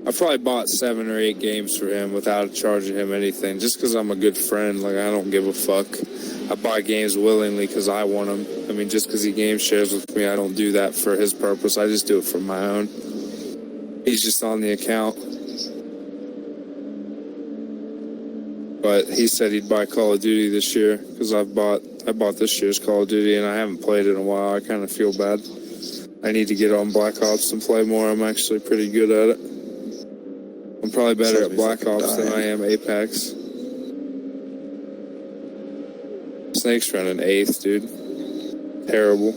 I've probably bought 7 or 8 games for him without charging him anything, just because I'm a good friend. Like, I don't give a fuck. I buy games willingly because I want them. I mean, just because he game shares with me, I don't do that for his purpose. I just do it for my own. He's just on the account. But he said he'd buy Call of Duty this year because I bought this year's Call of Duty and I haven't played it in a while. I kind of feel bad. I need to get on Black Ops and play more. I'm actually pretty good at it. I'm probably better at Black Ops than I am Apex. Snake's running 8th, dude. Terrible.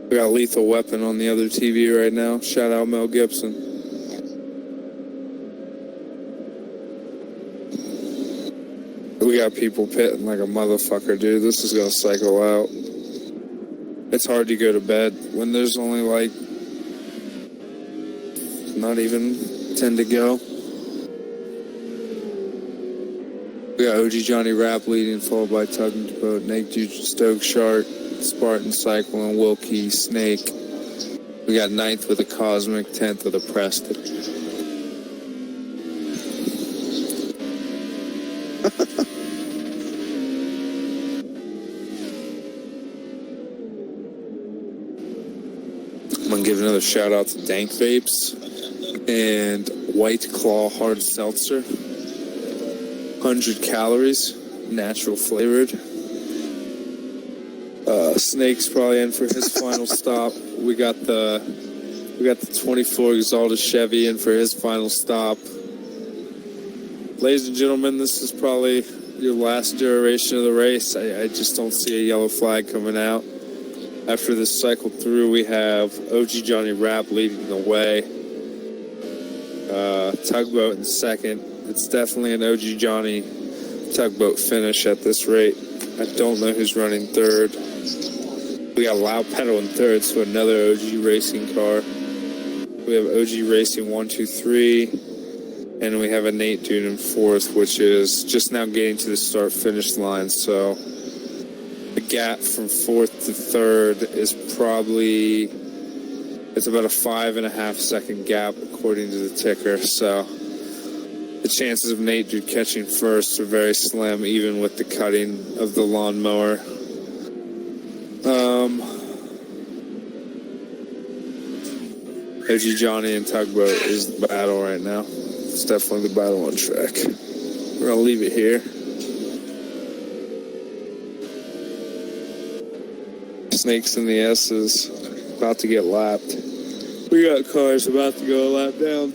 We got Lethal Weapon on the other TV right now. Shout out Mel Gibson. We got people pitting like a motherfucker, dude. This is gonna cycle out. It's hard to go to bed when there's only like not even 10 to go. We got OG Johnny Rapp leading, followed by Tugboat, Nate Juge, Stoke Shark, Spartan Cyclone, Wilkie, Snake. We got 9th with a Cosmic, 10th with a Preston. I'm gonna give another shout out to Dank Vapes and White Claw Hard Seltzer. 100 calories, natural flavored. Snake's probably in for his final stop. We got the 24 Exalted Chevy in for his final stop. Ladies and gentlemen, this is probably your last duration of the race. I just don't see a yellow flag coming out. After this cycle through, we have OG Johnny Rapp leading the way. Tugboat in second. It's definitely an OG Johnny Tugboat finish at this rate. I don't know who's running third. We got Loud Pedal in third, so another OG racing car. We have OG Racing 1, 2, 3. And we have a Nate Dune in fourth, which is just now getting to the start-finish line. So the gap from fourth to third is probably, it's about a 5.5 second gap according to the ticker. So the chances of Nate Dune catching first are very slim, even with the cutting of the lawnmower. OG Johnny and Tugboat is the battle right now. It's definitely the battle on track. We're gonna leave it here. Snakes in the S's about to get lapped. We got cars about to go a lap down.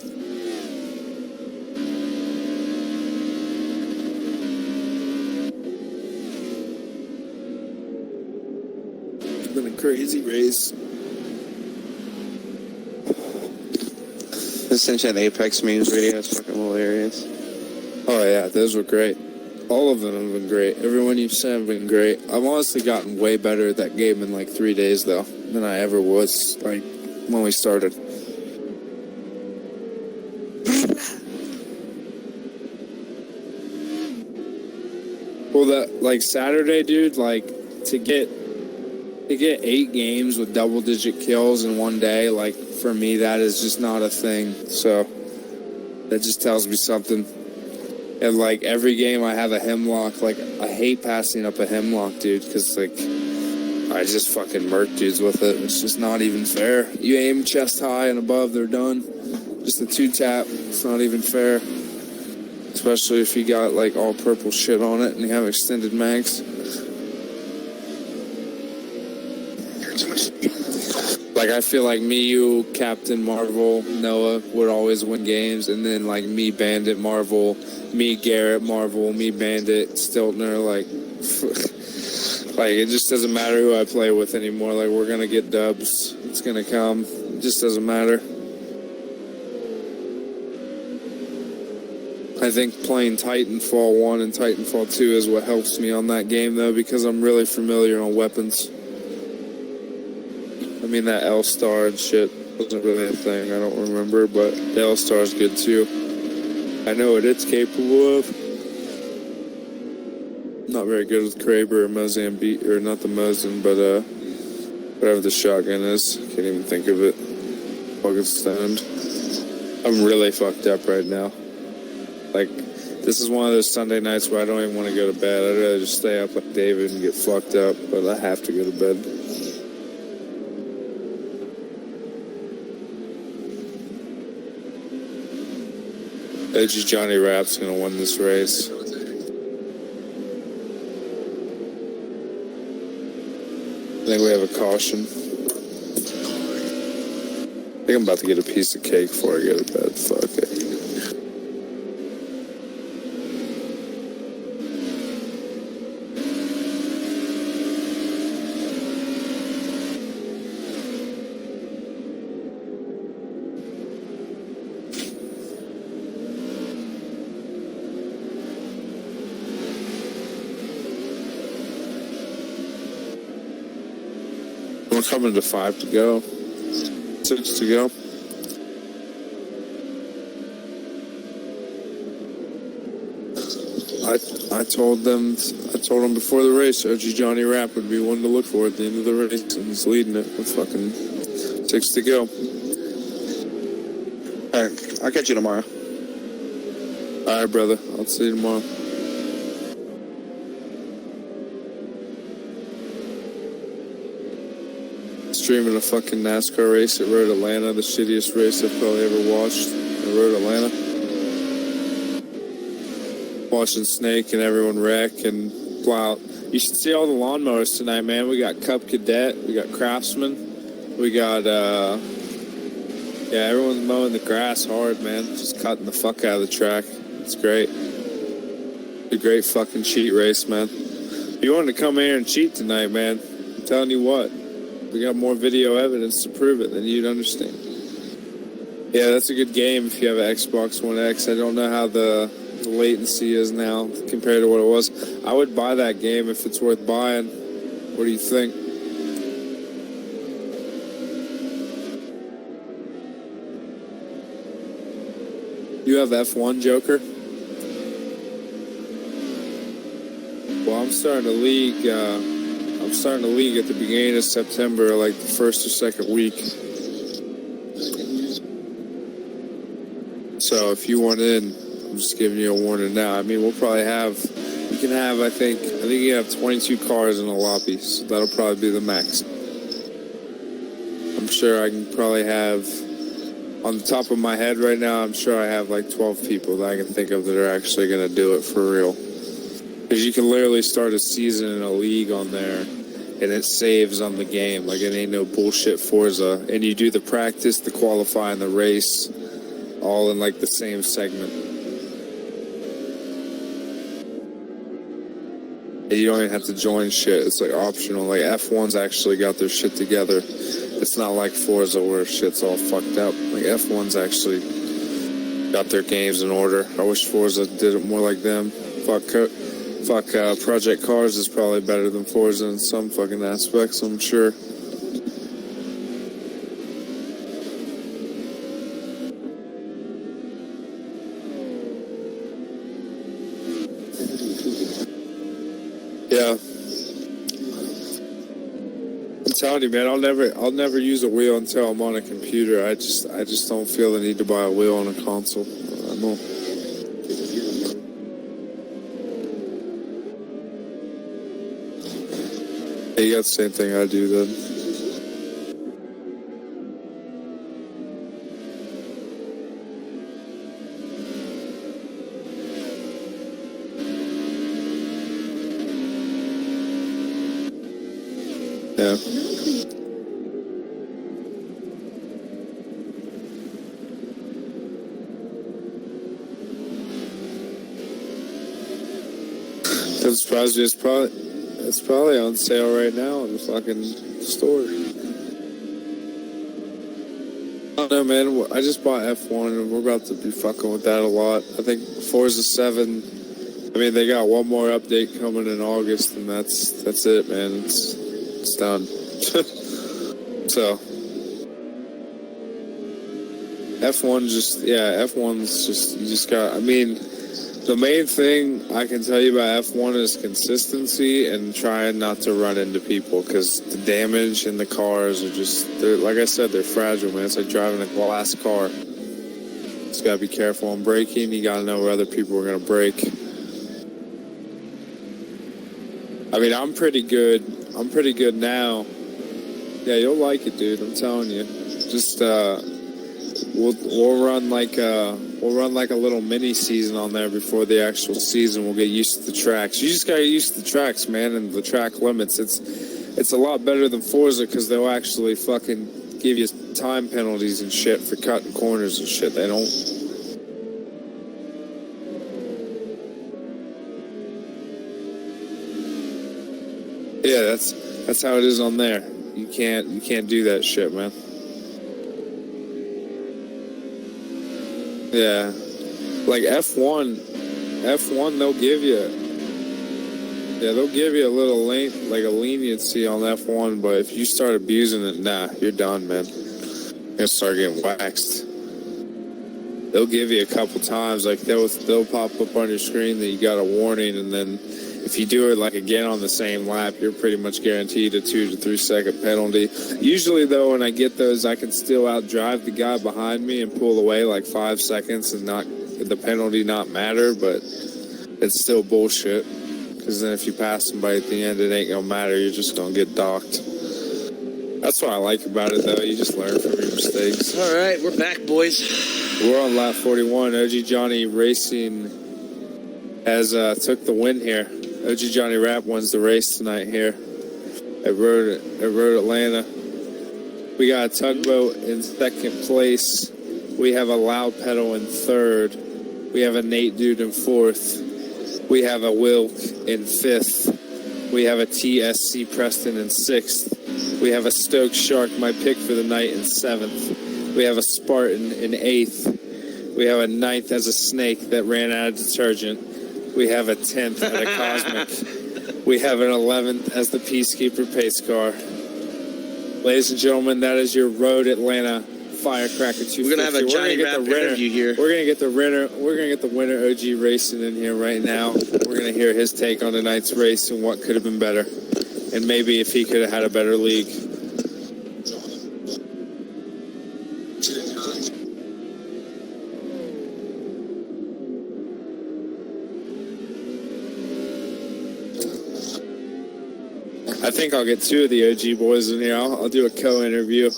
It's been a crazy race. The Snapchat Apex memes video is fucking hilarious. Oh yeah, those were great. All of them have been great. Everyone you've said have been great. I've honestly gotten way better at that game in like 3 days though than I ever was like when we started. Well, that like Saturday, dude, like to get 8 games with double-digit kills in one day, like for me, that is just not a thing. So that just tells me something. And like every game, I have a hemlock. Like I hate passing up a hemlock, dude, because like I just fucking murk dudes with it. It's just not even fair. You aim chest high and above, they're done. Just a 2-tap. It's not even fair. Especially if you got like all purple shit on it and you have extended mags. Like, I feel like me, you, Captain Marvel, Noah would always win games, and then, like, me, Bandit, Marvel, me, Garrett, Marvel, me, Bandit, Stiltner, like, it just doesn't matter who I play with anymore. Like, we're gonna get dubs. It's gonna come. It just doesn't matter. I think playing Titanfall 1 and Titanfall 2 is what helps me on that game, though, because I'm really familiar on weapons. I mean, that L-Star and shit wasn't really a thing. I don't remember, but the L-Star's good, too. I know what it's capable of. Not very good with Kraber or Mozambique, or not the Mosin, but whatever the shotgun is. Can't even think of it. Fucking stoned. I'm really fucked up right now. Like, this is one of those Sunday nights where I don't even want to go to bed. I'd rather just stay up like David and get fucked up, but I have to go to bed. Edgy Johnny Rapp's gonna win this race. I think we have a caution. I think I'm about to get a piece of cake before I go to bed. Fuck it. We're coming to 5 to go. 6 to go. I told them before the race, OG Johnny Rapp would be one to look for at the end of the race, and he's leading it with fucking 6 to go. Alright, I'll catch you tomorrow. Alright, brother. I'll see you tomorrow. Streaming a fucking NASCAR race at Road Atlanta, the shittiest race I've probably ever watched at Road Atlanta. Watching Snake and everyone wreck and plow. You should see all the lawnmowers tonight, man. We got Cup Cadet, we got Craftsman, we got, yeah, everyone's mowing the grass hard, man. Just cutting the fuck out of the track. It's great. It's a great fucking cheat race, man. If you wanted to come here and cheat tonight, man, I'm telling you what. We got more video evidence to prove it than you'd understand. Yeah, that's a good game if you have an Xbox One X. I don't know how the latency is now compared to what it was. I would buy that game if it's worth buying. What do you think? You have F1, Joker? Well, I'm starting a league at the beginning of September, like the first or second week. So if you want in, I'm just giving you a warning now. I mean, we'll probably have, you can have, I think you have 22 cars in a lobby, so that'll probably be the max. I'm sure I can probably have, on the top of my head right now, I'm sure I have like 12 people that I can think of that are actually going to do it for real. Because you can literally start a season in a league on there, and it saves on the game. Like, it ain't no bullshit Forza. And you do the practice, the qualify, and the race, all in, like, the same segment. And you don't even have to join shit. It's, like, optional. Like, F1's actually got their shit together. It's not like Forza where shit's all fucked up. Like, F1's actually got their games in order. I wish Forza did it more like them. Project Cars is probably better than Forza in some fucking aspects, I'm sure. Yeah. I'm telling you, man, I'll never use a wheel until I'm on a computer. I just don't feel the need to buy a wheel on a console. I won't. You got the same thing I do then. Yeah. Doesn't surprise me. It's probably on sale right now in the fucking store. don't know, man. I just bought F1, and we're about to be fucking with that a lot. I think Forza 7. I mean, they got one more update coming in August, and that's it, man. It's done. So F1's just you just got. I mean, the main thing I can tell you about F1 is consistency and trying not to run into people, because the damage in the cars are they're, like I said, they're fragile, man. It's like driving a glass car. Just gotta be careful on braking. You gotta know where other people are gonna brake. I mean, I'm pretty good now. Yeah, you'll like it, dude. I'm telling you. Just we'll run like a little mini season on there before the actual season. We'll get used to the tracks. You just gotta get used to the tracks, man, and the track limits. It's a lot better than Forza, because they'll actually fucking give you time penalties and shit for cutting corners and shit. They don't. Yeah, that's how it is on there. You can't do that shit, man. Yeah, like F1, they'll give you a little leniency on F1, but if you start abusing it, nah, you're done, man. You're gonna start getting waxed. They'll give you a couple times, like they'll pop up on your screen that you got a warning, and then if you do it like again on the same lap, you're pretty much guaranteed a 2 to 3 second penalty. Usually though, when I get those, I can still outdrive the guy behind me and pull away like 5 seconds and not the penalty not matter, but it's still bullshit. Because then if you pass somebody at the end, it ain't gonna matter. You're just gonna get docked. That's what I like about it though. You just learn from your mistakes. All right, we're back, boys. We're on lap 41. OG Johnny Racing has took the win here. OG Johnny Rapp wins the race tonight here at Road Atlanta. We got a Tugboat in second place. We have a Loud Pedal in third. We have a Nate Dude in fourth. We have a Wilk in fifth. We have a TSC Preston in sixth. We have a Stoke Shark, my pick for the night, in seventh. We have a Spartan in eighth. We have a ninth as a Snake that ran out of detergent. We have a 10th at a Cosmic. We have an 11th as the Peacekeeper pace car. Ladies and gentlemen, that is your Road Atlanta Firecracker 250. We're gonna have a Johnny Rapp interview here. We're gonna get the winner OG Racing in here right now. We're gonna hear his take on tonight's race and what could have been better, and maybe if he could have had a better league. I think I'll get 2 of the OG boys in here. I'll do a co-interview.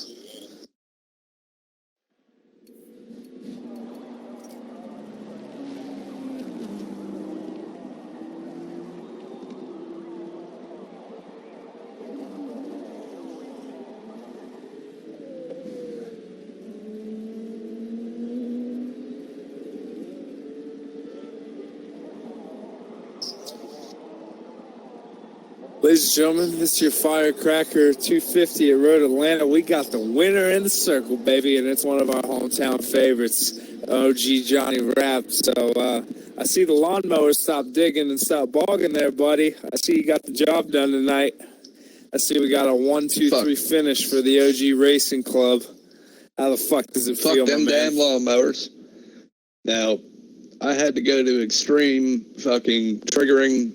Ladies and gentlemen, this is your Firecracker 250 at Road Atlanta. We got the winner in the circle, baby, and it's one of our hometown favorites, OG Johnny Rapp. So I see the lawnmower stop digging and stop bogging there, buddy. I see you got the job done tonight. I see we got a 1-2-3 finish for the OG Racing Club. How the fuck does it feel, them my man? damn lawnmowers. Now, I had to go to extreme fucking triggering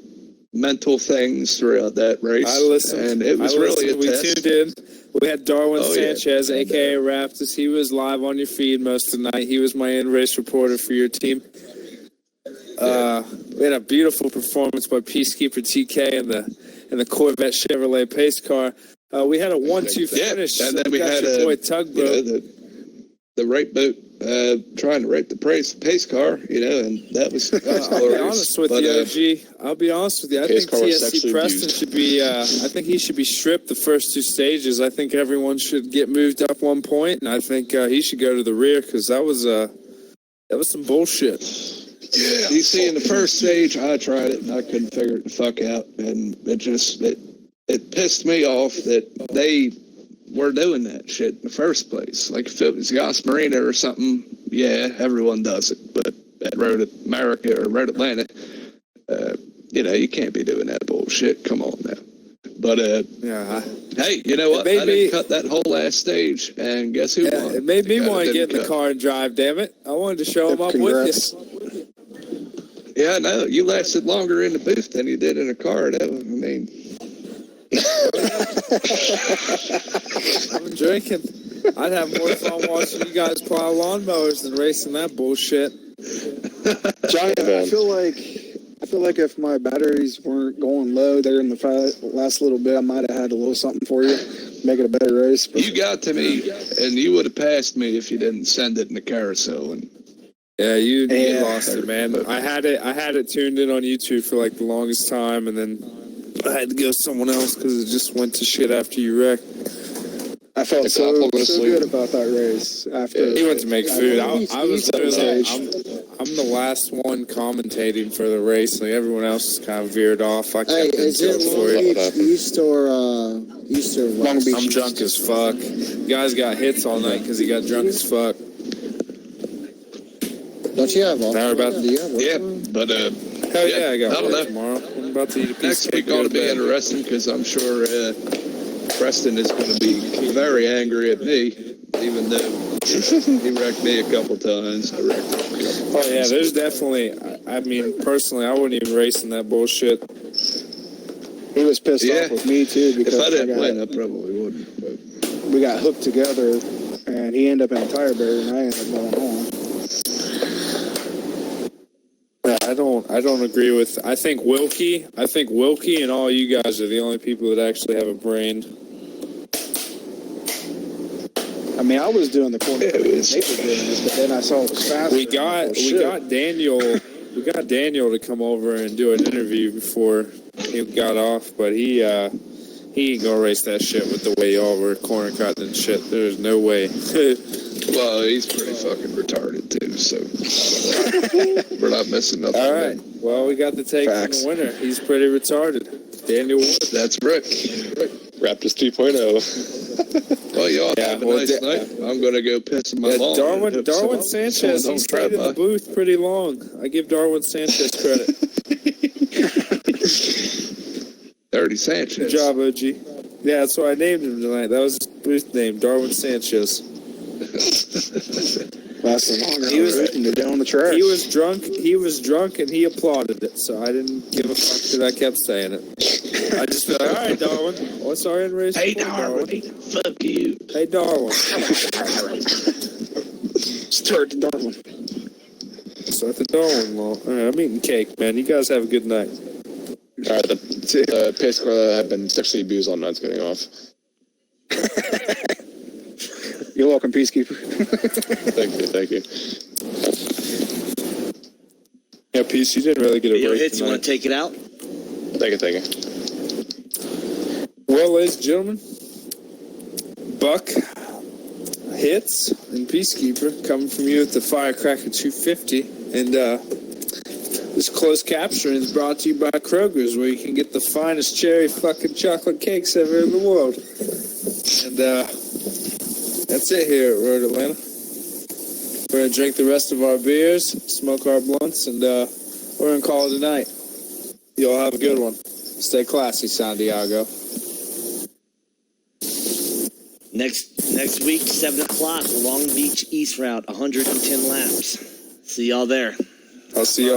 mental things throughout that race. I listened. And it was really a test. We tuned in. We had Darwin Sanchez, a.k.a. Raptus. He was live on your feed most of the night. He was my in-race reporter for your team. We had a beautiful performance by Peacekeeper TK and the Corvette Chevrolet pace car. We had a 1-2 finish. And then we had your boy Tugboat. The right boat trying to rate the pace car, and that was I'll be honest with you, OG. I'll be honest with you. I think TSC Preston should be. I think he should be stripped the first 2 stages. I think everyone should get moved up 1 point, and I think he should go to the rear because that was some bullshit. Yeah. You see, in the first stage, I tried it and I couldn't figure it the fuck out, and it pissed me off that they we're doing that shit in the first place. Like if it was Yas Marina or something, yeah, everyone does it. But at Road America or Road Atlanta, you can't be doing that bullshit. Come on now. But hey, you know what? I didn't cut that whole last stage, and guess who won? It made me want to get in the car and drive. Damn it! I wanted to show him up with you. Yeah, no, you lasted longer in the booth than you did in a car. I mean, I'm drinking. I'd have more fun watching you guys plow lawnmowers than racing that bullshit. Johnny, I feel like if my batteries weren't going low there in the last little bit, I might have had a little something for you, make it a better race. But, you got to me, and you would have passed me if you didn't send it in the carousel. And you lost it, man. I had it tuned in on YouTube for like the longest time, and then I had to go someone else because it just went to shit after you wrecked. I felt so good about that race. After he went to make food. I was literally, I'm the last one commentating for the race. Like everyone else is kind of veered off. I kept is it Long Beach East or Long Beach? I'm drunk as fuck. The guy's got hits all night because he got drunk as fuck. Don't you have all? Yeah, but hell yeah, I got work tomorrow. I'm about to eat a piece next week ought to be interesting because I'm sure Preston is going to be very angry at me, even though he wrecked me a couple times. I wrecked him a couple times. Oh yeah, there's definitely. I mean, personally, I wouldn't even race in that bullshit. He was pissed off with me too because if I didn't win, I probably wouldn't. But we got hooked together, and he ended up in a tire barrier, and I ended up going home. I don't agree with. I think Wilkie and all you guys are the only people that actually have a brain. I mean, I was doing the corner. They were doing this, but then I saw it was faster. We got Daniel to come over and do an interview before he got off, but he ain't gonna race that shit with the way y'all were corner cutting and shit. There's no way. Well, he's pretty fucking retarded too, so we're not missing nothing. All right. Well, we got the take from the winner. He's pretty retarded. Daniel Wood. That's Rick. Raptors 2.0. Well, y'all have a nice night. I'm going to go piss in my lawn. Darwin Sanchez, he stayed in the booth pretty long. I give Darwin Sanchez credit. Dirty Sanchez. Good job, OG. Yeah, that's why I named him tonight. That was his booth name, Darwin Sanchez. He was down the track. He was drunk, and he applauded it. So I didn't give a fuck that I kept saying it. I just felt, all right, Darwin. What's our end race? Hey, Darwin. Fuck you. Hey, Darwin. Start the Darwin. Start the Darwin law. All right, I'm eating cake, man. You guys have a good night. All right, the pace car that I've been sexually abused all night's getting off. You're welcome, Peacekeeper. Thank you. Yeah, Peace, you didn't really get a break Hits, you want to take it out? Thank you. Well, ladies and gentlemen, Buck, Hits, and Peacekeeper coming from you at the Firecracker 250. And this close capturing is brought to you by Kroger's, where you can get the finest cherry fucking chocolate cakes ever in the world. And that's it here at Road Atlanta. We're going to drink the rest of our beers, smoke our blunts, and we're going to call it a night. Y'all have a good one. Stay classy, San Diego. Next week, 7 o'clock, Long Beach East Route, 110 laps. See y'all there. I'll see y'all.